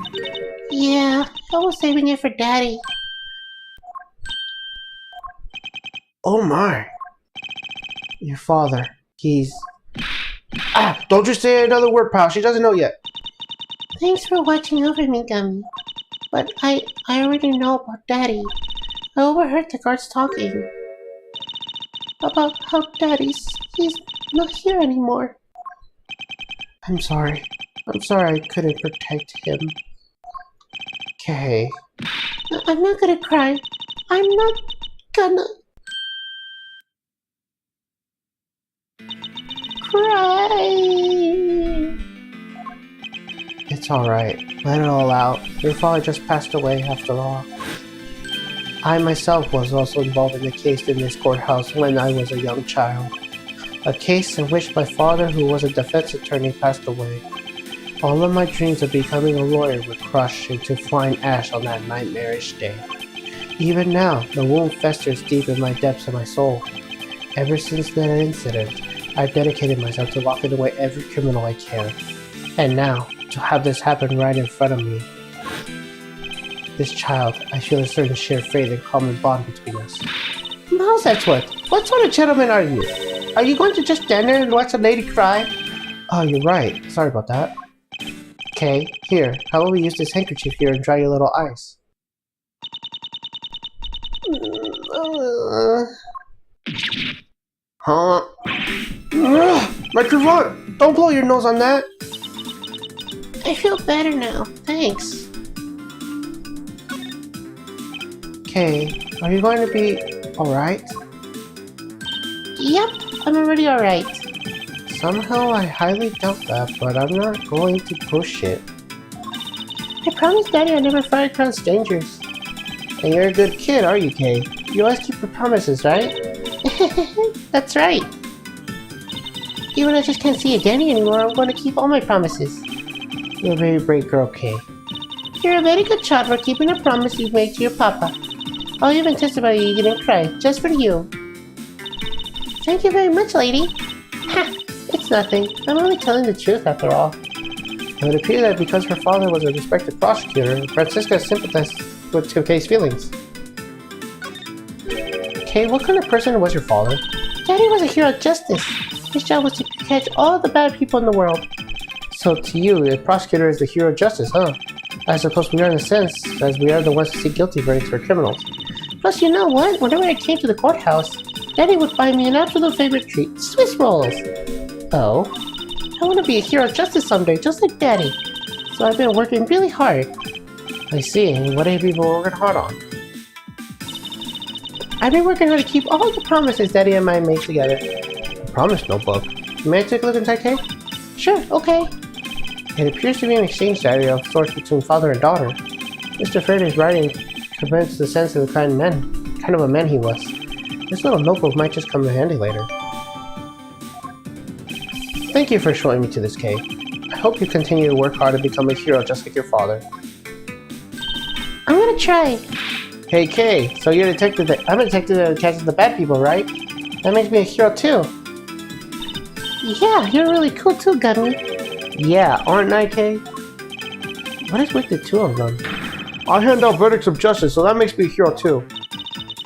Yeah, I was saving it for Daddy. Oh my! Your father. He's... Ah! Don't you say another word, pal. She doesn't know yet. Thanks for watching over me, Gummy. But I already know about Daddy. I overheard the guards talking about how he's not here anymore. I'm sorry. I'm sorry I couldn't protect him. Kay. I'm not gonna cry. I'm not gonna cry. It's alright. Let it all out. Your father just passed away after all. I myself was also involved in a case in this courthouse when I was a young child. A case in which my father, who was a defense attorney, passed away. All of my dreams of becoming a lawyer were crushed into flying ash on that nightmarish day. Even now, the wound festers deep in my depths of my soul. Ever since that incident, I've dedicated myself to locking away every criminal I can. And now, to have this happen right in front of me. This child, I feel a certain shared faith and common bond between us. Miles Edgeworth, what sort of gentleman are you? Are you going to just stand there and watch a lady cry? Oh, you're right. Sorry about that. Okay, here, how about we use this handkerchief here and dry your little eyes? Huh? Like your foot! Don't blow your nose on that! I feel better now, thanks. Okay, are you going to be alright? Yep, I'm already alright. Somehow I highly doubt that, but I'm not going to push it. I promised Daddy I'd never fight across strangers. And you're a good kid, are you, Kay? You always keep your promises, right? That's right. Even if I just can't see a Danny anymore, I'm going to keep all my promises. You're a very brave girl, Kay. You're a very good child for keeping a promise you've made to your papa. I'll even testify you didn't cry, just for you. Thank you very much, lady. Ha! It's nothing. I'm only telling the truth after all. It would appear that because her father was a respected prosecutor, Francisca sympathized with Kay's feelings. Kay, what kind of person was your father? Daddy was a hero of justice. His job was to catch all the bad people in the world. So to you, the prosecutor is the hero of justice, huh? I suppose we are in a sense, as we are the ones to seek guilty verdicts for criminals. Plus, you know what? Whenever I came to the courthouse, Daddy would buy me an absolute favorite treat, Swiss rolls. Oh? I want to be a hero of justice someday, just like Daddy. So I've been working really hard. I see. And what have you been working hard on? I've been working hard to keep all the promises Daddy and I made together. A promise notebook. May I take a look inside, Kay? Sure, okay. It appears to be an exchange diary of sorts between father and daughter. Mr. Faraday's writing compared to the sense of the kind of a man he was. This little notebook might just come in handy later. Thank you for showing me to this, Kay. I hope you continue to work hard to become a hero just like your father. I'm gonna try. Hey Kay, so you're a detective I'm a detective that catches the bad people, right? That makes me a hero too. Yeah, you're really cool too, Gummy. Yeah, aren't I, Kay? What is with the two of them? I hand out verdicts of justice, so that makes me a hero too.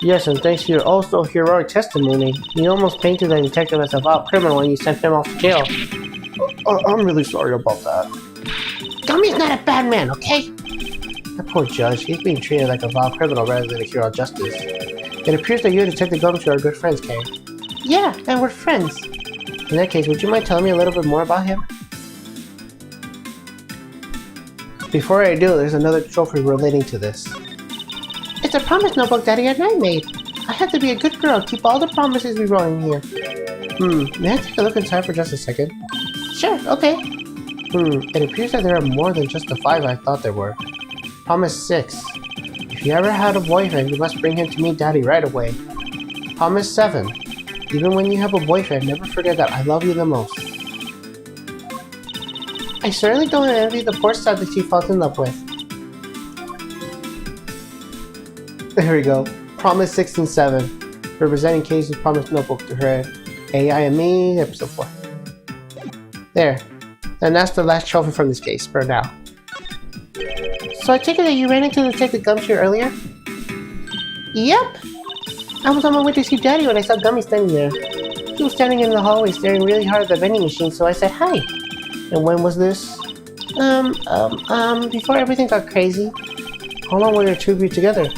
Yes, and thanks to your also heroic testimony, you almost painted the detective as a vile criminal and you sent him off to jail. I'm really sorry about that. Gummy's not a bad man, okay? That poor judge, he's being treated like a vile criminal rather than a hero of justice. It appears that you and Detective Gumshoe are good friends, Kay. Yeah, and we're friends. In that case, would you mind telling me a little bit more about him? Before I do, there's another trophy relating to this. It's a promise notebook Daddy and I made. I have to be a good girl, keep all the promises we wrote in here. May I take a look inside for just a second? Sure, okay. It appears that there are more than just the 5 I thought there were. Promise 6. If you ever had a boyfriend, you must bring him to meet Daddy right away. Promise 7. Even when you have a boyfriend, never forget that I love you the most. I certainly don't envy the poor stud that she falls in love with. There we go. Promise 6 and 7. Representing Casey's promise notebook to her AI and me, episode 4. There. And that's the last trophy from this case, for now. So I take it that you ran into Detective Gumshoe earlier? Yep! I was on my way to see Daddy when I saw Gummy standing there. He was standing in the hallway staring really hard at the vending machine, so I said hi. And when was this? Before everything got crazy. How long were your two of you together?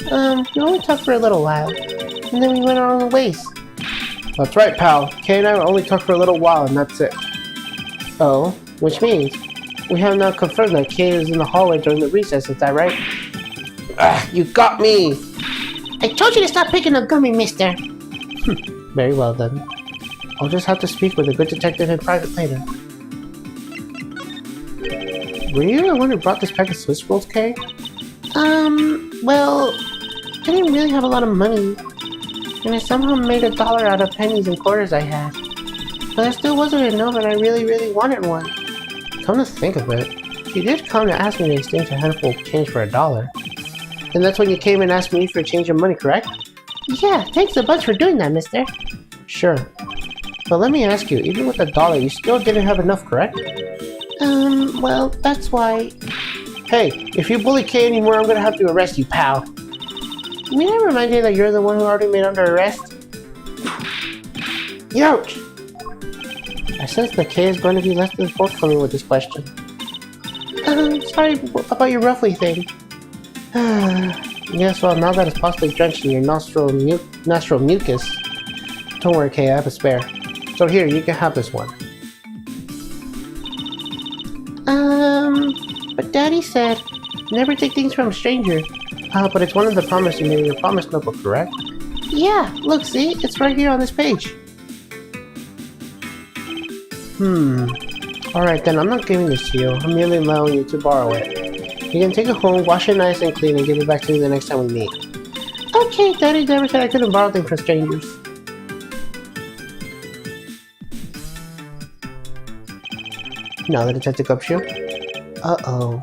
We only talked for a little while, and then we went our own ways. That's right, pal. Kay and I only talked for a little while, and that's it. Oh, Which means, we have now confirmed that Kay was in the hallway during the recess, is that right? You got me! I told you to stop picking on Gummy, mister. Very well then. I'll just have to speak with a good detective in private later. Were you the one who brought this pack of Swiss rolls, Kay? Well, I didn't really have a lot of money, and I somehow made $1 out of pennies and quarters I had. But that still wasn't enough, and I really wanted one. Come to think of it, you did come to ask me to exchange a handful of change for $1. And that's when you came and asked me for a change of money, correct? Yeah, thanks a bunch for doing that, mister. Sure. But let me ask you, even with $1, you still didn't have enough, correct? Well, that's why... Hey, if you bully Kay anymore, I'm gonna have to arrest you, pal. May I remind you that you're the one who already made under arrest? Ouch! I sense that Kay is going to be less than forthcoming with this question. Sorry about your roughly thing. Yes, well, now that it's possibly drenched in your nostril mucus. Don't worry, Kay, I have a spare. So here, you can have this one. But Daddy said, never take things from a stranger. But it's one of the promises you made in your promise notebook, correct? Yeah, look, see? It's right here on this page. Alright then, I'm not giving this to you. I'm merely allowing you to borrow it. You can take it home, wash it nice and clean, and give it back to me the next time we meet. Okay, Daddy never said I couldn't borrow things from strangers. Now the Detective Gumshoe. Uh-oh.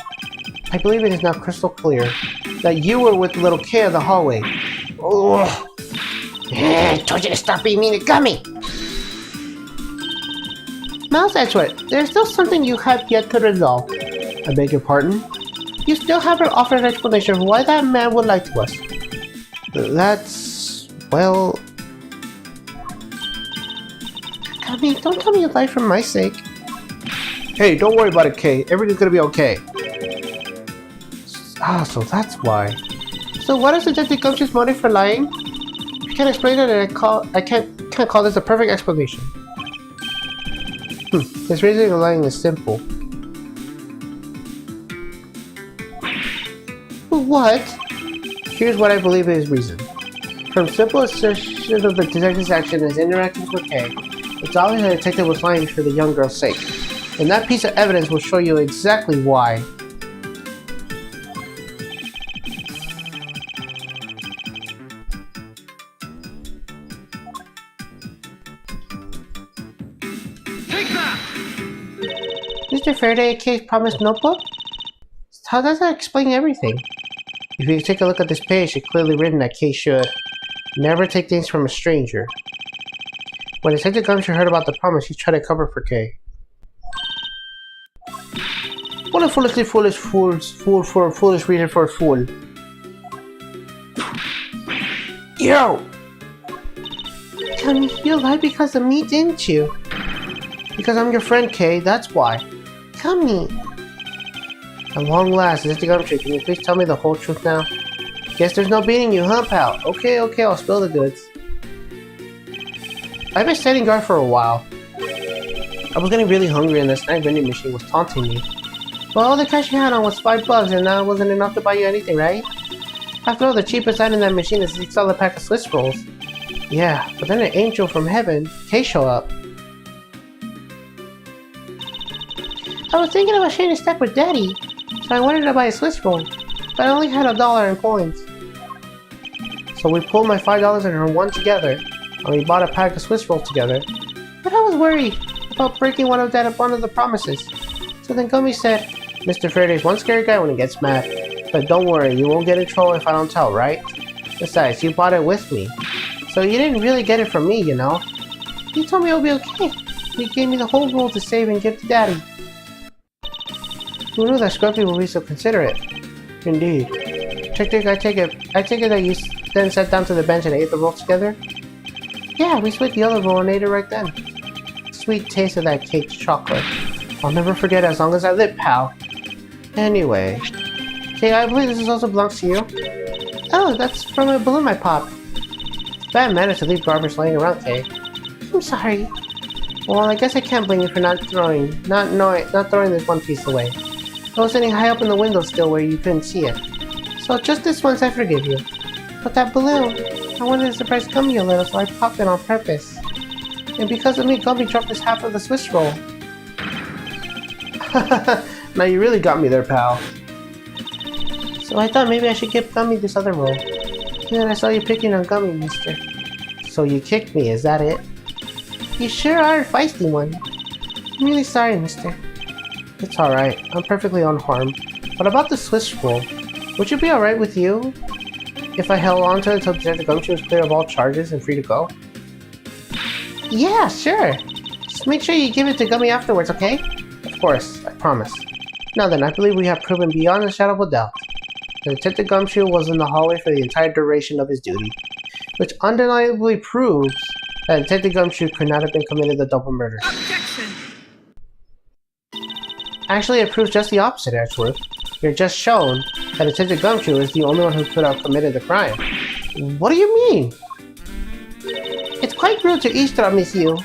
I believe it is now crystal clear that you were with little Kay in the hallway. Ugh. I told you to stop being mean to Gummy! Miles Edgeworth, there's still something you have yet to resolve. I beg your pardon? You still haven't offered an explanation of why that man would lie to us. That's... well... Gummy, don't tell me you lied for my sake. Hey, don't worry about it, Kay. Everything's gonna be okay. So that's why. So what is Detective Gumshoe's motive for lying? If you can't explain it, I can't call this a perfect explanation. His reasoning of lying is simple. What? Here's what I believe is his reason. From simple assertion of the detective's action as interacting with Kay, it's obvious the detective was lying for the young girl's sake. And that piece of evidence will show you exactly why. Take that! Mr. Faraday case promised notebook? How does that explain everything? If you take a look at this page, it's clearly written that Kay should never take things from a stranger. When Detective Gumshoe heard about the promise, he tried to cover for Kay. What a foolish reader for a fool. Yo! Gummy, you lied because of me, didn't you? Because I'm your friend, Kay, that's why. Gummy. At long last, Detective Gumshoe, can you please tell me the whole truth now? Guess there's no beating you, huh, pal? Okay, I'll spill the goods. I've been standing guard for a while. I was getting really hungry and the snack vending machine was taunting me. Well, all the cash you had on was $5 and that wasn't enough to buy you anything, right? After all, the cheapest item in that machine is a $6 pack of Swiss rolls. Yeah, but then an angel from heaven, Kay, showed up. I was thinking about sharing a stack with Daddy, so I wanted to buy a Swiss roll, but I only had $1 in coins. So we pulled my $5 and her one together, and we bought a pack of Swiss rolls together. But I was worried about breaking one of the promises. So then Gummy said, Mr. Faraday's one scary guy when he gets mad. But don't worry, you won't get in trouble if I don't tell, right? Besides, you bought it with me. So you didn't really get it from me, you know? You told me it would be okay. You gave me the whole roll to save and give to Daddy. Who knew that Scruffy would be so considerate? Indeed. I take it that you then sat down to the bench and ate the roll together? Yeah, we split the other roll and ate it right then. Sweet taste of that cake chocolate. I'll never forget as long as I live, pal. Anyway. Kay, I believe this also belongs to you. Oh, that's from a balloon I popped. Bad manners to leave garbage laying around, Kay. I'm sorry. Well, I guess I can't blame you for not throwing this one piece away. I was sitting high up in the window still where you couldn't see it. So just this once I forgive you. But that balloon, I wanted to surprise Gummy a little, so I popped it on purpose. And because of me, Gummy dropped his half of the Swiss roll. Now you really got me there, pal. So I thought maybe I should give Gummy this other roll. And then I saw you picking on Gummy, mister. So you kicked me, is that it? You sure are a feisty one. I'm really sorry, mister. It's alright, I'm perfectly unharmed. But about the Swiss roll, would you be alright with you if I held on to it until Detective Gumshoe was clear of all charges and free to go? Yeah, sure. Just make sure you give it to Gummy afterwards, okay? Of course, I promise. Now then, I believe we have proven beyond a shadow of a doubt that Detective Gumshoe was in the hallway for the entire duration of his duty, which undeniably proves that Detective Gumshoe could not have been committed the double murder. Objection! Actually, it proves just the opposite, Edgeworth. You're just shown that Detective Gumshoe is the only one who could have committed the crime. What do you mean? It's quite rude to eavesdrop, Miss you.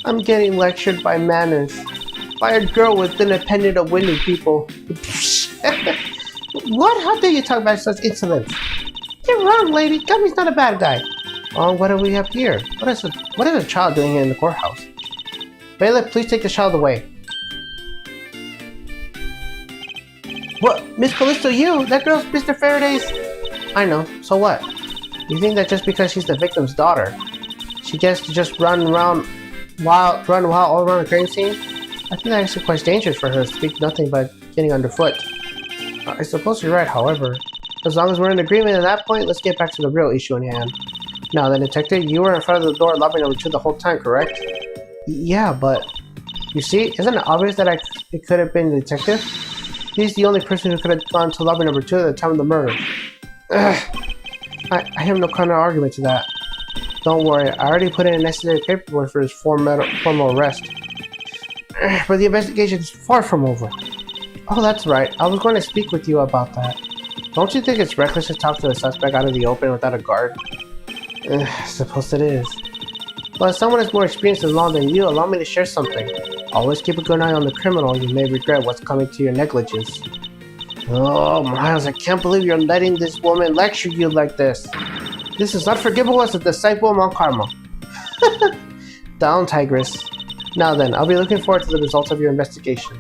I'm getting lectured by manners. By a girl with independent of winning people. What? How dare you talk about such insolence? You're wrong, lady. Gummy's not a bad guy. Oh, what do we have here? What is a child doing here in the courthouse? Bailiff, please take the child away. What? Miss Callisto, you? That girl's Mr. Faraday's... I know. So what? You think that just because she's the victim's daughter, she gets to just run wild all around the crime scene? I think that actually quite dangerous for her to speak nothing but getting underfoot. I suppose you're right, however. As long as we're in agreement at that point, let's get back to the real issue in hand. Now then, Detective, you were in front of the door lobby number 2 the whole time, correct? Yeah, but... You see, isn't it obvious that it could have been the detective? He's the only person who could have gone to lobby number 2 at the time of the murder. Ugh. I have no kind of argument to that. Don't worry, I already put in necessary paperwork for his formal arrest. But the investigation is far from over. Oh, that's right. I was going to speak with you about that. Don't you think it's reckless to talk to a suspect out of the open without a guard? I suppose it is. But as someone who's more experienced in law than you, allow me to share something. Always keep a good eye on the criminal. You may regret what's coming to your negligence. Oh, Miles, I can't believe you're letting this woman lecture you like this. This is unforgivable as a disciple of Mount Carmel. Down, Tigress. Now then, I'll be looking forward to the results of your investigation.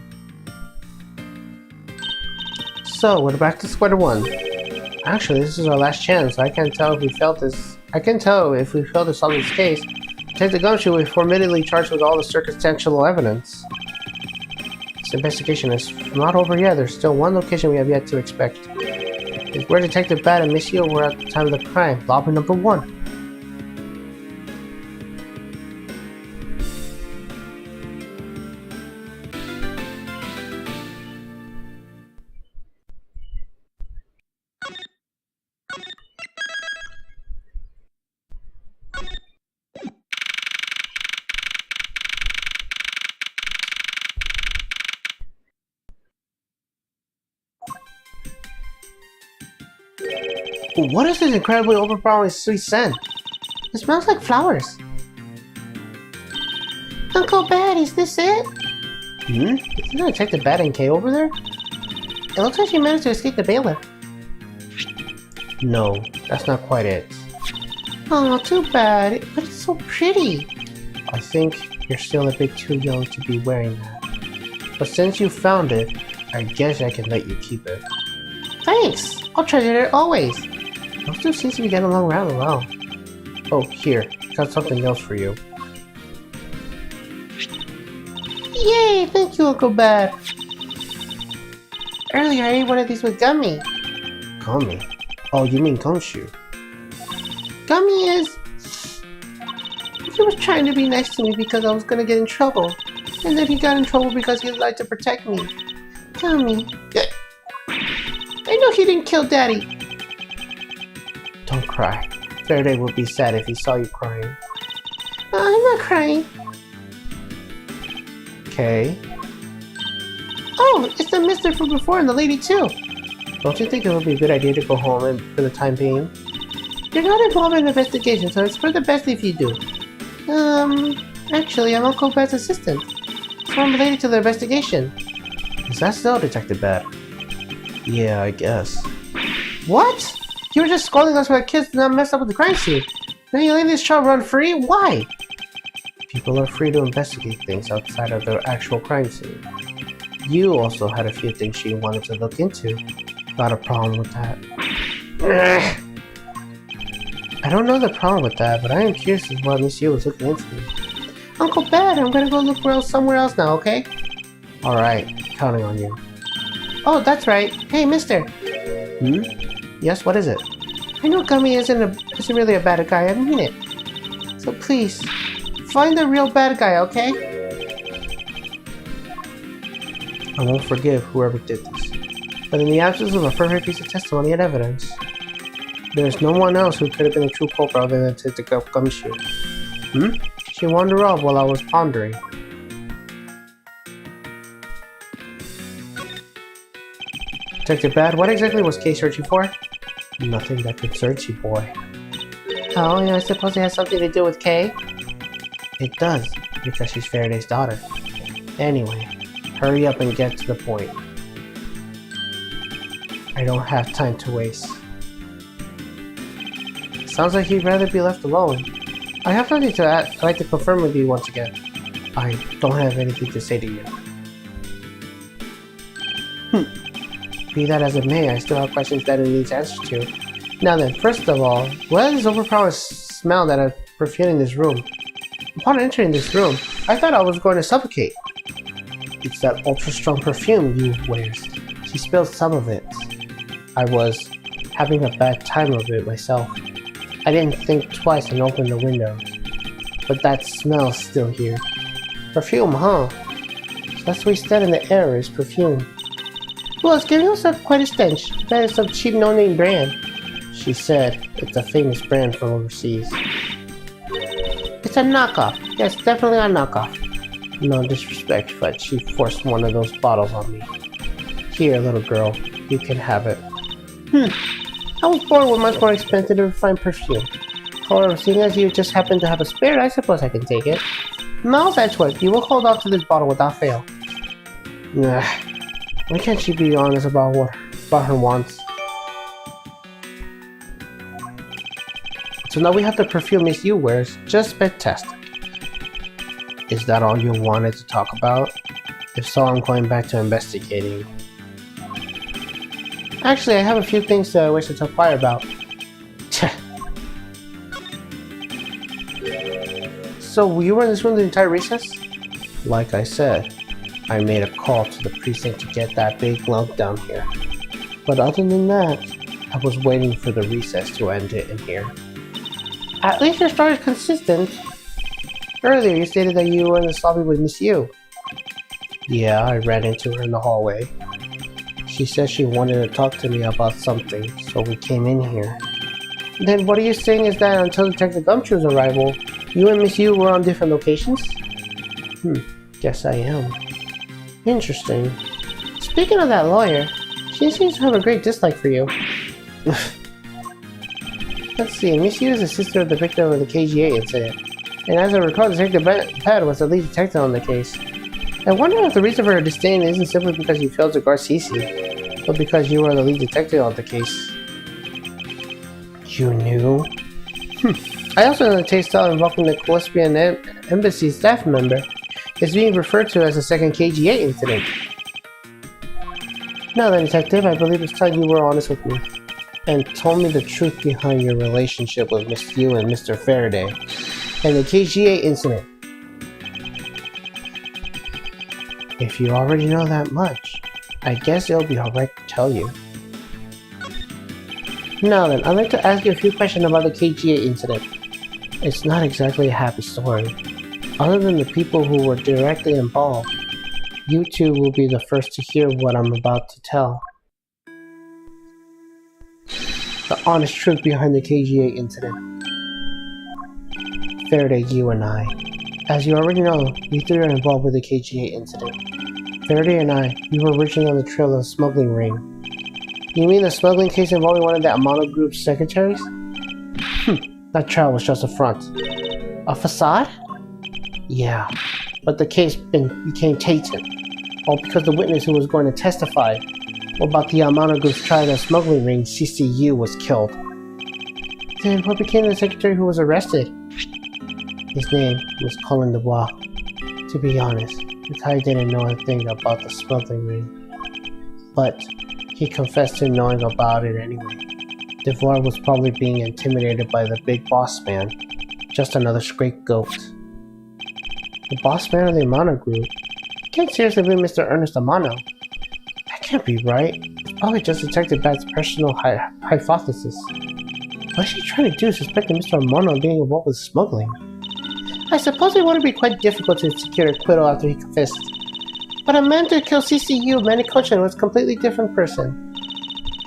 So, we're back to square one. Actually, this is our last chance. I can't tell if we failed this I can tell if we fail to solve this case, Detective Gumshoe will be formidably charged with all the circumstantial evidence. This investigation is not over yet. There's still one location we have yet to expect. It's where Detective Bat and Miss Yeo were at the time of the crime, lobby number 1. What is this incredibly overpowering sweet scent? It smells like flowers. Uncle Bat, is this it? Isn't that Detective Bat and Kay over there? It looks like she managed to escape the bailiff. No, that's not quite it. Oh, too bad. But it's so pretty. I think you're still a bit too young to be wearing that. But since you found it, I guess I can let you keep it. Thanks. I'll treasure it always. Those two seem to be getting along rather well. Oh, here. Got something else for you. Yay! Thank you, Uncle Bat. Earlier, I ate one of these with Gummy. Gummy? Oh, you mean Gumshoe? Gummy is... He was trying to be nice to me because I was gonna get in trouble. And then he got in trouble because he lied to protect me. Gummy. I know he didn't kill Daddy. Don't cry. Faraday would be sad if he saw you crying. I'm not crying. Okay. Oh, it's the mister from before and the lady too. Don't you think it would be a good idea to go home and for the time being? You're not involved in the investigation, so it's for the best if you do. Actually, I'm Uncle Bat's assistant. So I'm related to the investigation. Is that so, Detective Bat? Yeah, I guess. What? You were just scolding us for the kids to not mess up with the crime scene. Then you let this child run free? Why? People are free to investigate things outside of their actual crime scene. You also had a few things you wanted to look into. Not a problem with that. I don't know the problem with that, but I am curious as what Miss Yu was looking into. Uncle Bat, I'm gonna go look somewhere else now, okay? Alright, counting on you. Oh, that's right. Hey, mister. Yes, what is it? I know Gummy isn't really a bad guy, I mean it. So please, find the real bad guy, okay? I won't forgive whoever did this. But in the absence of a perfect piece of testimony and evidence, there's no one else who could have been a true culprit other than Detective Gumshoe. She wandered off while I was pondering. Detective Bad, what exactly was Kay searching for? Nothing that concerns you, boy. Oh, yeah, I suppose it has something to do with Kay? It does, because she's Faraday's daughter. Anyway, hurry up and get to the point. I don't have time to waste. Sounds like he'd rather be left alone. I have something to add. I'd like to confirm with you once again. I don't have anything to say to you. Be that as it may, I still have questions that it needs answers to. Now then, first of all, what is this overpowering smell that is perfumed this room? Upon entering this room, I thought I was going to suffocate. It's that ultra-strong perfume you wears. She spilled some of it. I was having a bad time of it myself. I didn't think twice and opened the windows. But that smell's still here. Perfume, huh? So that's what we said in the air is perfume. Well, it's giving us quite a stench. That is some cheap no-name brand. She said it's a famous brand from overseas. It's a knockoff. Yes, definitely a knockoff. No disrespect, but she forced one of those bottles on me. Here, little girl, you can have it. I was born with much more expensive and refined perfume. However, seeing as you just happen to have a spare, I suppose I can take it. Miles Edgeworth, you will hold on to this bottle without fail. Nah. Why can't she be honest about her wants? So now we have the perfume Miss Yu wears. Just fantastic. Is that all you wanted to talk about? If so, I'm going back to investigating. Actually, I have a few things I wish to inquire about. So you were in this room the entire recess? Like I said, I made a call to the precinct to get that big lump down here. But other than that, I was waiting for the recess to end it in here. At least your story is consistent. Earlier, you stated that you were in the lobby with Miss Yu. Yeah, I ran into her in the hallway. She said she wanted to talk to me about something, so we came in here. Then what are you saying is that until Detective Gumshoe's arrival, you and Miss Yu were on different locations? Guess I am. Interesting. Speaking of that lawyer, she seems to have a great dislike for you. Let's see, Miss Yu is the sister of the victim of the KGA incident, and as I recall, Detective Pad was the lead detective on the case. I wonder if the reason for her disdain isn't simply because you failed to guard Cece, but because you were the lead detective on the case. You knew? I also know the case style involving the Colombian embassy staff member is being referred to as the second KGA incident. Now then, Detective, I believe it's time you were honest with me, and told me the truth behind your relationship with Miss Yu and Mr. Faraday, and the KGA incident. If you already know that much, I guess it'll be alright to tell you. Now then, I'd like to ask you a few questions about the KGA incident. It's not exactly a happy story. Other than the people who were directly involved, you two will be the first to hear what I'm about to tell. The honest truth behind the KGA incident. Faraday, you and I. As you already know, we three are involved with the KGA incident. Faraday and I, we were originally on the trail of the smuggling ring. You mean the smuggling case involving one of the Amano Group's secretaries? That trial was just a front. A facade? Yeah, but the case became tainted. All because the witness who was going to testify about the Amano Group's trial of smuggling ring, CCU, was killed. Then what became of the secretary who was arrested? His name was Colin Dubois. To be honest, I didn't know a thing about the smuggling ring. But he confessed to knowing about it anyway. Dubois was probably being intimidated by the big boss man. Just another scapegoat. The boss man of the Amano Group? You can't seriously be Mr. Ernest Amano. That can't be right. It's probably just Detective Bat's personal hypothesis. What is she trying to do, suspecting Mr. Amano of being involved with smuggling? I suppose it would be quite difficult to secure acquittal after he confessed. But a man to kill CCU Manicochin was a completely different person.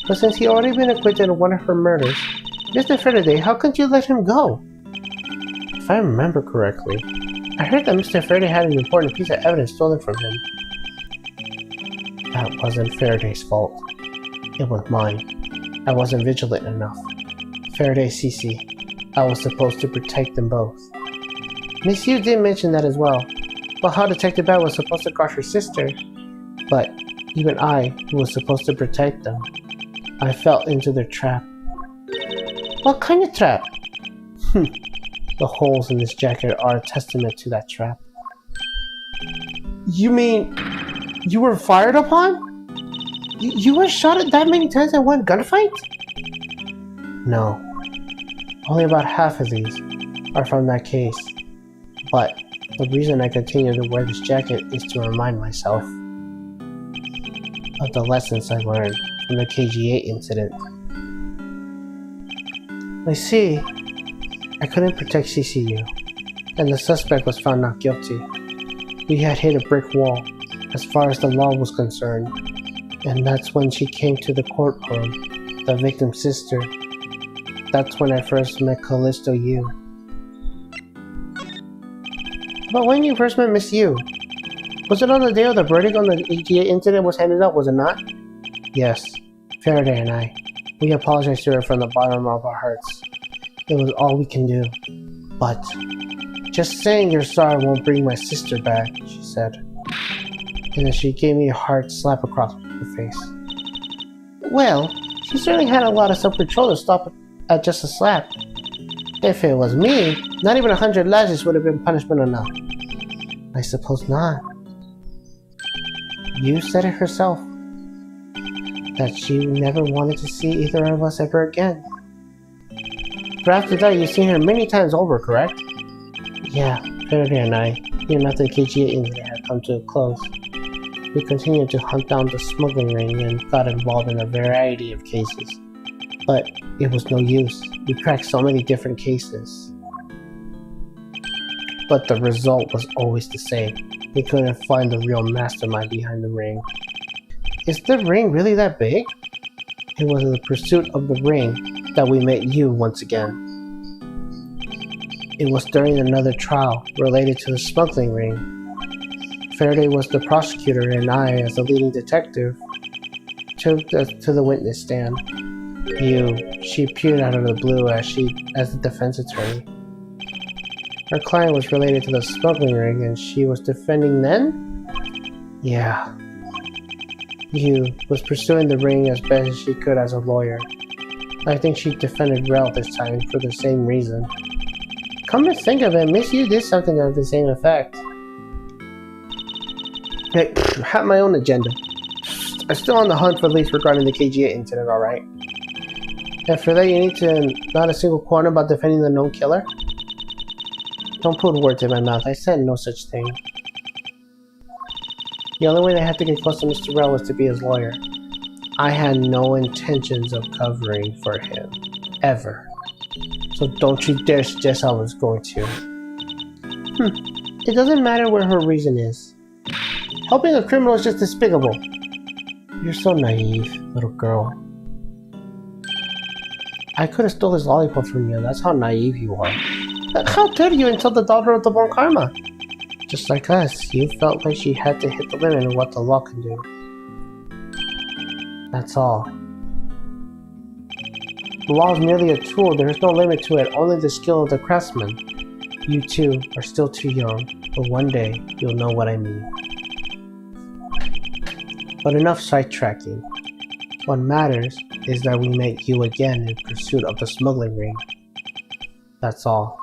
But since he already been acquitted of one of her murders, Mr. Faraday, how could you let him go? If I remember correctly, I heard that Mr. Faraday had an important piece of evidence stolen from him. That wasn't Faraday's fault. It was mine. I wasn't vigilant enough. Faraday, Cece, I was supposed to protect them both. Miss Yu did mention that as well. But how Detective Bat was supposed to guard her sister? But even I, who was supposed to protect them, I fell into their trap. What kind of trap? The holes in this jacket are a testament to that trap. You mean you were fired upon? You were shot at that many times in one gunfight? No. Only about half of these are from that case. But the reason I continue to wear this jacket is to remind myself of the lessons I learned from the KGA incident. I see. I couldn't protect CCU, and the suspect was found not guilty. We had hit a brick wall, as far as the law was concerned, and that's when she came to the courtroom, the victim's sister. That's when I first met Callisto Yu. But when you first met Miss Yu, was it on the day of the verdict on the KGA incident was handed out, was it not? Yes, Faraday and I. We apologized to her from the bottom of our hearts. It was all we can do. But just saying you're sorry won't bring my sister back, she said. And then she gave me a hard slap across the face. Well, she certainly had a lot of self-control to stop at just a slap. If it was me, not even 100 lashes would have been punishment enough. I suppose not. You said it herself. That you never wanted to see either of us ever again. But after that, you've seen her many times over, correct? Yeah, Faraday and I, even after the KGA incident had come to a close, we continued to hunt down the smuggling ring and got involved in a variety of cases. But it was no use. We cracked so many different cases. But the result was always the same. We couldn't find the real mastermind behind the ring. Is the ring really that big? It was in the pursuit of the ring that we met you once again. It was during another trial related to the smuggling ring. Faraday was the prosecutor and I, as the leading detective, took us to the witness stand. She appeared out of the blue as the defense attorney. Her client was related to the smuggling ring and she was defending then? Yeah. You was pursuing the ring as best as she could as a lawyer. I think she defended Rel this time for the same reason. Come to think of it, Miss Yu did something of the same effect. Hey, I have my own agenda. I'm still on the hunt for leads regarding the KGA incident, alright? And for that you need to not a single qualm about defending the known killer? Don't put words in my mouth, I said no such thing. The only way I had to get close to Mr. Rel was to be his lawyer. I had no intentions of covering for him. Ever. So don't you dare suggest I was going to. It doesn't matter what her reason is. Helping a criminal is just despicable. You're so naive, little girl. I could have stole his lollipop from you, that's how naive you are. How dare you insult the daughter of the born karma? Just like us, you felt like she had to hit the limit of what the law can do. That's all. The law is merely a tool, there is no limit to it, only the skill of the craftsman. You two are still too young, but one day you'll know what I mean. But enough sidetracking. What matters is that we met you again in pursuit of the smuggling ring. That's all.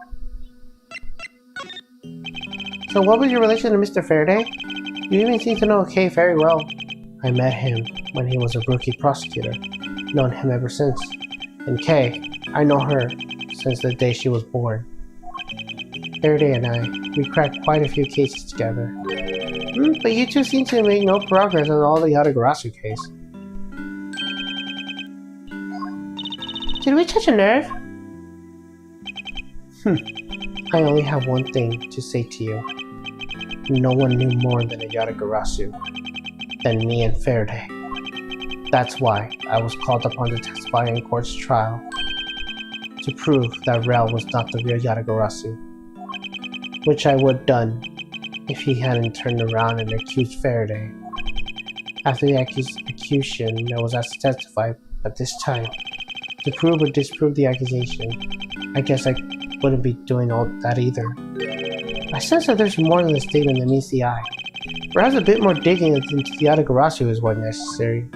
So what was your relation to Mr. Faraday? You even seem to know Kay very well. I met him when he was a rookie prosecutor. Known him ever since. And Kay, I know her since the day she was born. Faraday and I, we cracked quite a few cases together. But you two seem to make no progress on all the Yatagarasu case. Did we touch a nerve? I only have one thing to say to you. No one knew more than a Yatagarasu than me and Faraday. That's why I was called upon to testify in court's trial to prove that Rel was not the real Yatagarasu, which I would have done if he hadn't turned around and accused Faraday. After the accusation, I was asked to testify, but this time, to prove or disprove the accusation, I guess I wouldn't be doing all that either. I sense that there's more than the statement that meets the eye. Perhaps a bit more digging into the Yatagarasu is what necessary.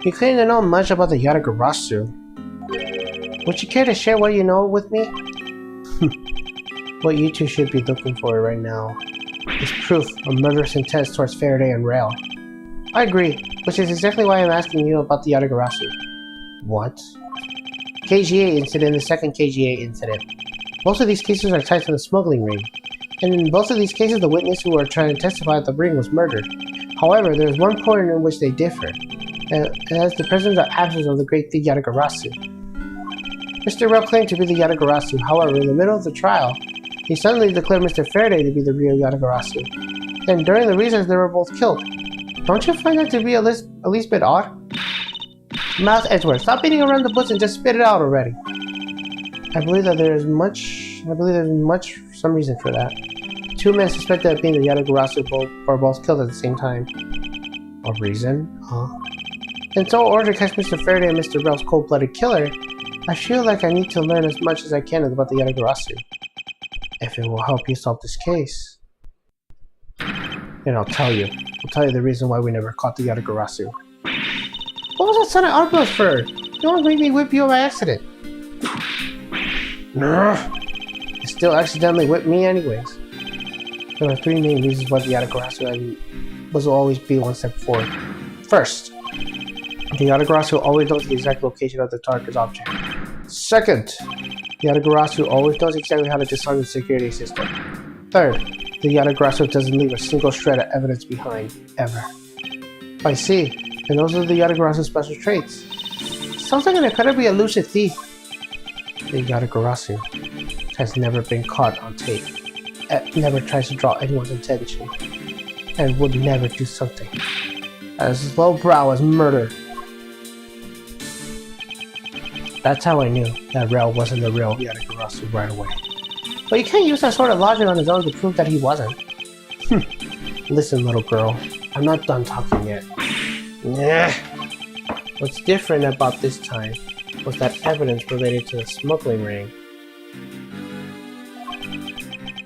You claim to know much about the Yatagarasu. Would you care to share what you know with me? What you two should be looking for right now is proof of murderous intent towards Faraday and Rel. I agree, which is exactly why I'm asking you about the Yatagarasu. What? KGA incident, the second KGA incident. Most of these cases are tied to the smuggling ring, and in both of these cases the witness who were trying to testify at the ring was murdered. However, there is one point in which they differ, and that's the presence or absence of the great thief Yatagarasu. Mr. Rel claimed to be the Yatagarasu, however, in the middle of the trial, he suddenly declared Mr. Faraday to be the real Yatagarasu. Then, during the reasons, they were both killed. Don't you find that to be at least a bit odd? Mouse Edgeworth, stop beating around the bush and just spit it out already. I believe there's some reason for that. Two men suspected of being the Yatagarasu were both killed at the same time. A reason? Huh? In so order to catch Mr. Faraday and Mr. Rel's cold-blooded killer, I feel like I need to learn as much as I can about the Yatagarasu. If it will help you solve this case. Then I'll tell you. I'll tell you the reason why we never caught the Yatagarasu. What was that sudden outburst for? You don't make me whip you by accident. It still accidentally whipped me anyways. There are three main reasons why the Yatagarasu will always be one step forward. First, the Yatagarasu always knows the exact location of the target's object. Second, the Yatagarasu always knows exactly how to disarm the security system. Third, the Yatagarasu doesn't leave a single shred of evidence behind, ever. I see, and those are the Yatagarasu's special traits. Sounds like an incredibly elusive thief. The Yatagarasu has never been caught on tape, never tries to draw anyone's attention, and would never do something as lowbrow as murder. That's how I knew that Rel wasn't the real Yatagarasu right away. But you can't use that sort of logic on his own to prove that he wasn't. Listen, little girl, I'm not done talking yet. Nah. What's different about this time was that evidence related to the smuggling ring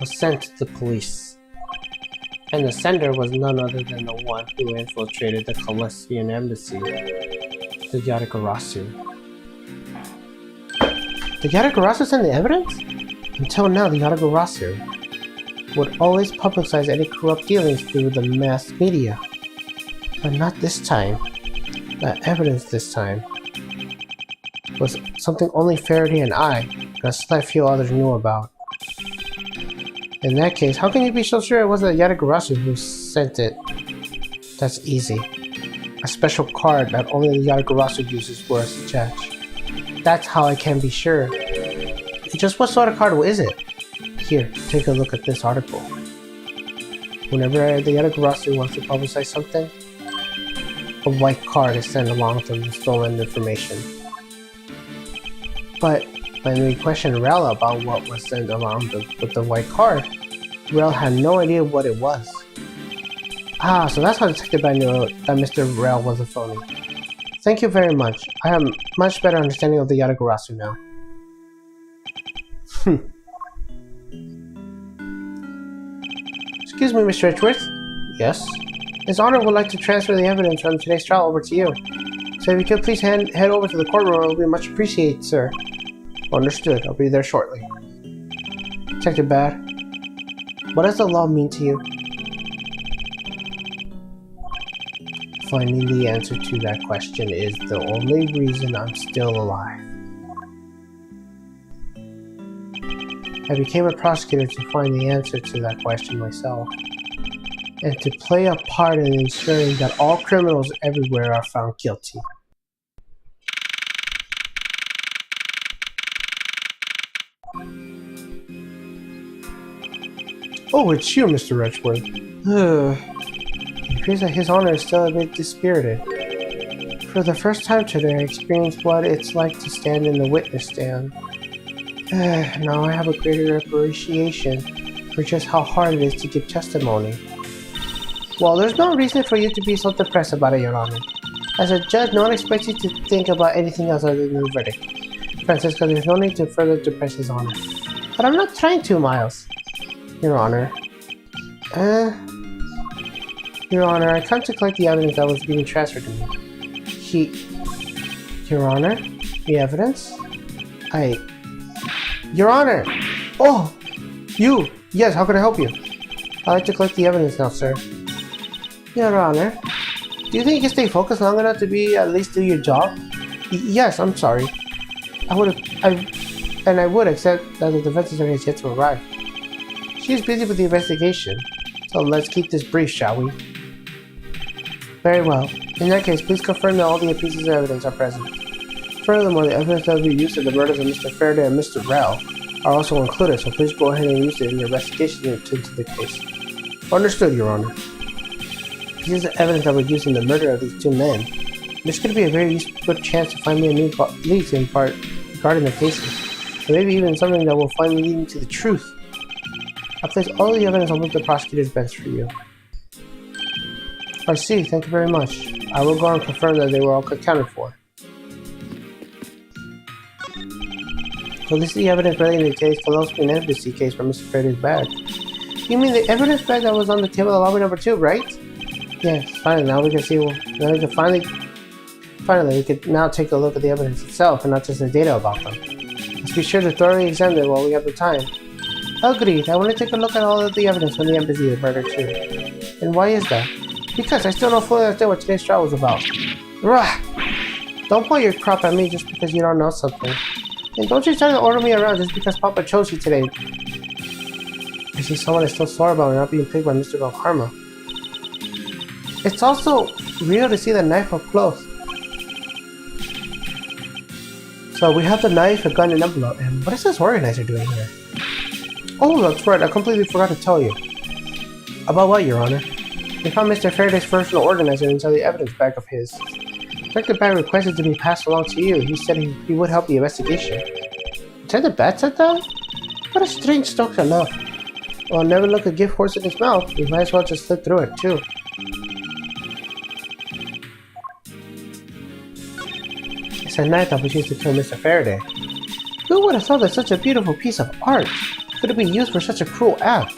was sent to the police. And the sender was none other than the one who infiltrated the Celestian embassy, the Yatagarasu. The Yatagarasu sent the evidence? Until now, the Yatagarasu would always publicize any corrupt dealings through the mass media. But not this time. The evidence this time was something only Faraday and I, and a select few others knew about. In that case, how can you be so sure it wasn't the Yatagarasu who sent it? That's easy. A special card that only the Yatagarasu uses was attached. That's how I can be sure. Just what sort of card is it? Here, take a look at this article. Whenever the Yatagarasu wants to publicize something, a white card is sent along with the stolen information. But when we questioned Rel about what was sent along with the white card, Rel had no idea what it was. Ah, so that's how Detective Bad knew that Mr. Rel was a phony. Thank you very much. I have a much better understanding of the Yatagarasu now. Excuse me, Mr. Edgeworth? Yes? His Honor would like to transfer the evidence from today's trial over to you. So if you could please head over to the courtroom, it would be much appreciated, sir. Understood. I'll be there shortly. Detective Bad, what does the law mean to you? Finding the answer to that question is the only reason I'm still alive. I became a prosecutor to find the answer to that question myself, and to play a part in ensuring that all criminals everywhere are found guilty. Oh, it's you, Mr. Edgeworth. It appears that His Honor is still a bit dispirited. For the first time today, I experienced what it's like to stand in the witness stand. Now I have a greater appreciation for just how hard it is to give testimony. Well, there's no reason for you to be so depressed about it, Your Honor. As a judge, no one expects you to think about anything else other than the verdict. Francisco, there's no need to further depress His Honor. But I'm not trying to, Miles. Your Honor. Your Honor, I come to collect the evidence that was being transferred to me. Your Honor? The evidence? Your Honor! Oh! You! Yes, how can I help you? I'd like to collect the evidence now, sir. Your Honor, do you think you can stay focused long enough to at least do your job? Yes, I'm sorry. I would accept that the defense attorney has yet to arrive. She is busy with the investigation, so let's keep this brief, shall we? Very well. In that case, please confirm that all the pieces of evidence are present. Furthermore, the evidence that will be used in the murders of Mr. Faraday and Mr. Rel are also included, so please go ahead and use it in your investigation into the case. Understood, Your Honor. Pieces of evidence that were used in the murder of these two men. This could be a very good chance to find me a new lead in part regarding the cases, or maybe even something that will finally lead me to the truth. I place all the evidence on the prosecutor's bench for you. I see, thank you very much. I will go and confirm that they were all accounted for. So this is the evidence relating to the case, Celestian Embassy case from Mr. Faraday's bag. You mean the evidence bag that was on the table in lobby number 2, right? Yes, finally, now we can see, now we can finally we can now take a look at the evidence itself and not just the data about them. Let's be sure to thoroughly examine it while we have the time. Agreed. I want to take a look at all of the evidence from the embassy murder too. And why is that? Because I still don't fully understand what today's trial was about. Rah! Don't point your crap at me just because you don't know something. And don't you try to order me around just because Papa chose you today. I see someone is still sore about not being picked by Mr. Karma. It's also real to see the knife up close. So we have the knife, a gun, and envelope. And what is this organizer doing here? Oh, that's right. I completely forgot to tell you. About what, Your Honor? We found Mr. Faraday's personal organizer inside the evidence bag of his. Dr. Bat requested to be passed along to you. He said he would help the investigation. Did the bat said that? What a strange stock to know. Well, never look a gift horse in his mouth. We might as well just slip through it, too. It's a knife that was used to kill Mr. Faraday. Who would have thought that such a beautiful piece of art could have been used for such a cruel act?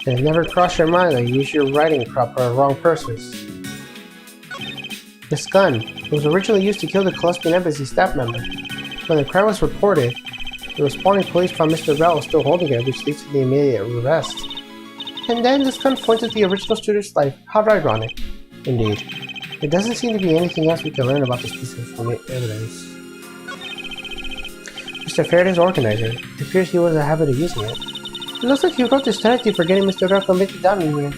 It never crossed your mind that you used your writing crop for wrong purpose. This gun was originally used to kill the Colombian embassy staff member. When the crime was reported, the responding police found Mr. Bell still holding it, which leads to the immediate arrest. And then this gun pointed to the original student's life. How ironic. Indeed. There doesn't seem to be anything else we can learn about this piece of evidence. Mr. Faraday's organizer. It appears he was in the habit of using it. It looks like he wrote this strategy for getting Mr. Bell convicted down in here.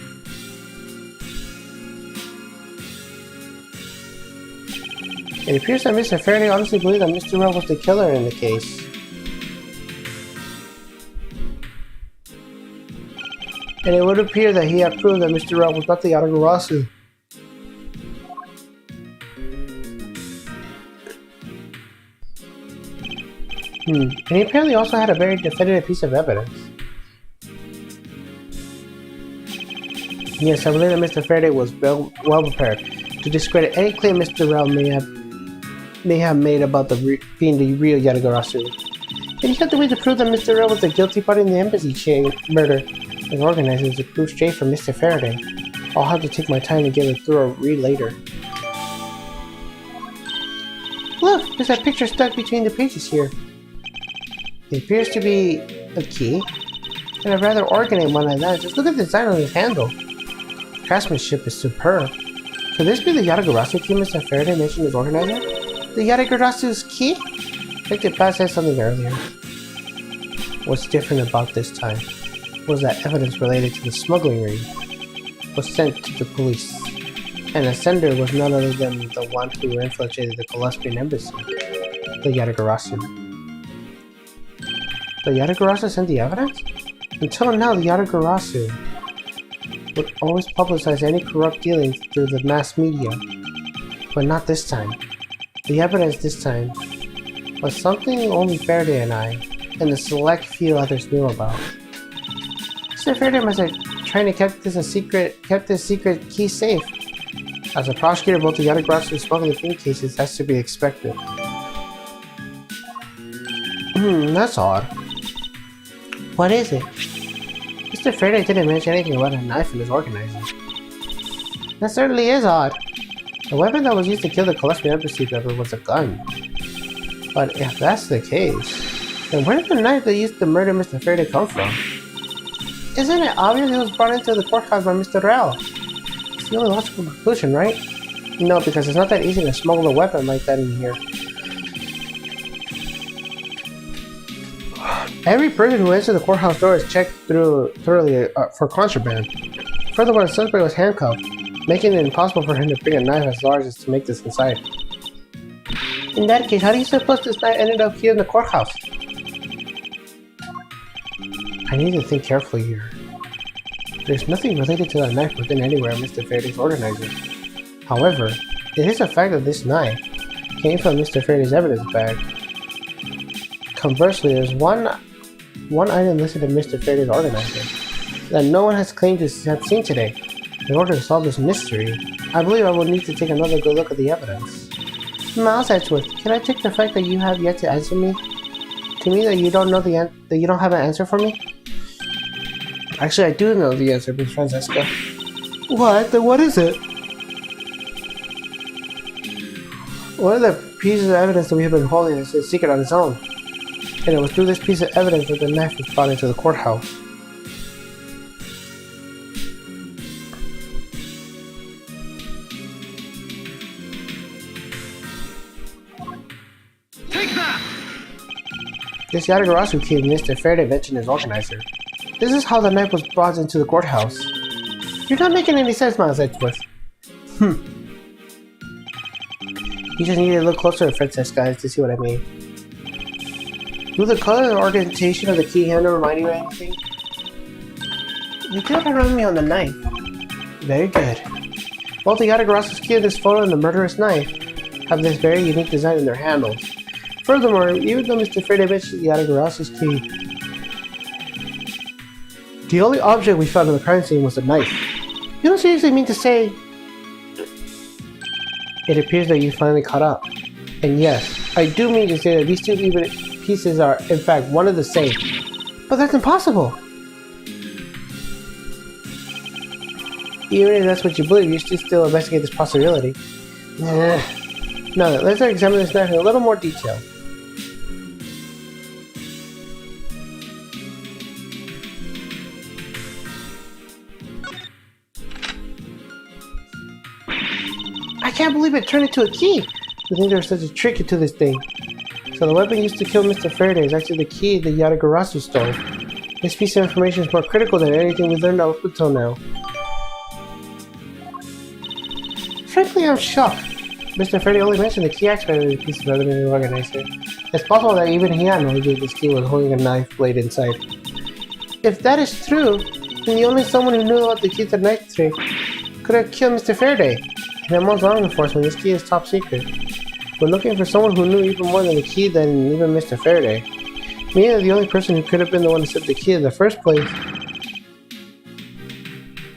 It appears that Mr. Faraday honestly believed that Mr. Bell was the killer in the case. And it would appear that he had proved that Mr. Bell was not the Yatagarasu. And he apparently also had a very definitive piece of evidence. Yes, I believe that Mr. Faraday was well prepared to discredit any claim Mr. Rao may have made about being the real Yatagarasu. And he had the way to prove that Mr. Rao was the guilty party in the embassy chain murder. His organizers are proof straight from Mr. Faraday. I'll have to take my time to get a thorough read later. Look, there's a picture stuck between the pages here. It appears to be a key, and a rather ornate one at that. Just look at the design on his handle. Craftsmanship is superb. Could this be the Yatagarasu key Mr. Faraday mentioned as organizer? The Yatagarasu's key? Dr. Pat said something earlier. What's different about this time was that evidence related to the smuggling ring was sent to the police, and the sender was none other than the one who infiltrated the Colombian embassy, the Yatagarasu. The Yatagarasu sent the evidence? Until now, the Yatagarasu would always publicize any corrupt dealings through the mass media, but not this time. The evidence this time was something only Faraday and I, and the select few others knew about. Mr. Faraday must have trying to keep this secret key safe. As a prosecutor, both the Yatagarasu and smuggling ring cases has to be expected. That's odd. What is it? Mr. Faraday didn't mention anything about a knife in his organizer. That certainly is odd. The weapon that was used to kill the Colombian embassy member was a gun. But if that's the case, then where did the knife they used to murder Mr. Faraday come from? Isn't it obvious it was brought into the courthouse by Mr. Rao? It's the only logical conclusion, right? No, because it's not that easy to smuggle a weapon like that in here. Every person who enters the courthouse door is checked thoroughly for contraband. Furthermore, the suspect was handcuffed, making it impossible for him to bring a knife as large as to make this inside. In that case, how do you suppose this knife ended up here in the courthouse? I need to think carefully here. There's nothing related to that knife within anywhere in Mr. Faraday's organizer. However, it is a fact that this knife came from Mr. Faraday's evidence bag. Conversely, there's one item listed in Mr. Faraday's organizer that no one has claimed to have seen today. In order to solve this mystery, I believe I will need to take another good look at the evidence. Miles Edgeworth, can I take the fact that you have yet to answer me to mean that you don't know that you don't have an answer for me? Actually, I do know the answer, Miss Francesca. What? Then what is it? One of the pieces of evidence that we have been holding is a secret on its own. And it was through this piece of evidence that the knife was brought into the courthouse. Take that! This Yatagarasu kid Mr. Faraday mentioned his organizer. This is how the knife was brought into the courthouse. You're not making any sense, Miles Edgeworth. You just need to look closer at Princess, guys, to see what I mean. Do the color and orientation of the key handle remind you of anything? You do remind me on the knife. Very good. Both the Yatagarasu's key in this photo and the murderous knife have this very unique design in their handles. Furthermore, even though Mr. Faraday mentioned the Yatagarasu's key, the only object we found in the crime scene was a knife. You don't seriously mean to say... It appears that you finally caught up. And yes, I do mean to say that these two even pieces are, in fact, one and the same. But that's impossible. Even if that's what you believe, you should still investigate this possibility. Now, let's examine this knife in a little more detail. I can't believe it turned into a key. You think there's such a trick into this thing? So the weapon used to kill Mr. Faraday is actually the key the Yatagarasu stole. This piece of information is more critical than anything we've learned up until now. Frankly, I'm shocked. Mr. Faraday only mentioned the key aspect of the piece of evidence in the organizer. It's possible that even he had no idea this key was holding a knife blade inside. If that is true, then the only someone who knew about the key to the knife trick could have killed Mr. Faraday. In amongst law enforcement, this key is top secret. We're looking for someone who knew even more than the key than even Mr. Faraday. Meaning that the only person who could have been the one to set the key in the first place.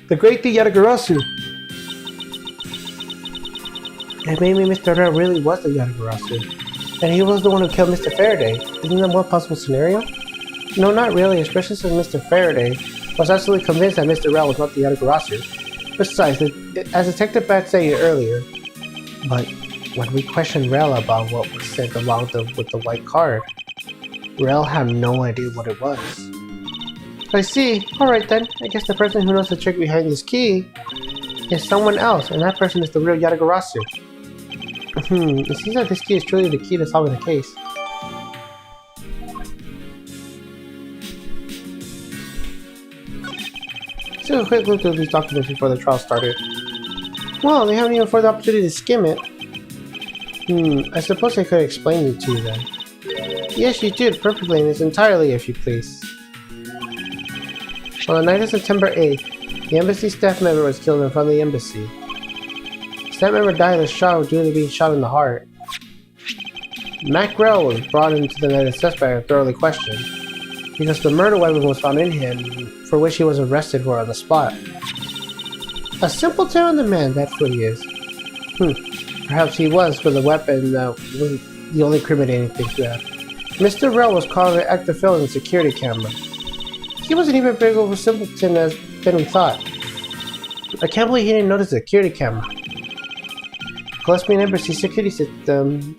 The great Yatagarasu! And maybe Mr. Red really was the Yatagarasu. And he was the one who killed Mr. Faraday. Isn't that one possible scenario? No, not really, especially since Mr. Faraday was absolutely convinced that Mr. Red was not the Yatagarasu. Besides, as Detective Bat said earlier, but when we questioned Rel about what was sent along with the white card, Rel had no idea what it was. I see. Alright then, I guess the person who knows the trick behind this key is someone else, and that person is the real Yatagarasu. It seems like this key is truly the key to solving the case. Let's do a quick look through these documents before the trial started. Well, they haven't even afforded the opportunity to skim it. I suppose I could explain it to you then. Yes, you did perfectly, and it's entirely if you please. On the night of September 8th, the embassy staff member was killed in front of the embassy. The staff member died of a shot due to being shot in the heart. Mac Rell was brought into the night as suspect and thoroughly questioned, because the murder weapon was found in him, for which he was arrested for on the spot. A simpleton on the man, that's what he is. Perhaps he was, for the weapon was the only incriminating thing to have. Mr. Rell was caught on an active film in the security camera. He wasn't even big of a simpleton as we thought. I can't believe he didn't notice the security camera. Colombian Embassy security system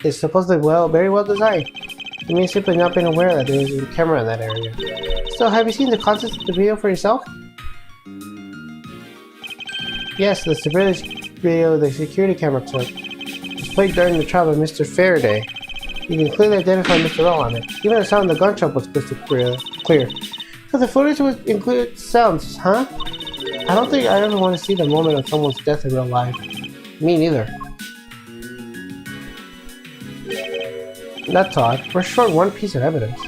is supposedly very well designed. You may simply not been aware that there is a camera in that area. So, have you seen the contents of the video for yourself? Yes, the surveillance video the security camera took was played during the trial of Mr. Faraday. You can clearly identify Mr. Rell on it. Even the sound of the gunshot was crystal clear. So the footage would include sounds, huh? I don't think I ever want to see the moment of someone's death in real life. Me neither. That's odd. We're short one piece of evidence.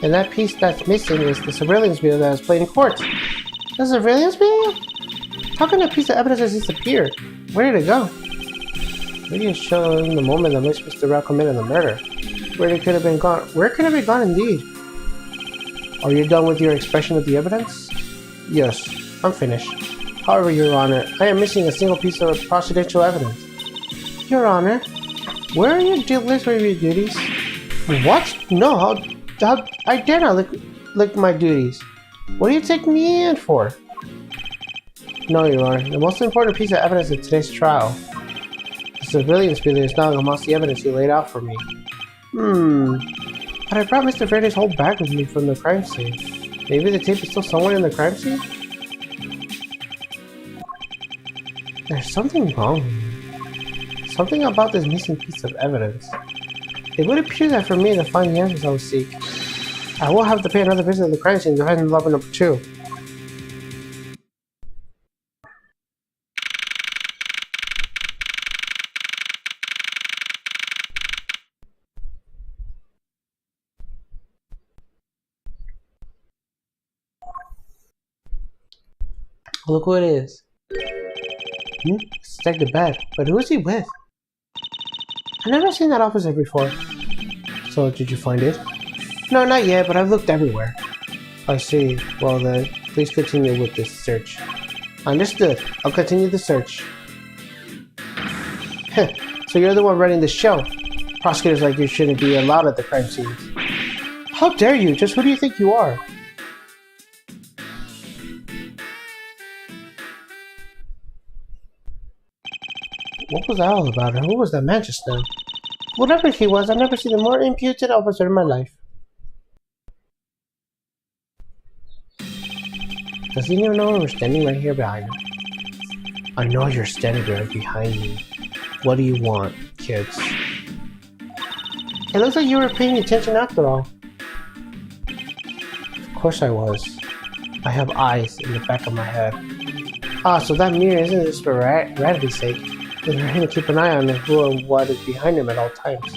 And that piece that's missing is the surveillance video that was played in court. The surveillance video? How can a piece of evidence has disappeared? Where did it go? Video showing the moment in which Mr. Rell committed the murder. Where it could have been gone. Where could it have gone indeed? Are you done with your expression of the evidence? Yes, I'm finished. However, Your Honor, I am missing a single piece of providential evidence. Your Honor, where are your list of your duties? What? No, how I dare not lick my duties. What do you take me in for? No, Your Honor, the most important piece of evidence in today's trial. The surveillance video is not amongst the evidence you laid out for me. I But I brought Mr. Faraday's whole bag with me from the crime scene. Maybe the tape is still somewhere in the crime scene? There's something wrong here. Something about this missing piece of evidence. It would appear that for me to find the answers I will seek, I will have to pay another visit to the crime scene to find lover number 2. Look who it is. It's Detective Bad, but who is he with? I've never seen that officer before. So, did you find it? No, not yet, but I've looked everywhere. I see. Well then, please continue with this search. Understood. I'll continue the search. Heh, so you're the one running the show. Prosecutors like you shouldn't be allowed at the crime scenes. How dare you? Just who do you think you are? What was that all about? And who was that man just now? Whatever he was, I've never seen a more imputed officer in my life. Does he even know we're standing right here behind him? I know you're standing right behind me. What do you want, kids? It looks like you were paying attention after all. Of course I was. I have eyes in the back of my head. Ah, so that mirror isn't just for rarity's sake. It's for him to keep an eye on who or what is behind him at all times.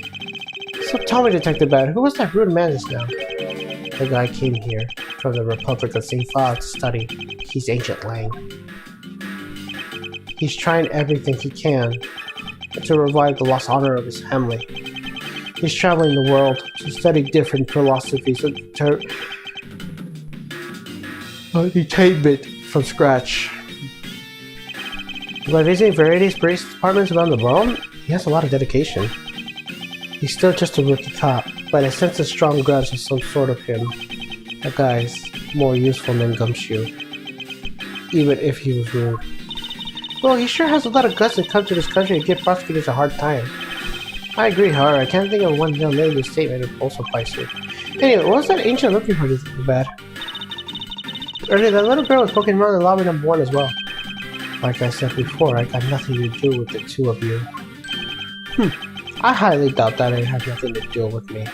So tell me, Detective Bad, who was that rude man just now? The guy came here from the Republic of St. File to study. He's Agent Lang. He's trying everything he can to revive the lost honor of his family. He's traveling the world to study different philosophies of entertainment from scratch. By visiting various police departments around the world, he has a lot of dedication. He's still just a rookie cop, but I sense a strong grudge of some sort of him. That guy's more useful than Gumshoe, even if he was rude. Well, he sure has a lot of guts to come to this country and give prosecutors a hard time. I agree, however, I can't think of one young lady whose statement would also apply to. Anyway, what was that ancient looking for, Detective Bad? Earlier, that little girl was poking around in lobby number 1 as well. Like I said before, I got nothing to do with the two of you. I highly doubt that it had nothing to do with me.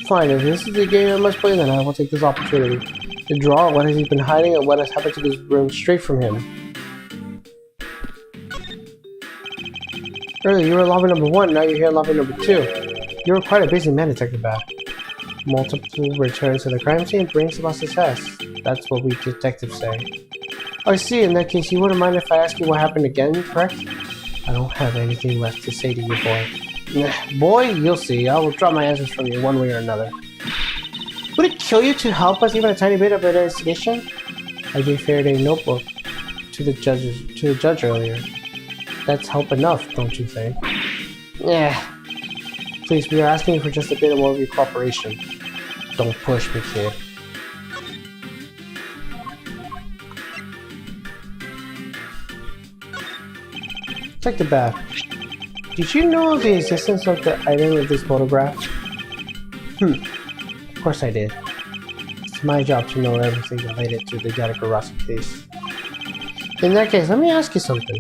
Fine, if this is the game I must play, then I will take this opportunity to draw what has he been hiding and what has happened to this room straight from him. Earlier, you were lobby number 1, now you're here lobby number 2. You were quite a busy man, Detective Bad. Multiple returns to the crime scene brings about success. That's what we detectives say. I see, in that case, you wouldn't mind if I ask you what happened again, correct? I don't have anything left to say to you, boy. Nah, boy, you'll see. I will drop my answers from you one way or another. Would it kill you to help us even a tiny bit of an investigation? I gave Faraday a notebook to the judge earlier. That's help enough, don't you think? Yeah. Please, we are asking for just a bit more of your cooperation. Don't push me, kid. Detective Bad, did you know of the existence of the item of this photograph? Of course I did. It's my job to know everything related to the Yatagarasu case. In that case, let me ask you something.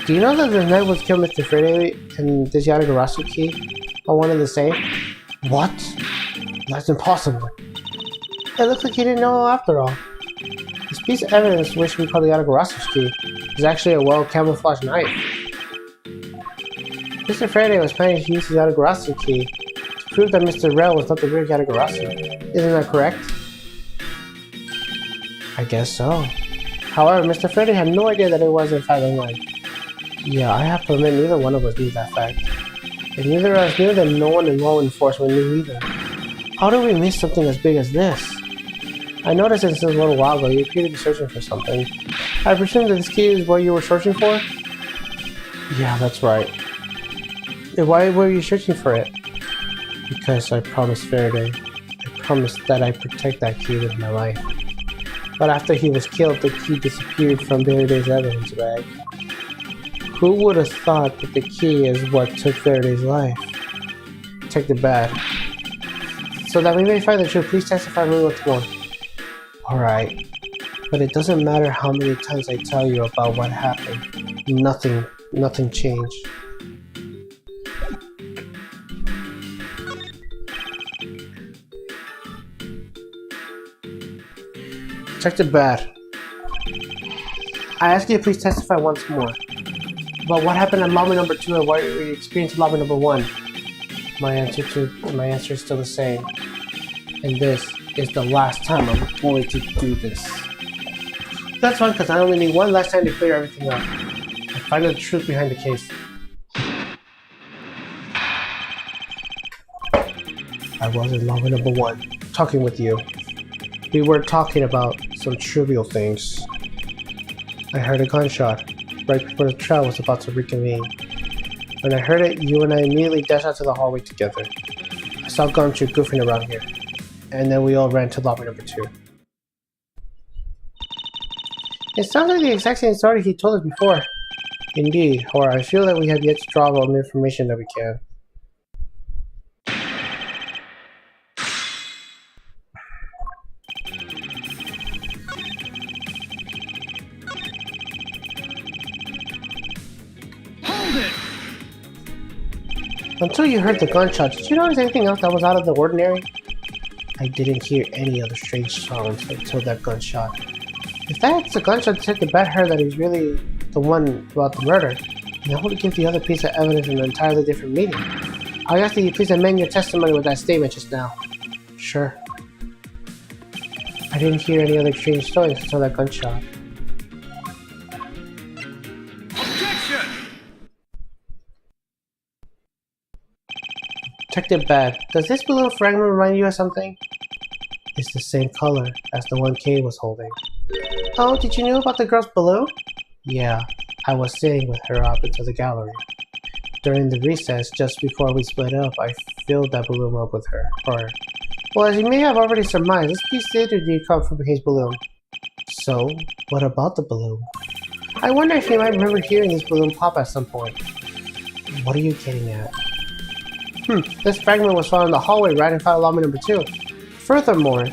Do you know that the night was killed Mr. Faraday and this Yatagarasu key are one and the same? What? That's impossible. It looks like you didn't know after all. This piece of evidence, which we call the Yatagarasu key, is actually a well-camouflaged knife. Mr. Faraday was planning to use the Yatagarasu key to prove that Mr. Rel was not the real Yatagarasu. Isn't that correct? I guess so. However, Mr. Faraday had no idea that it was in fact online. Yeah, I have to admit neither one of us knew that fact. If neither of us knew, then no one in law enforcement knew either. How did we miss something as big as this? I noticed that since a little while ago you appeared to be searching for something. I presume that this key is what you were searching for? Yeah, that's right. And why were you searching for it? Because I promised Faraday. I promised that I'd protect that key with my life. But after he was killed, the key disappeared from Faraday's evidence bag. Who would have thought that the key is what took Faraday's life? Detective Bad. So that we may find the truth, please testify me once more. Alright. But it doesn't matter how many times I tell you about what happened. Nothing changed. Detective Bad. I ask you to please testify once more. About what happened in lobby number 2 and what you experienced in lobby number 1. My answer is still the same. And this is the last time I'm going to do this. That's fine, because I only need one last time to clear everything up. And find out the truth behind the case. I was in lobby number 1, talking with you. We were talking about some trivial things. I heard a gunshot right before the trial was about to reconvene. When I heard it, you and I immediately dashed out to the hallway together. I saw Gumshoe goofing around here, and then we all ran to lobby number 2. It sounds like the exact same story he told us before. Indeed, however, I feel that we have yet to draw all the information that we can. Until you heard the gunshot, did you notice anything else that was out of the ordinary? I didn't hear any other strange sounds until that gunshot. If that's the gunshot Detective Bat heard that he's really the one about the murder, then that would give the other piece of evidence an entirely different meaning. I ask that you please amend your testimony with that statement just now. Sure. I didn't hear any other strange stories until that gunshot. Detective Bad, does this balloon fragment remind you of something? It's the same color as the one Kay was holding. Oh, did you know about the girl's balloon? Yeah, I was sitting with her up into the gallery. During the recess, just before we split up, I filled that balloon up with her. Well, as you may have already surmised, this piece did come from Kay's balloon. So, what about the balloon? I wonder if you might remember hearing this balloon pop at some point. What are you getting at? This fragment was found in the hallway right in front of lobby number 2. Furthermore,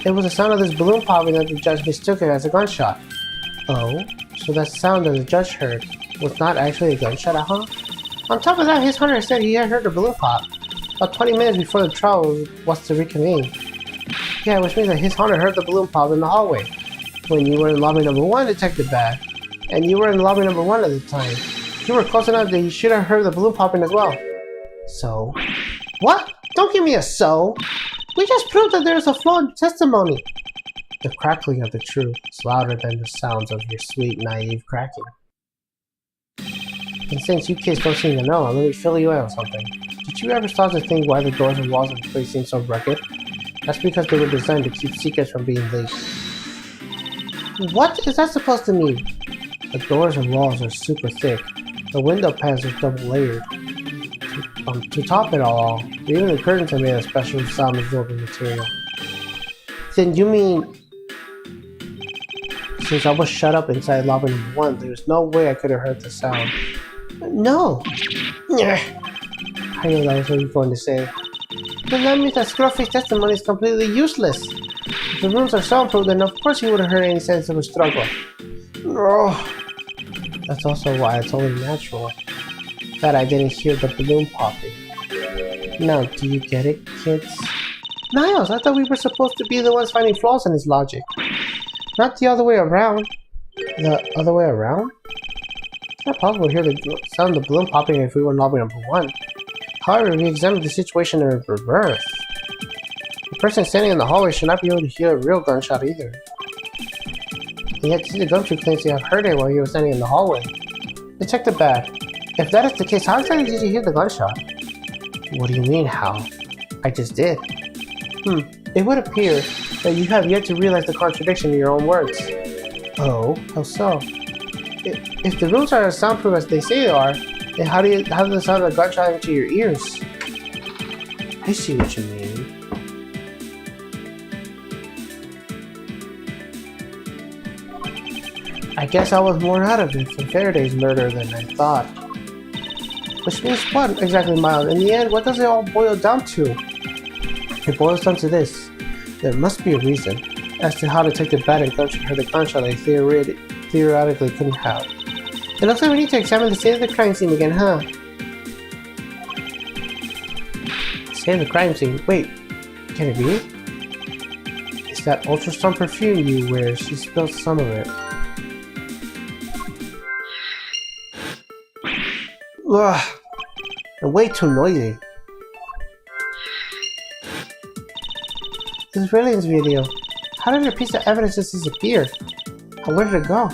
it was the sound of this balloon popping that the judge mistook it as a gunshot. Oh, so that sound that the judge heard was not actually a gunshot, huh? On top of that, his hunter said he had heard the balloon pop about 20 minutes before the trial was to reconvene. Yeah, which means that his hunter heard the balloon pop in the hallway when you were in lobby number 1, Detective Bad, and you were in lobby number 1 at the time. You were close enough that you should have heard the balloon popping as well. So? What? Don't give me a so! We just proved that there is a flaw in testimony! The crackling of the truth is louder than the sounds of your sweet, naive cracking. And since you kids don't seem to know, let me fill you in on something. Did you ever start to think why the doors and walls of the place seem so rugged? That's because they were designed to keep secrets from being leaked. What is that supposed to mean? The doors and walls are super thick. The window panes are double layered. To top it all, even the curtains are made of special sound-absorbing material. Then you mean... Since I was shut up inside lobby number 1, there's no way I could have heard the sound. No! I knew that was what you were going to say. Then that means that Scruffy's testimony is completely useless. If the rooms are soundproof, then of course you would have heard any sense of a struggle. That's also why it's only natural that I didn't hear the balloon popping. Now, do you get it, kids? Niles, I thought we were supposed to be the ones finding flaws in his logic. Not the other way around. The other way around? It's not possible to hear the sound of the balloon popping if we were in lobby number 1. However, we examined the situation in reverse. The person standing in the hallway should not be able to hear a real gunshot either. And yet, the Gumshoe claims to have heard it while he was standing in the hallway. Detective Bad, if that is the case, how exactly did you hear the gunshot? What do you mean, how? I just did. It would appear that you have yet to realize the contradiction in your own words. Oh, how so? If the rooms are as soundproof as they say they are, then how does the sound of a gunshot into your ears? I see what you mean. I guess I was more out of it from Faraday's murder than I thought. Which means what exactly, Miles? In the end, what does it all boil down to? It boils down to this. There must be a reason as to how Detective Bat and Gunshot heard the gunshot they theoretically couldn't have. It looks like we need to examine the state of the crime scene again, huh? State of the crime scene? Wait, can it be? It's that ultra strong perfume you wear. She spilled some of it. Ugh, and way too noisy. This Brilliance video. How did a piece of evidence just disappear? And where did it go?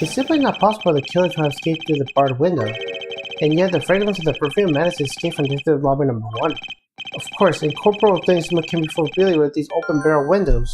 It's simply not possible for the killer to have escaped through the barred window, and yet the fragrance of the perfume managed to escape from Detective Lobby number 1. Of course, incorporeal things can be familiar with these open barrel windows.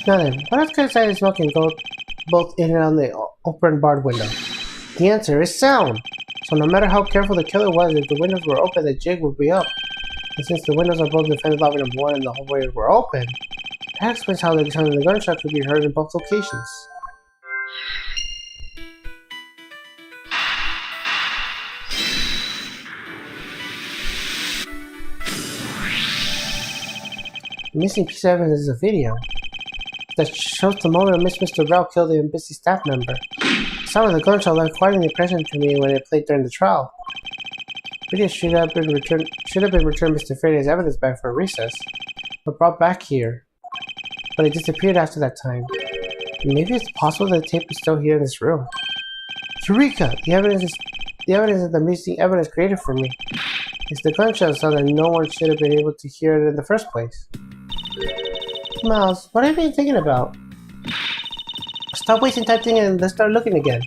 Now then, what else could a side smoke can go both in and out the open barred window? The answer is sound! So no matter how careful the killer was, if the windows were open, the jig would be up. And since the windows of both defendant lobby number 1 and the hallway were open, that explains how the sound of the gunshot could be heard in both locations. The missing piece of evidence is a video that shows the moment in which Mr. Rao killed the embassy staff member. The sound of the gunshot left quite an impression to me when it played during the trial. The video should have been returned Mr. Faraday's evidence back for a recess, but brought back here. But it disappeared after that time. Maybe it's possible that the tape is still here in this room. Eureka! The evidence that the missing evidence created for me. It's the gunshot sound that no one should have been able to hear it in the first place. Miles, what have you been thinking about? Stop wasting time thinking and let's start looking again.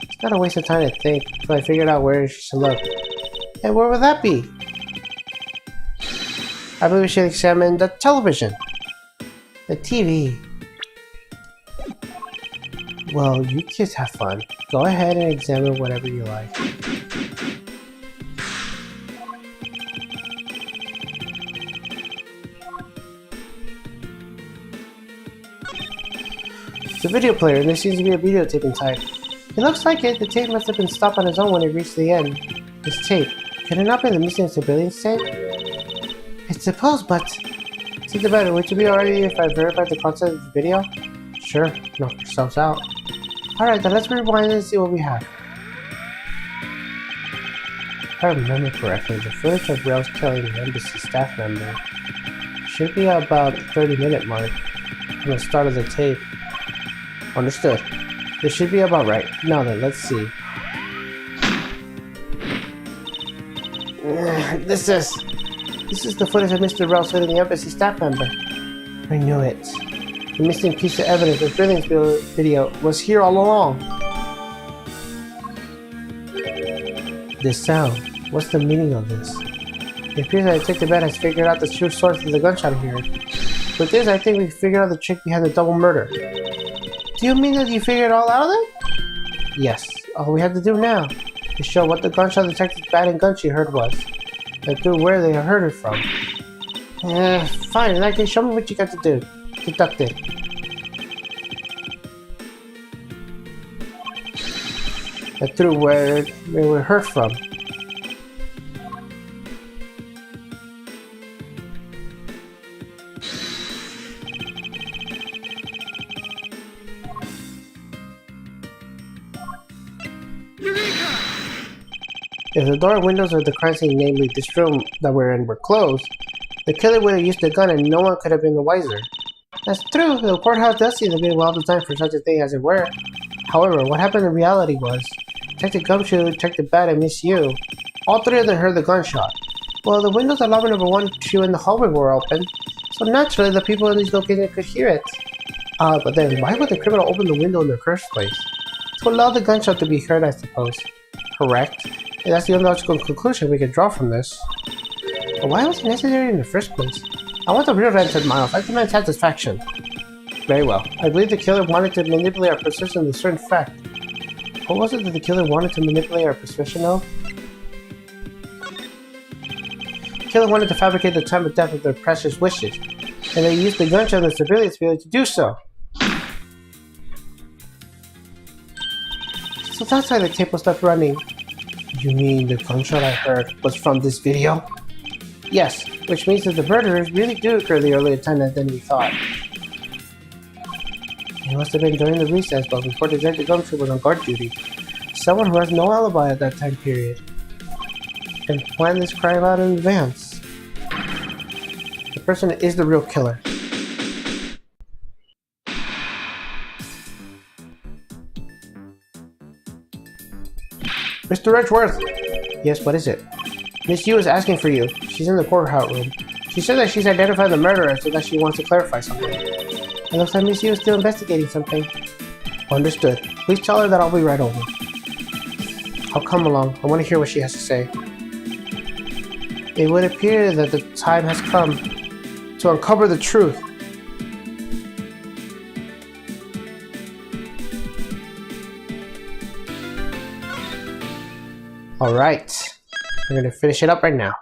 It's not a waste of time to think until I figured out where you should look. And where would that be? I believe we should examine the television. The TV. Well, you kids have fun. Go ahead and examine whatever you like. It's a video player, and there seems to be a videotaping type. It looks like it. The tape must have been stopped on its own when it reached the end. This tape. Could it not be the missing civilian's tape? It's supposed, but... See the better. Would you be alright if I verified the content of the video? Sure. Knock yourselves out. Alright, then let's rewind and see what we have. If I remember correctly, the footage of Rails killing the embassy staff member should be about the 30-minute mark from the start of the tape. Understood. This should be about right. Now then, let's see. This is the footage of Mr. Rouse hitting the embassy staff member. I knew it. The missing piece of evidence of Brilliance video was here all along. This sound. What's the meaning of this? It appears that Detective Bat has figured out the true source of the gunshot here. With this, I think we figured out the trick behind the double murder. Do you mean that you figured it all out then? Yes. All we have to do now is show what the gunshot Detective Bat and Gunshot heard was, and through where they heard it from. Fine. In that case, show me what you got to do. Deduct it. And through where they were heard from. If the door and windows of the crime scene, namely this room that we're in, were closed, the killer would have used the gun and no one could have been the wiser. That's true, the courthouse does seem to be well designed for such a thing as it were. However, what happened in reality was, Detective Gumshoe, Detective Bat, and Miss Yu, all three of them heard the gunshot. Well, the windows at lobby number 1, 2, and the hallway were open, so naturally the people in these locations could hear it. But then why would the criminal open the window in the first place? To allow the gunshot to be heard, I suppose. Correct. And that's the only logical conclusion we could draw from this. But why was it necessary in the first place? I want the real answer, Miles. I demand satisfaction. Very well. I believe the killer wanted to manipulate our perception of a certain fact. What was it that the killer wanted to manipulate our perception of? The killer wanted to fabricate the time of death of their precious wishes, and they used the gunshot and the civilians to be able to do so. So that's why the tape was left running. You mean the gunshot I heard was from this video? Yes, which means that the murderers really do occur the earlier time than we thought. It must have been during the recess, but before Detective Gumshoe was on guard duty. Someone who has no alibi at that time period. And planned this crime out in advance. The person is the real killer. Mr. Edgeworth! Yes, what is it? Miss Yu is asking for you. She's in the courthouse room. She said that she's identified the murderer, so that she wants to clarify something. It looks like Miss Yu is still investigating something. Understood. Please tell her that I'll be right over. I'll come along. I want to hear what she has to say. It would appear that the time has come to uncover the truth. Alright. We're gonna finish it up right now.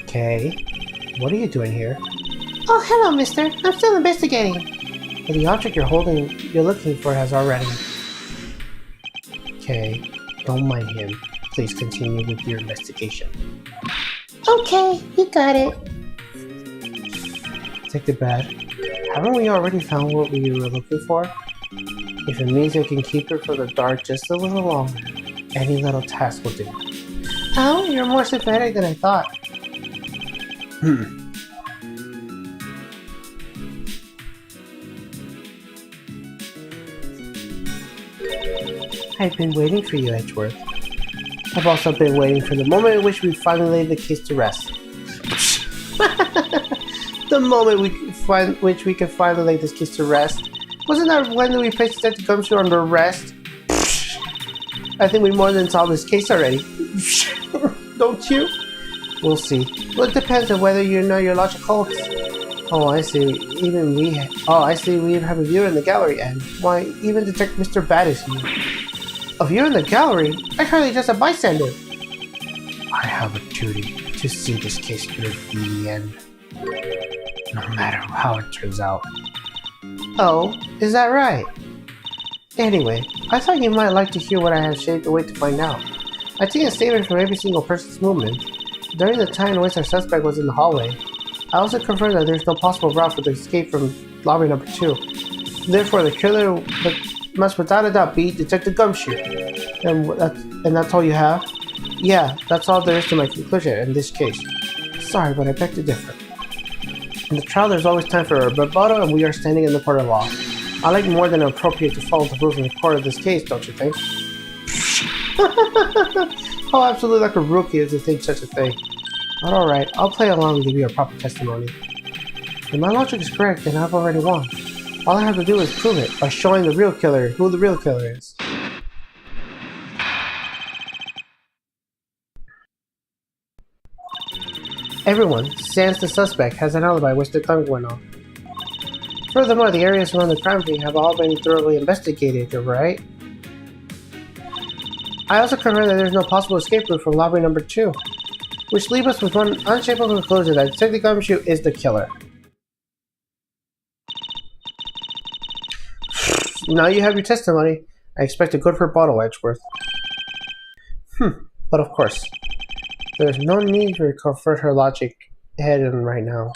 Okay. What are you doing here? Oh, hello, mister. I'm still investigating. Well, the object you're looking for has already... Okay. Don't mind him. Please continue with your investigation. Okay, you got it. Detective Bad, haven't we already found what we were looking for? If it means I can keep her for the dark just a little longer, any little task will do. Oh, you're more sympathetic than I thought. I've been waiting for you, Edgeworth. I've also been waiting for the moment in which we finally laid the case to rest. The moment which we can finally lay this case to rest. Wasn't that when we placed Detective Gumshoe under arrest? I think we more than solved this case already. Don't you? We'll see. Well, it depends on whether you know your logic holds. Oh, I see. I see. We even have a viewer in the gallery, and why, even Detective Mr. Bad is here. A viewer in the gallery? I hardly just a bystander. I have a duty to see this case through to the end, no matter how it turns out. Oh, is that right? Anyway, I thought you might like to hear what I have shaped away to find out. I take a statement from every single person's movement. During the time in which our suspect was in the hallway, I also confirmed that there is no possible route for the escape from lobby number 2. Therefore, the killer must without a doubt be Detective Gumshoe. And that's all you have? Yeah, that's all there is to my conclusion in this case. Sorry, but I beg to differ. In the trial, there's always time for a rebuttal, and we are standing in the court of law. I like more than appropriate to follow the rules in the court of this case, don't you think? Oh, absolutely like a rookie to think such a thing. But alright, I'll play along and give you a proper testimony. If my logic is correct, then I've already won. All I have to do is prove it by showing the real killer who the real killer is. Everyone, sans the suspect, has an alibi which the crime went on. Furthermore, the areas around the crime scene have all been thoroughly investigated, right? I also confirm that there is no possible escape route from lobby number 2, which leaves us with one unshakable conclusion that Detective Gumshoe is the killer. Now you have your testimony. I expect a good rebuttal, Edgeworth. But of course, there is no need to convert her logic head in right now.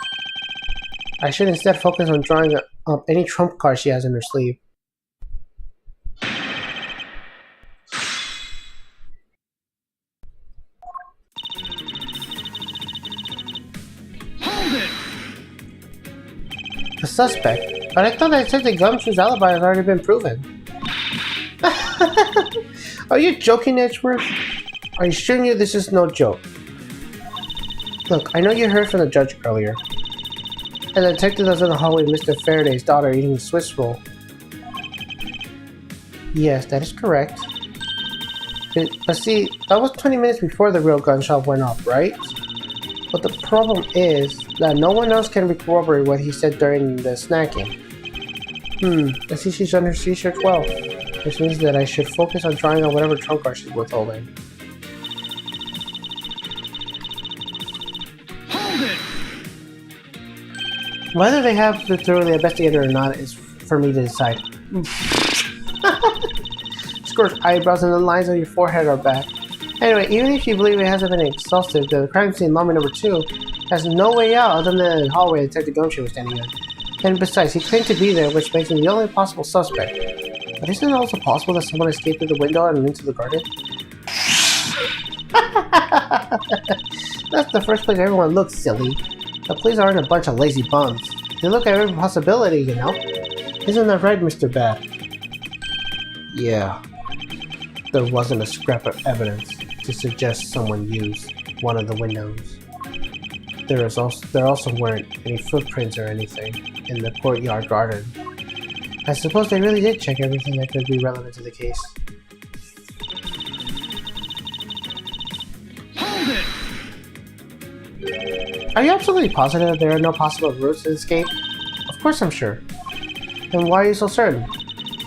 I should instead focus on drawing up any trump card she has in her sleeve. suspect, but I thought that Detective Gumshoe's alibi has already been proven. Are you joking, Edgeworth? Are you sure this is no joke? Look, I know you heard from the judge earlier. And the detective was in the hallway with Mr. Faraday's daughter eating the Swiss roll. Yes, that is correct. But see, that was 20 minutes before the real gunshot went off, right? But the problem is that no one else can corroborate what he said during the snacking. I see she's done her research well, which means that I should focus on trying out whatever trump card she's withholding. Hold it! Whether they have the thoroughly investigated or not is for me to decide. Scorched eyebrows and the lines on your forehead are back. Anyway, even if you believe it hasn't been exhaustive, the crime scene lobby number 2 has no way out other than the hallway Detective Gumshoe was standing in. And besides, he claimed to be there, which makes him the only possible suspect. But isn't it also possible that someone escaped through the window and into the garden? That's the first place everyone looks, silly. The police aren't a bunch of lazy bums. They look at every possibility, you know? Isn't that right, Mr. Bad? Yeah. There wasn't a scrap of evidence to suggest someone used one of the windows. There also weren't any footprints or anything in the courtyard garden. I suppose they really did check everything that could be relevant to the case. Hold it! Are you absolutely positive there are no possible routes to escape? Of course I'm sure. Then why are you so certain?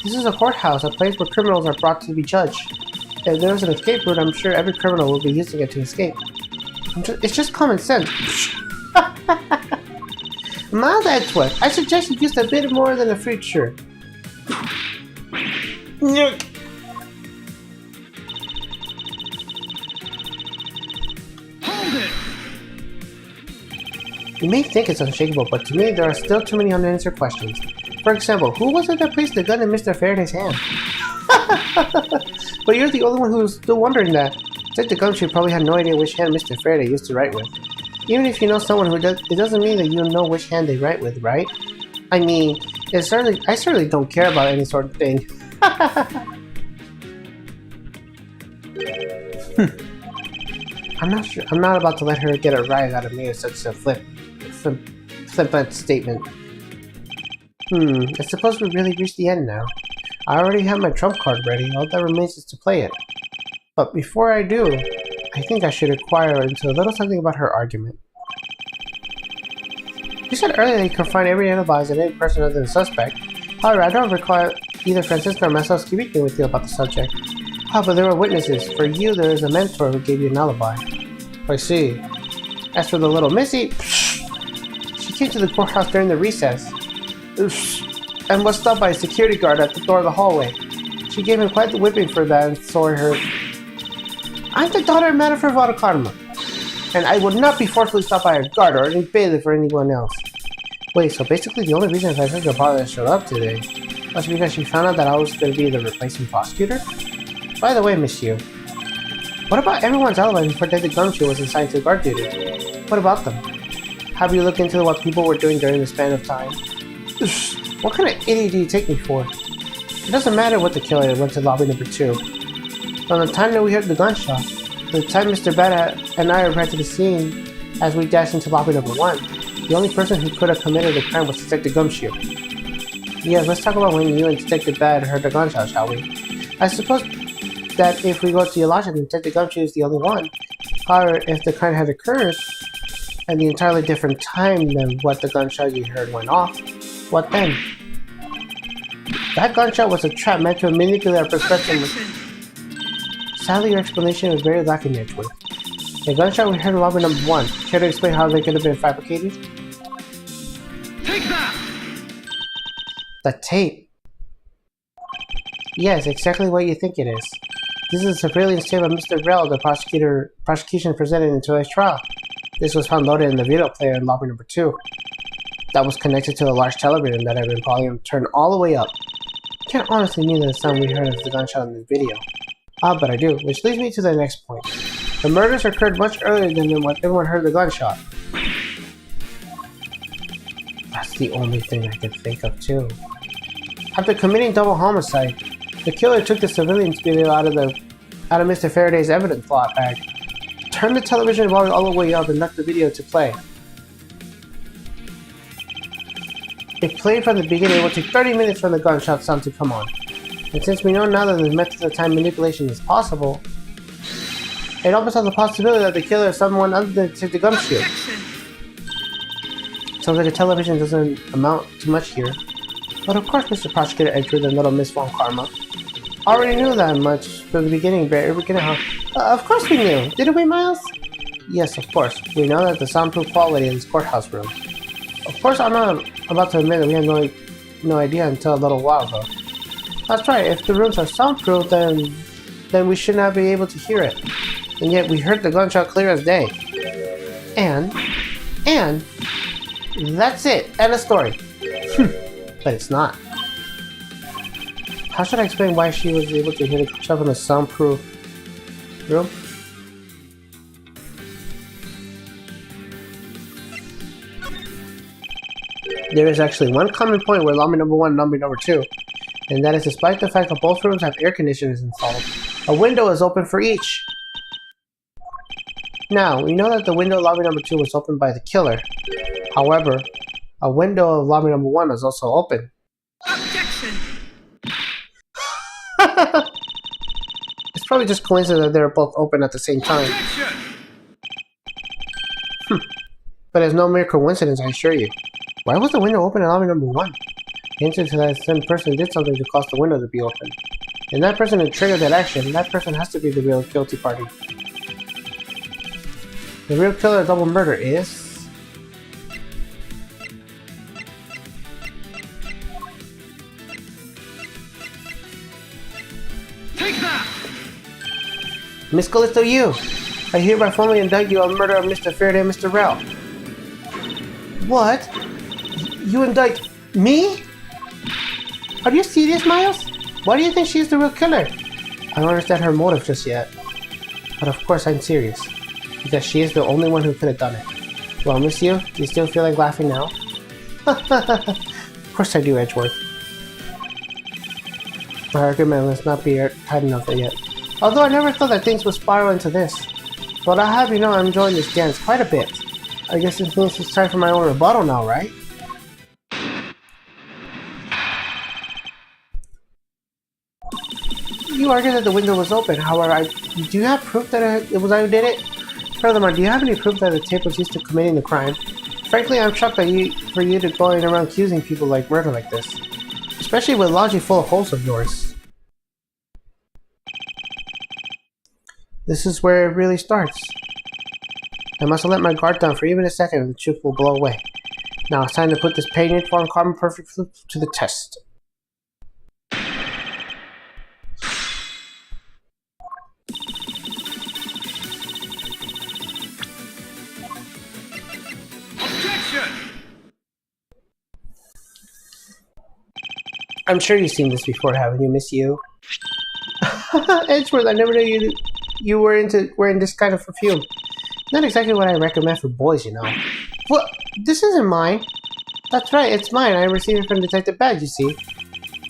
This is a courthouse, a place where criminals are brought to be judged. If there was an escape route, I'm sure every criminal will be using it to escape. It's just common sense. Mild Edgeworth, I suggest you use a bit more than a fruit shirt. Hold it! You may think it's unshakable, but to me there are still too many unanswered questions. For example, who was it that placed the gun in Mr. Faraday's hand? But you're the only one who's still wondering that. Detective Gumshoe probably had no idea which hand Mr. Faraday used to write with. Even if you know someone who does, it doesn't mean that you know which hand they write with, right? I mean, I certainly don't care about any sort of thing. I'm not about to let her get a rise out of me with such a flippant statement. I suppose we really reached the end now. I already have my trump card ready, all that remains is to play it. But before I do, I think I should inquire into a little something about her argument. You said earlier that you could find every alibi in any person other than the suspect. However, I don't recall either Francisco or myself speaking with you about the subject. But there were witnesses. For you, there is a mentor who gave you an alibi. I see. As for the little Missy, she came to the courthouse during the recess. And was stopped by a security guard at the door of the hallway. She gave him quite the whipping for that and saw her. I'm the daughter of Madame Fervada Karma, and I would not be forcefully stopped by a guard or any bailiff or anyone else. Wait, so basically the only reason Francisco Paula showed up today was because she found out that I was going to be the replacement prosecutor? By the way, monsieur, what about everyone's alibi before Detective Gumshoe was assigned to guard duty? What about them? Have you looked into what people were doing during the span of time? What kind of idiot do you take me for? It doesn't matter what the killer went to lobby number 2. From the time that we heard the gunshot, the time Mr. Bada and I arrived to the scene as we dashed into lobby number 1, the only person who could have committed the crime was Detective Gumshoe. Yes, let's talk about when you and Detective Bad heard the gunshot, shall we? I suppose that if we go to your logic, Detective Gumshoe is the only one. However, if the crime had occurred at an entirely different time than what the gunshot you heard went off, what then? That gunshot was a trap meant to manipulate our perspective. Sadly, your explanation was very lacking, Edgeworth. The gunshot we heard in lobby number 1. Care to explain how they could have been fabricated? Take that! The tape. Yes, exactly what you think it is. This is a surveillance tape of Mr. Rell, the prosecution presented in today's trial. This was found loaded in the video player in lobby number 2. That was connected to a large television that had been volume turned all the way up. Can't honestly mean that the sound we heard of the gunshot in the video. But I do, which leads me to the next point. The murders occurred much earlier than when everyone heard the gunshot. That's the only thing I could think of, too. After committing double homicide, the killer took the civilian's video out of Mr. Faraday's evidence lot bag, turned the television volume all the way up, and left the video to play. It played from the beginning. It would take 30 minutes for the gunshot sound to come on. And since we know now that the method of time manipulation is possible, it opens up the possibility that the killer is someone other than Detective Gumshoe. Sounds like the television doesn't amount to much here. But of course, Mr. Prosecutor Edgeworth and Little Miss Von Karma already knew that much from the beginning, of course we knew! Didn't we, Miles? Yes, of course. We know that the soundproof quality in this courthouse room. Of course, I'm not about to admit that we had no idea until a little while ago. That's right, if the rooms are soundproof, then we should not be able to hear it. And yet we heard the gunshot clear as day. And that's it. End of story. But it's not. How should I explain why she was able to hear the gunshot in a soundproof room? There is actually one common point with lobby number 1 and lobby number 2, and that is despite the fact that both rooms have air conditioners installed, a window is open for each. Now, we know that the window of lobby number 2 was opened by the killer. However, a window of lobby number 1 is also open. Objection! It's probably just coincidence that they're both open at the same time. Objection! But it's no mere coincidence, I assure you. Why was the window open in lobby number 1? The answer to that some person did something to cause the window to be open. And that person who triggered that action, that person has to be the real guilty party. The real killer of double murder is... Take that! Miss Callisto, you! I hereby formally indict you on the murder of Mr. Faraday and Mr. Rao. What? You indict me? Are you serious, Miles? Why do you think she's the real killer? I don't understand her motive just yet. But of course I'm serious. Because she is the only one who could have done it. Well, miss you, do you still feel like laughing now? Of course I do, Edgeworth. My argument must not be tight enough yet. Although I never thought that things would spiral into this. But I'll have you know I'm enjoying this dance quite a bit. I guess it means it's time for my own rebuttal now, right? You argued that the window was open. However, do you have proof that it was I who did it? Furthermore, do you have any proof that the tape was used to committing the crime? Frankly, I'm shocked for you to going around accusing people like murder like this. Especially with logic full of holes of yours. This is where it really starts. I must have let my guard down for even a second and the truth will blow away. Now it's time to put this painted form carbon perfect flip to the test. I'm sure you've seen this before, haven't you, Miss You? Edgeworth, I never knew you were wearing this kind of perfume. Not exactly what I recommend for boys, you know. Well, this isn't mine. That's right, it's mine. I received it from Detective Badge, you see.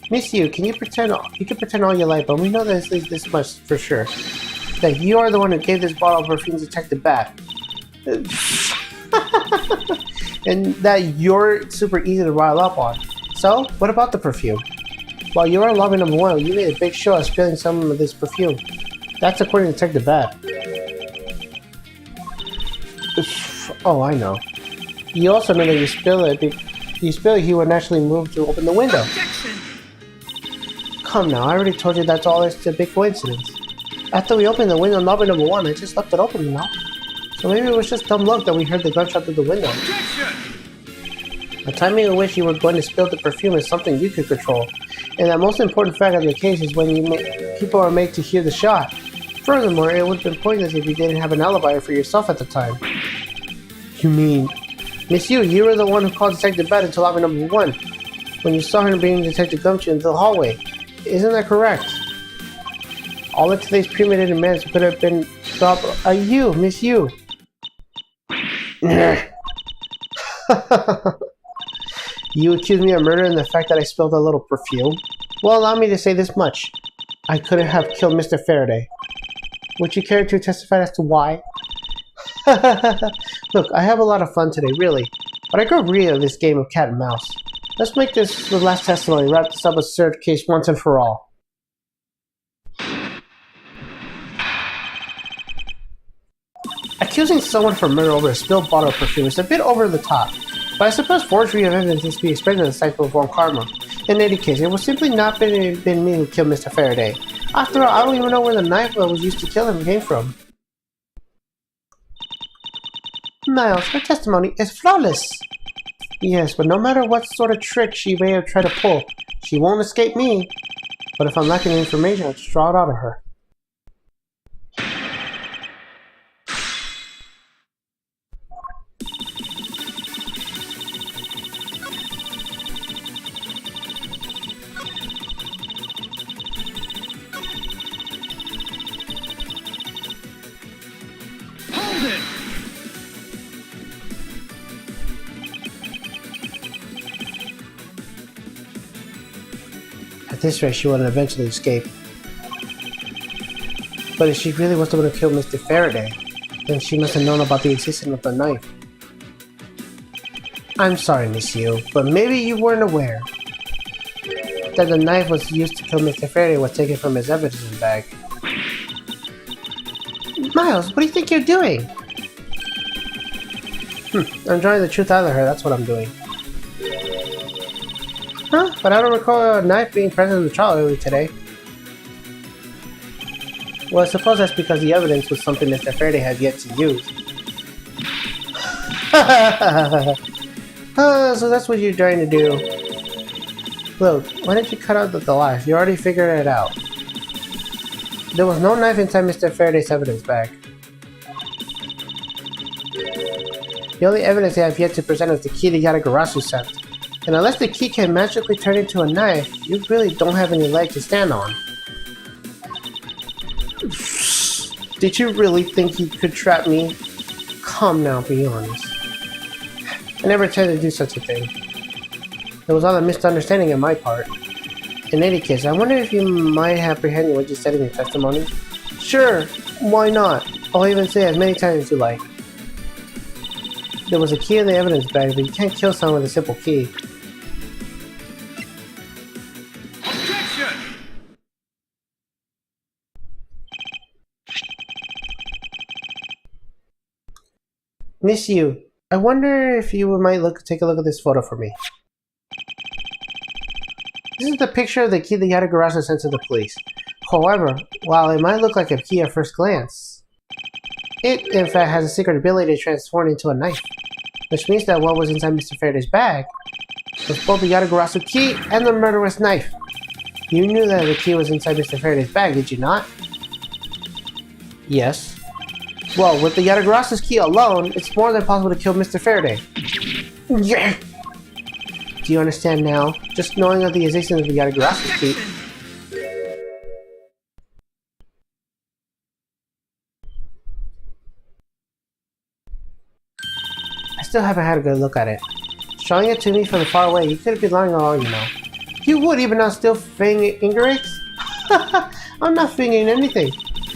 Miss You, you can pretend all you like, but we know that this much for sure. That you are the one who gave this bottle of perfume to Detective Badge. And that you're super easy to rile up on. So, what about the perfume? While you were lobby number 1, you made a big show of spilling some of this perfume. That's according to Detective Bad. Oh, I know. You also know that you spill it, he would naturally move to open the window. Objection! Come now, I already told you that's all it's a big coincidence. After we opened the window in lobby number 1, I just left it open, you know? So maybe it was just dumb luck that we heard the gunshot through the window. Objection! The timing in which you were going to spill the perfume is something you could control, and the most important fact of the case is when people are made to hear the shot. Furthermore, it would have been pointless if you didn't have an alibi for yourself at the time. You mean... Miss you were the one who called Detective Bad into lobby number 1, when you saw her bringing Detective Gumshoe into the hallway. Isn't that correct? All of today's premeditated events could have been stopped... you, Miss You. You accuse me of murder and the fact that I spilled a little perfume? Well, allow me to say this much. I couldn't have killed Mr. Faraday. Would you care to testify as to why? Look, I have a lot of fun today, really. But I grow weary of this game of cat and mouse. Let's make this the last testimony, wrap this up absurd case once and for all. Accusing someone for murder over a spilled bottle of perfume is a bit over the top, but I suppose forgery of evidence is to be expected in the cycle of one karma. In any case, it was simply not been me who killed Mr. Faraday. After all, I don't even know where the knife that was used to kill him came from. Miles, her testimony is flawless. Yes, but no matter what sort of trick she may have tried to pull, she won't escape me. But if I'm lacking information, I'll just draw it out of her. Hold it! At this rate, she would eventually escape. But if she really was the one who killed Mr. Faraday, then she must have known about the existence of the knife. I'm sorry, Miss Yu, but maybe you weren't aware that the knife was used to kill Mr. Faraday was taken from his evidence bag. Miles, what do you think you're doing? I'm drawing the truth out of her, that's what I'm doing. Huh? But I don't recall a knife being present in the trial earlier today. Well, I suppose that's because the evidence was something Mr. Faraday had yet to use. So that's what you're trying to do. Look, why didn't you cut out the life? You already figured it out. There was no knife inside Mr. Faraday's evidence bag. The only evidence they have yet to present is the key the Yatagarasu sent. And unless the key can magically turn into a knife, you really don't have any leg to stand on. Did you really think you could trap me? Come now, be honest. I never intended to do such a thing. It was all a misunderstanding on my part. In any case, I wonder if you might have apprehended what you said in your testimony? Sure, why not? I'll even say as many times as you like. There was a key in the evidence bag, but you can't kill someone with a simple key. Objection! Miss Yu, I wonder if you might take a look at this photo for me. This is the picture of the key the Yatagarasu sent to the police. However, while it might look like a key at first glance, it in fact has a secret ability to transform into a knife. Which means that what was inside Mr. Faraday's bag was both the Yatagarasu key and the murderous knife. You knew that the key was inside Mr. Faraday's bag, did you not? Yes. Well, with the Yatagarasu's key alone, it's more than possible to kill Mr. Faraday. Yeah. Do you understand now? Just knowing of the existence of the Yatagarasu's key. I still haven't had a good look at it. Showing it to me from far away, you could be lying on all you know. You would even now still fingering? I'm not fingering anything.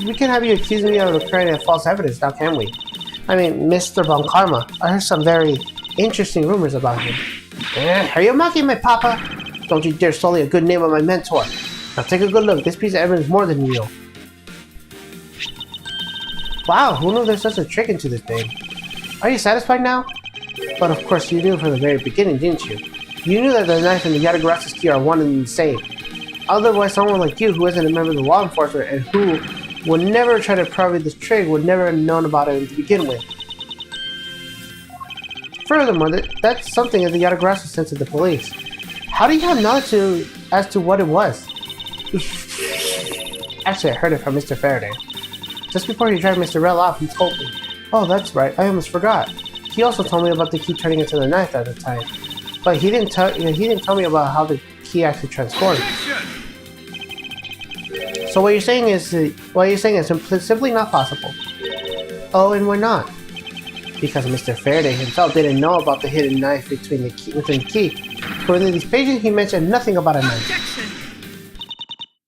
We can have you accuse me of creating false evidence, now can we? I mean, Mr. Von Karma, I heard some very interesting rumors about him. Are you mocking my papa? Don't you dare sully a good name of my mentor. Now take a good look, this piece of evidence is more than real. Wow, who knew there's such a trick into this thing? Are you satisfied now? But of course you knew from the very beginning, didn't you? You knew that the knife and the Yatagarasu's key are one and the same. Otherwise, someone like you who isn't a member of the law enforcement and who would never try to prove this trick would never have known about it to begin with. Furthermore, that's something that the Yatagarasu sent to the police. How do you have knowledge as to what it was? Actually, I heard it from Mr. Faraday. Just before he dragged Mr. Rell off, he told me. Oh, that's right, I almost forgot. He also told me about the key turning into the knife at the time. But he didn't tell me about how the key actually transformed. So what you're saying is simply not possible. Oh, and why not? Because Mr. Faraday himself didn't know about the hidden knife within the key. According to these pages, he mentioned nothing about a knife.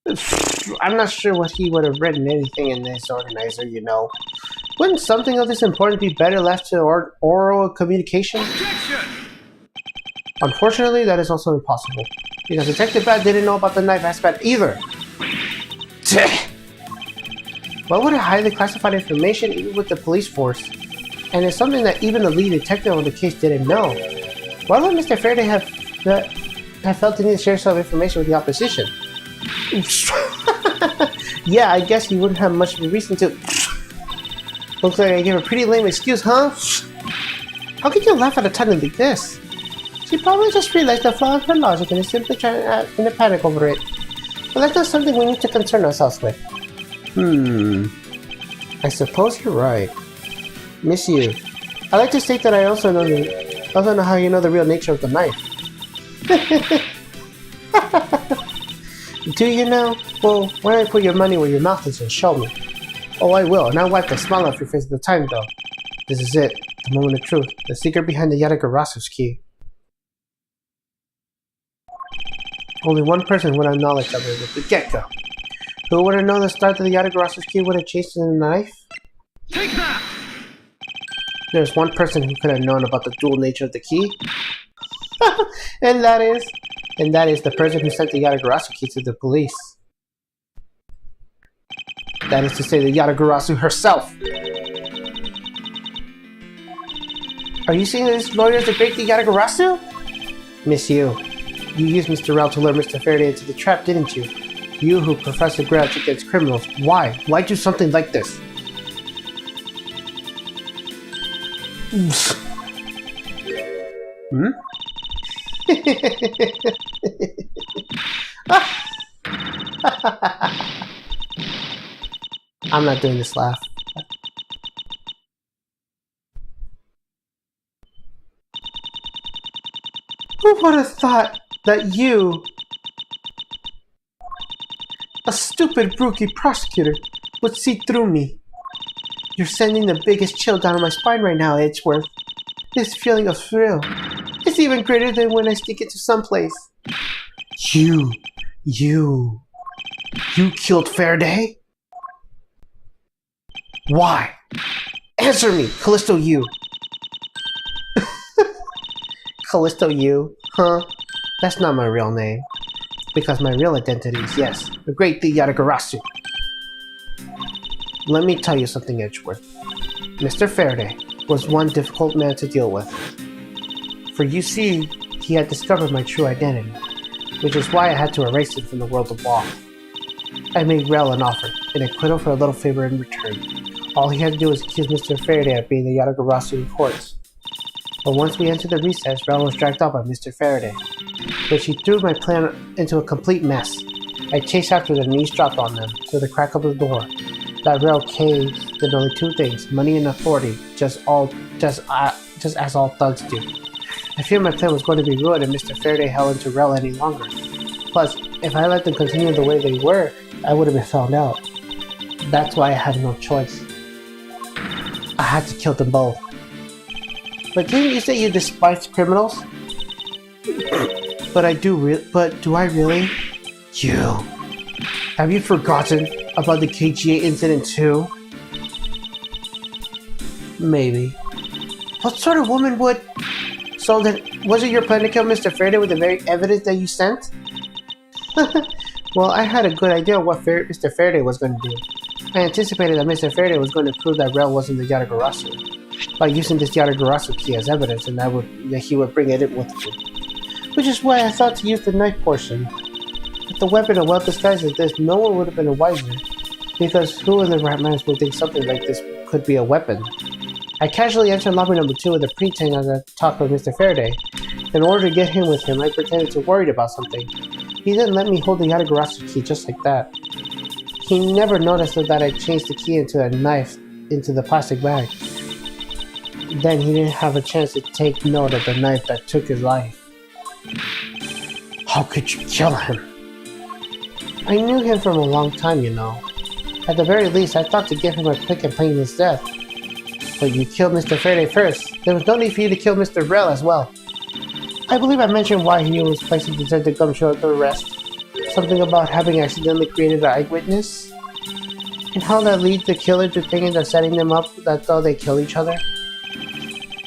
Objection! I'm not sure what he would have written anything in this organizer, you know. Wouldn't something of this importance be better left to oral communication? Objection! Unfortunately, that is also impossible, because Detective Bat didn't know about the knife aspect either. Why would it hide the classified information even with the police force? And it's something that even the lead detective on the case didn't know. Why would Mr. Faraday have felt the need to share some information with the opposition? Yeah, I guess he wouldn't have much of a reason to. Looks like I gave a pretty lame excuse, huh? How could you laugh at a title like this? She probably just realized the flaw in her logic and is simply trying to act in a panic over it. But that's not something we need to concern ourselves with. I suppose you're right. Miss you. I like to state that I also know how you know the real nature of the knife. Do you know? Well, why don't you put your money where your mouth is and show me? Oh, I will, and I'll wipe the smile off your face at the time, though. This is it, the moment of truth, the secret behind the Yatagarasu's key. Only one person would have knowledge of it, the get-go. Who would have known the start of the Yatagarasu's key would have chased in a knife? Take that! There's one person who could have known about the dual nature of the key. and that is the person who sent the Yatagarasu key to the police. That is to say, the Yatagarasu herself. Are you saying this lawyer is the great Yatagarasu? Miss you. You used Mr. Rao to lure Mr. Faraday into the trap, didn't you? You who profess a grudge against criminals. Why? Why do something like this? Hmm? I'm not doing this laugh. Who would have thought that you, a stupid rookie prosecutor, would see through me? You're sending the biggest chill down my spine right now, Edgeworth. This feeling of thrill. It's even greater than when I sneak into someplace. You killed Faraday? Why? Answer me, Callisto you. Callisto you? Huh? That's not my real name. Because my real identity is, yes, the great Yatagarasu. Let me tell you something, Edgeworth. Mr. Faraday was one difficult man to deal with. For you see, he had discovered my true identity, which is why I had to erase it from the world of law. I made Rel an offer, an acquittal for a little favor in return. All he had to do was accuse Mr. Faraday of being the Yatagarasu in courts. But once we entered the recess, Rel was dragged out by Mr. Faraday, which he threw my plan into a complete mess. I chased after them and eavesdropped on them through the crack of the door. That Rel caved in only two things, money and authority, just as all thugs do. I feared my plan was going to be ruined if Mr. Faraday held into Rel any longer. Plus, if I let them continue the way they were, I would have been found out. That's why I had no choice. I had to kill them both. But didn't you say you despise criminals? But do I really? You. Have you forgotten about the KGA incident too? Maybe. What sort of woman would... So then, was it your plan to kill Mr. Faraday with the very evidence that you sent? Well, I had a good idea of what Mr. Faraday was going to do. I anticipated that Mr. Faraday was going to prove that Rel wasn't the Yatagarasu by using this Yatagarasu key as evidence, and that he would bring it in with him. Which is why I thought to use the knife portion. With the weapon and well disguised as this, no one would have been wiser, because who in their right minds would think something like this could be a weapon? I casually entered lobby number 2 with a pretense as I talked with Mr. Faraday. In order to get him with him, I pretended to worried about something. He didn't let me hold the Yatagarasu key just like that. He never noticed that I changed the key into a knife into the plastic bag. Then he didn't have a chance to take note of the knife that took his life. How could you kill him? I knew him from a long time, you know. At the very least, I thought to give him a quick and painless death. But you killed Mr. Faraday first. There was no need for you to kill Mr. Rel as well. I believe I mentioned why he was placing Detective Gumshoe under arrest. Something about having accidentally created an eyewitness? And how that leads the killer to thinking they're setting them up that though they kill each other?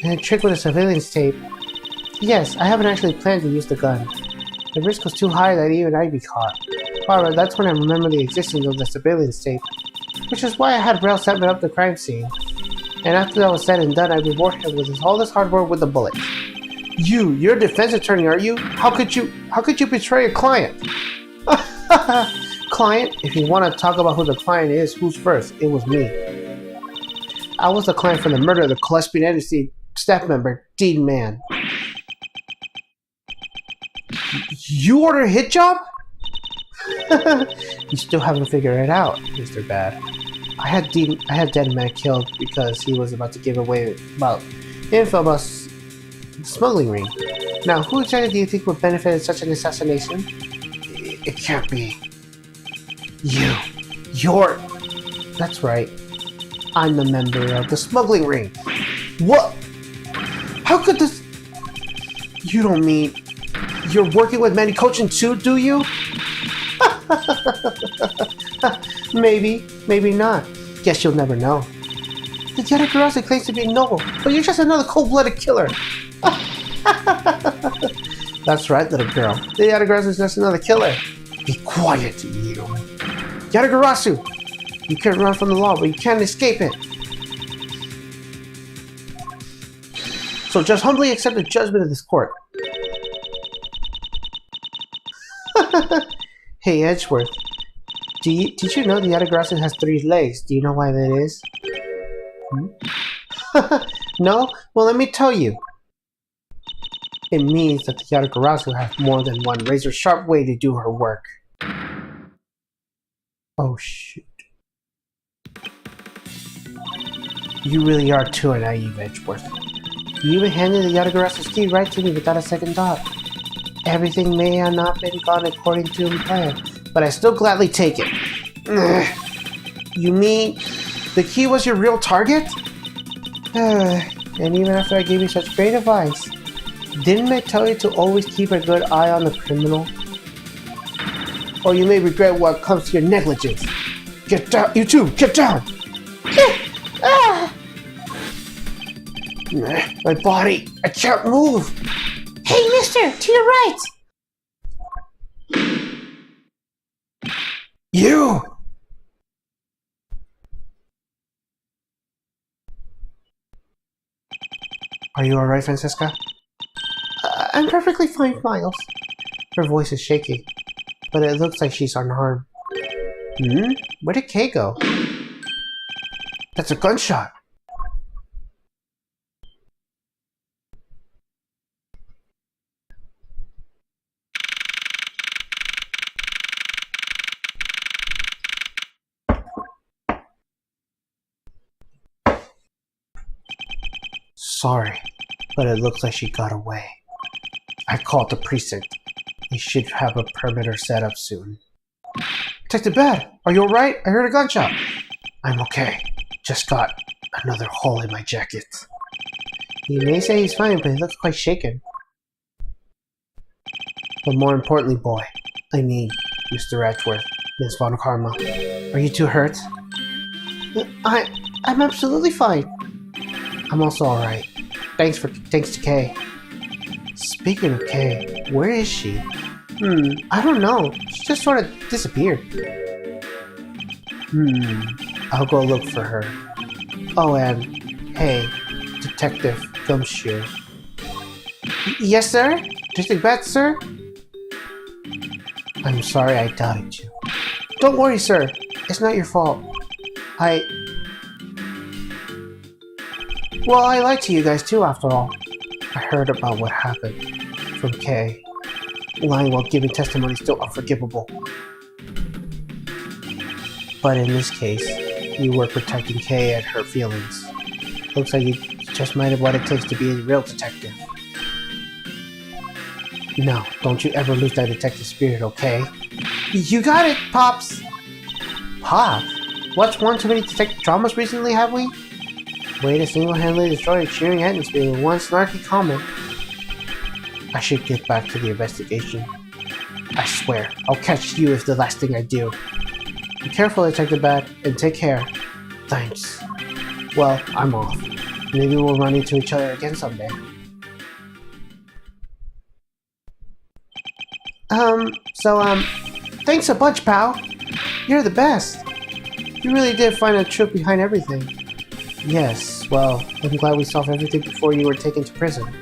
And a trick with a surveillance tape. Yes, I haven't actually planned to use the gun. The risk was too high that even I'd be caught. However, that's when I remember the existence of the surveillance tape, which is why I had Rail set me up the crime scene. And after that was said and done, I rewarded him with all this hard work with the bullet. You're a defense attorney, are you? How could you betray a client? Client? If you want to talk about who the client is, who's first? It was me. I was the client for the murder of the Gillespie Agency staff member, Dean Mann. You ordered a hit job? You still haven't figured it out, Mr. Bad. I had Dead Man killed because he was about to give away info about the smuggling ring. Now, who exactly do you think would benefit in such an assassination? It can't be. You're... That's right. I'm the member of the smuggling ring. What? How could this... You don't mean... You're working with Manny Cochin too, do you? Maybe not. Guess you'll never know. The Yatagarasu claims to be noble, but you're just another cold-blooded killer. That's right, little girl. The Yatagarasu is just another killer. Be quiet, you. Yatagarasu! You can run from the law, but you can't escape it. So just humbly accept the judgment of this court. Hey, Edgeworth. Did you know the Yatagarasu has 3 legs? Do you know why that is? No? Well, let me tell you. It means that the Yatagarasu has more than one razor-sharp way to do her work. Oh, shoot. You really are too naive, Edgeworth. You even handed the Yatagarasu's key right to me without a second thought. Everything may have not been gone according to plan, but I still gladly take it. You mean the key was your real target? And even after I gave you such great advice, didn't I tell you to always keep a good eye on the criminal? Or you may regret what comes to your negligence. Get down, you two, get down! My body, I can't move! Hey, mister, to your right! You! Are you alright, Francesca? I'm perfectly fine, Miles. Her voice is shaking, but it looks like she's unharmed. Where did Kay go? That's a gunshot! Sorry, but it looks like she got away. I called the precinct. They should have a perimeter set up soon. Detective Bad, are you alright? I heard a gunshot. I'm okay. Just got another hole in my jacket. You may say he's fine, but he looks quite shaken. But more importantly, boy, I mean, Mr. Edgeworth, Miss Von Karma, are you too hurt? I'm absolutely fine. I'm also alright. Thanks to Kay. Speaking of Kay, where is she? I don't know. She just sort of disappeared. I'll go look for her. Oh, and hey, Detective Gumshoe. Yes, sir? District Bat, sir? I'm sorry I doubted you. Don't worry, sir. It's not your fault. Well, I lied to you guys too, after all. I heard about what happened from Kay. Lying while giving testimony is still unforgivable. But in this case, you were protecting Kay and her feelings. Looks like you just might have what it takes to be a real detective. Now, don't you ever lose that detective spirit, okay? You got it, Pops! Pop? Watched one too many detective dramas recently, have we? Way to single-handedly destroy a cheering atmosphere with one snarky comment. I should get back to the investigation. I swear, I'll catch you if the last thing I do. Be careful, Detective Bat, and take care. Thanks. Well, I'm off. Maybe we'll run into each other again someday. Thanks a bunch, pal. You're the best. You really did find a truth behind everything. Yes, well, I'm glad we solved everything before you were taken to prison.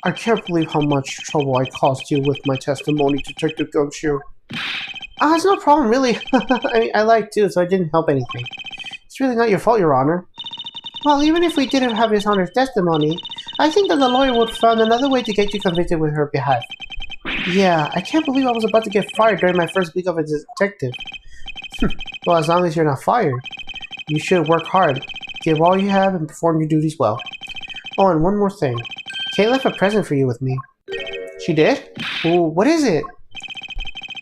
I can't believe how much trouble I caused you with my testimony, Detective Gumshoe. It's no problem, really. I mean, I lied too, so I didn't help anything. It's really not your fault, Your Honor. Well, even if we didn't have His Honor's testimony, I think that the lawyer would have found another way to get you convicted with her behalf. Yeah, I can't believe I was about to get fired during my first week of a detective. Well, as long as you're not fired, you should work hard, give all you have, and perform your duties well. Oh, and one more thing. Kay left a present for you with me. She did? Ooh, what is it?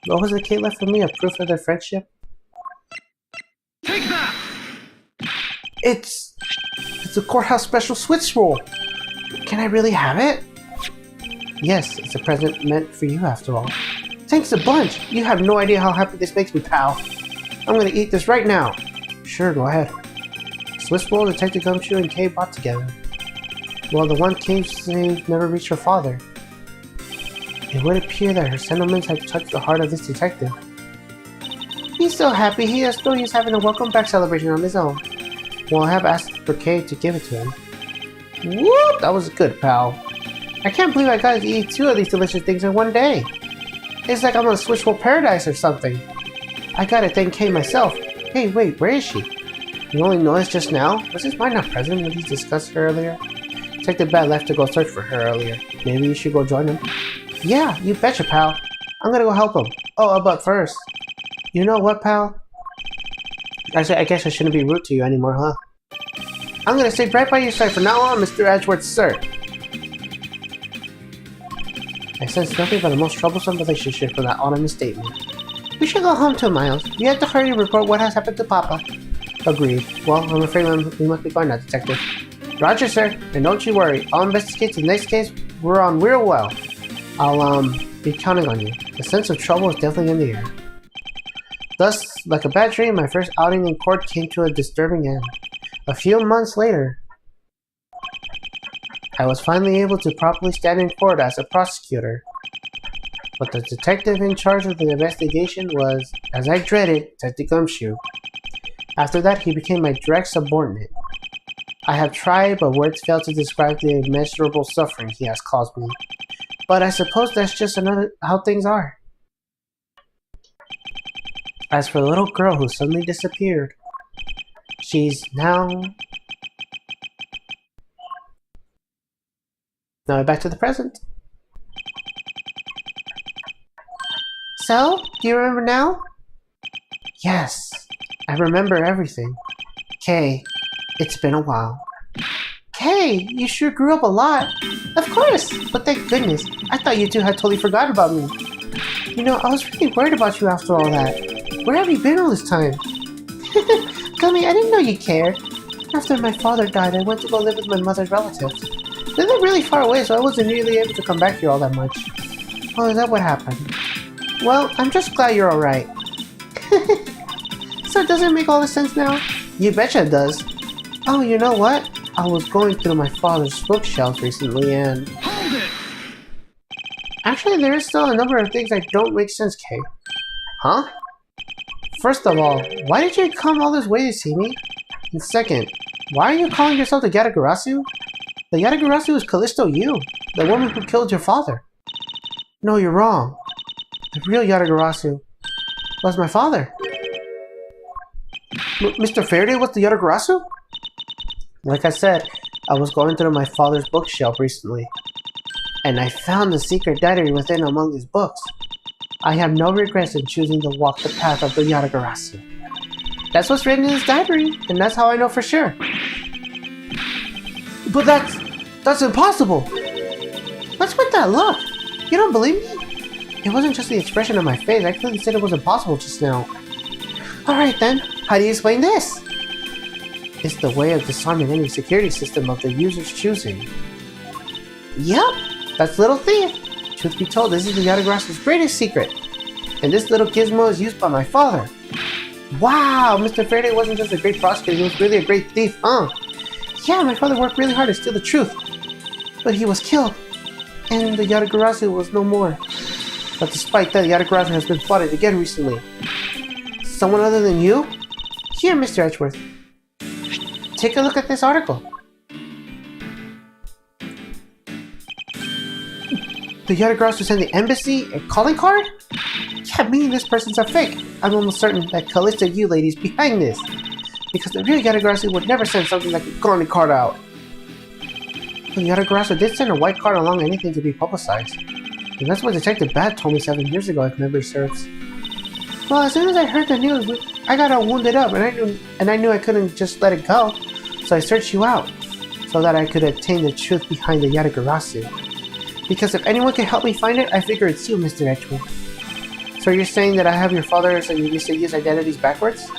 What was it Kay left for me? A proof of their friendship? Take that! It's a courthouse special Swiss roll. Can I really have it? Yes, it's a present meant for you after all. Thanks a bunch. You have no idea how happy this makes me, pal. I'm gonna eat this right now. Sure, go ahead. Swiss roll, Detective Gumshoe, and Kay bought together. Well, the one Kay saved never reached her father. It would appear that her sentiments had touched the heart of this detective. He's so happy he as though he's having a welcome back celebration on his own. Well, I have asked for Kay to give it to him. Whoop! That was good, pal. I can't believe I got to eat 2 of these delicious things in one day. It's like I'm on a Swiss roll paradise or something. I gotta thank Kay myself. Hey, wait, where is she? You only noticed just now? Was his mind not present when he discussed her earlier? Detective Bat left to go search for her earlier. Maybe you should go join him? Yeah, you betcha, pal. I'm gonna go help him. Oh, but first, you know what, pal? I guess I shouldn't be rude to you anymore, huh? I'm gonna stay right by your side from now on, Mr. Edgeworth, sir. I sense nothing but a most troublesome relationship from that anonymous statement. We should go home too, Miles. We have to hurry and report what has happened to Papa. Agreed. Well, I'm afraid we must be going now, Detective. Roger, sir. And don't you worry. I'll investigate the next case. We're on real well. I'll, be counting on you. The sense of trouble is definitely in the air. Thus, like a bad dream, my first outing in court came to a disturbing end. A few months later, I was finally able to properly stand in court as a prosecutor. But the detective in charge of the investigation was, as I dreaded, Detective Gumshoe. After that, he became my direct subordinate. I have tried, but words fail to describe the immeasurable suffering he has caused me. But I suppose that's just how things are. As for the little girl who suddenly disappeared, she's now back to the present. So, do you remember now? Yes, I remember everything. Kay, it's been a while. Kay, you sure grew up a lot. Of course, but thank goodness. I thought you two had totally forgotten about me. You know, I was really worried about you after all that. Where have you been all this time? Gummy, I didn't know you cared. After my father died, I went to go live with my mother's relatives. They live really far away, so I wasn't really able to come back here all that much. Oh, is that what happened? Well, I'm just glad you're alright. So does it make all the sense now? You betcha it does. Oh, you know what? I was going through my father's bookshelves recently and... Hold it! Actually, there is still a number of things that don't make sense, Kay. Huh? First of all, why did you come all this way to see me? And second, why are you calling yourself the Yatagarasu? The Yatagarasu is Callisto Yu, the woman who killed your father. No, you're wrong. The real Yatagarasu was my father. Mr. Faraday was the Yatagarasu? Like I said, I was going through my father's bookshelf recently, and I found the secret diary within among his books. I have no regrets in choosing to walk the path of the Yatagarasu. That's what's written in his diary, and that's how I know for sure. But that's impossible! What's with that look? You don't believe me? It wasn't just the expression on my face, I clearly said it was impossible just now. Alright then, how do you explain this? It's the way of disarming any security system of the user's choosing. Yup, that's Little Thief. Truth be told, this is the Yatagrasa's greatest secret. And this little gizmo is used by my father. Wow, Mr. Faraday wasn't just a great prosecutor, he was really a great thief, huh? Yeah, my father worked really hard to steal the truth. But he was killed. And the Yatagarasu was no more. But despite that, Yatagarasu has been spotted again recently. Someone other than you? Here, Mr. Edgeworth. Take a look at this article. The Yatagarasu sent the embassy a calling card? Yeah, meaning this person's a fake. I'm almost certain that Callisto you ladies behind this. Because the real Yatagarasu would never send something like a calling card out. The Yatagarasu did send a white card along anything to be publicized. And that's what Detective Bad told me 7 years ago, if memory serves. Well, as soon as I heard the news, I got all wounded up, and I knew I couldn't just let it go. So I searched you out, so that I could obtain the truth behind the Yatagarasu. Because if anyone can help me find it, I figure it's you, Mr. Edgeworth. So you're saying that I have your father, so you used to use identities backwards?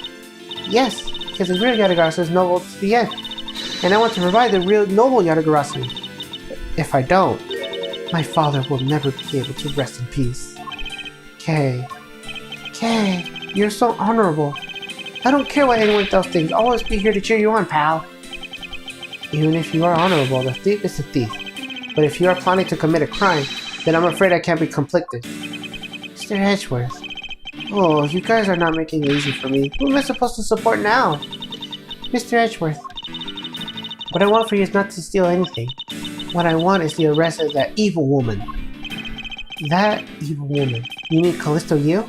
Yes, because the real Yatagarasu is noble to the end. And I want to provide the real noble Yatagarasu. If I don't, my father will never be able to rest in peace. Kay, you're so honorable. I don't care what anyone else thinks, I'll always be here to cheer you on, pal. Even if you are honorable, the thief is a thief. But if you are planning to commit a crime, then I'm afraid I can't be conflicted. Mr. Edgeworth. Oh, you guys are not making it easy for me. Who am I supposed to support now? Mr. Edgeworth. What I want for you is not to steal anything. What I want is the arrest of that evil woman. That evil woman? You mean Callisto you?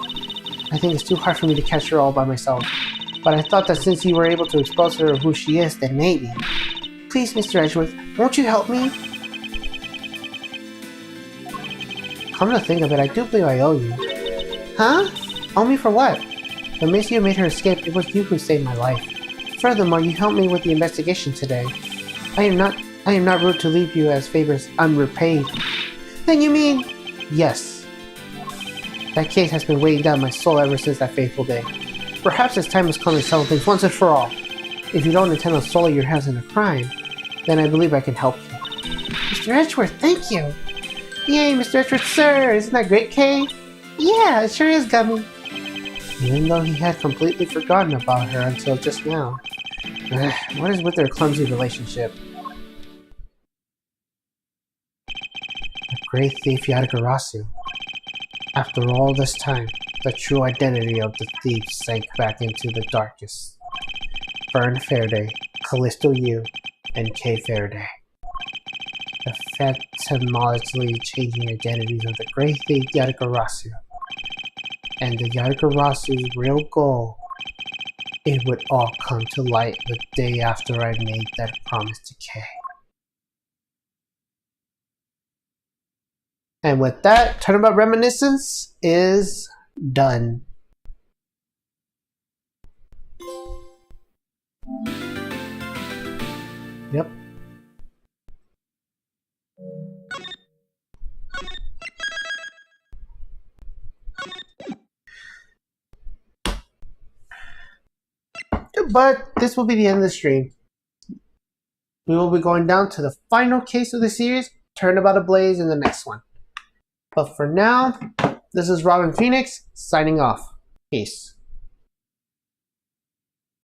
I think it's too hard for me to catch her all by myself. But I thought that since you were able to expose her of who she is, then maybe. Please, Mr. Edgeworth, won't you help me? Come to think of it, I do believe I owe you. Huh? Owe me for what? The minute you made her escape, it was you who saved my life. Furthermore, you helped me with the investigation today. I am not rude to leave you as favors unrepaid. Then you mean? Yes. That case has been weighing down my soul ever since that fateful day. Perhaps it's time has come to settle things once and for all. If you don't intend on soiling your hands in a crime, then I believe I can help you. Mr. Edgeworth, thank you! Yay, Mr. Edgeworth, sir! Isn't that great, Kay? Yeah, it sure is, Gummy. Even though he had completely forgotten about her until just now. What is with their clumsy relationship? The great thief Yatagarasu. After all this time, the true identity of the thief sank back into the darkest. Fern Faraday, Callisto Yu, and Kay Faraday. The phantomologically changing identities of the great thief Yatagarasu. And the Yatagarasu's real goal. It would all come to light the day after I made that promise to Kay. And with that, Turnabout Reminiscence is done. Yep. But this will be the end of the stream. We will be going down to the final case of the series, Turnabout Ablaze, in the next one. But for now, this is Robin Phoenix signing off. Peace.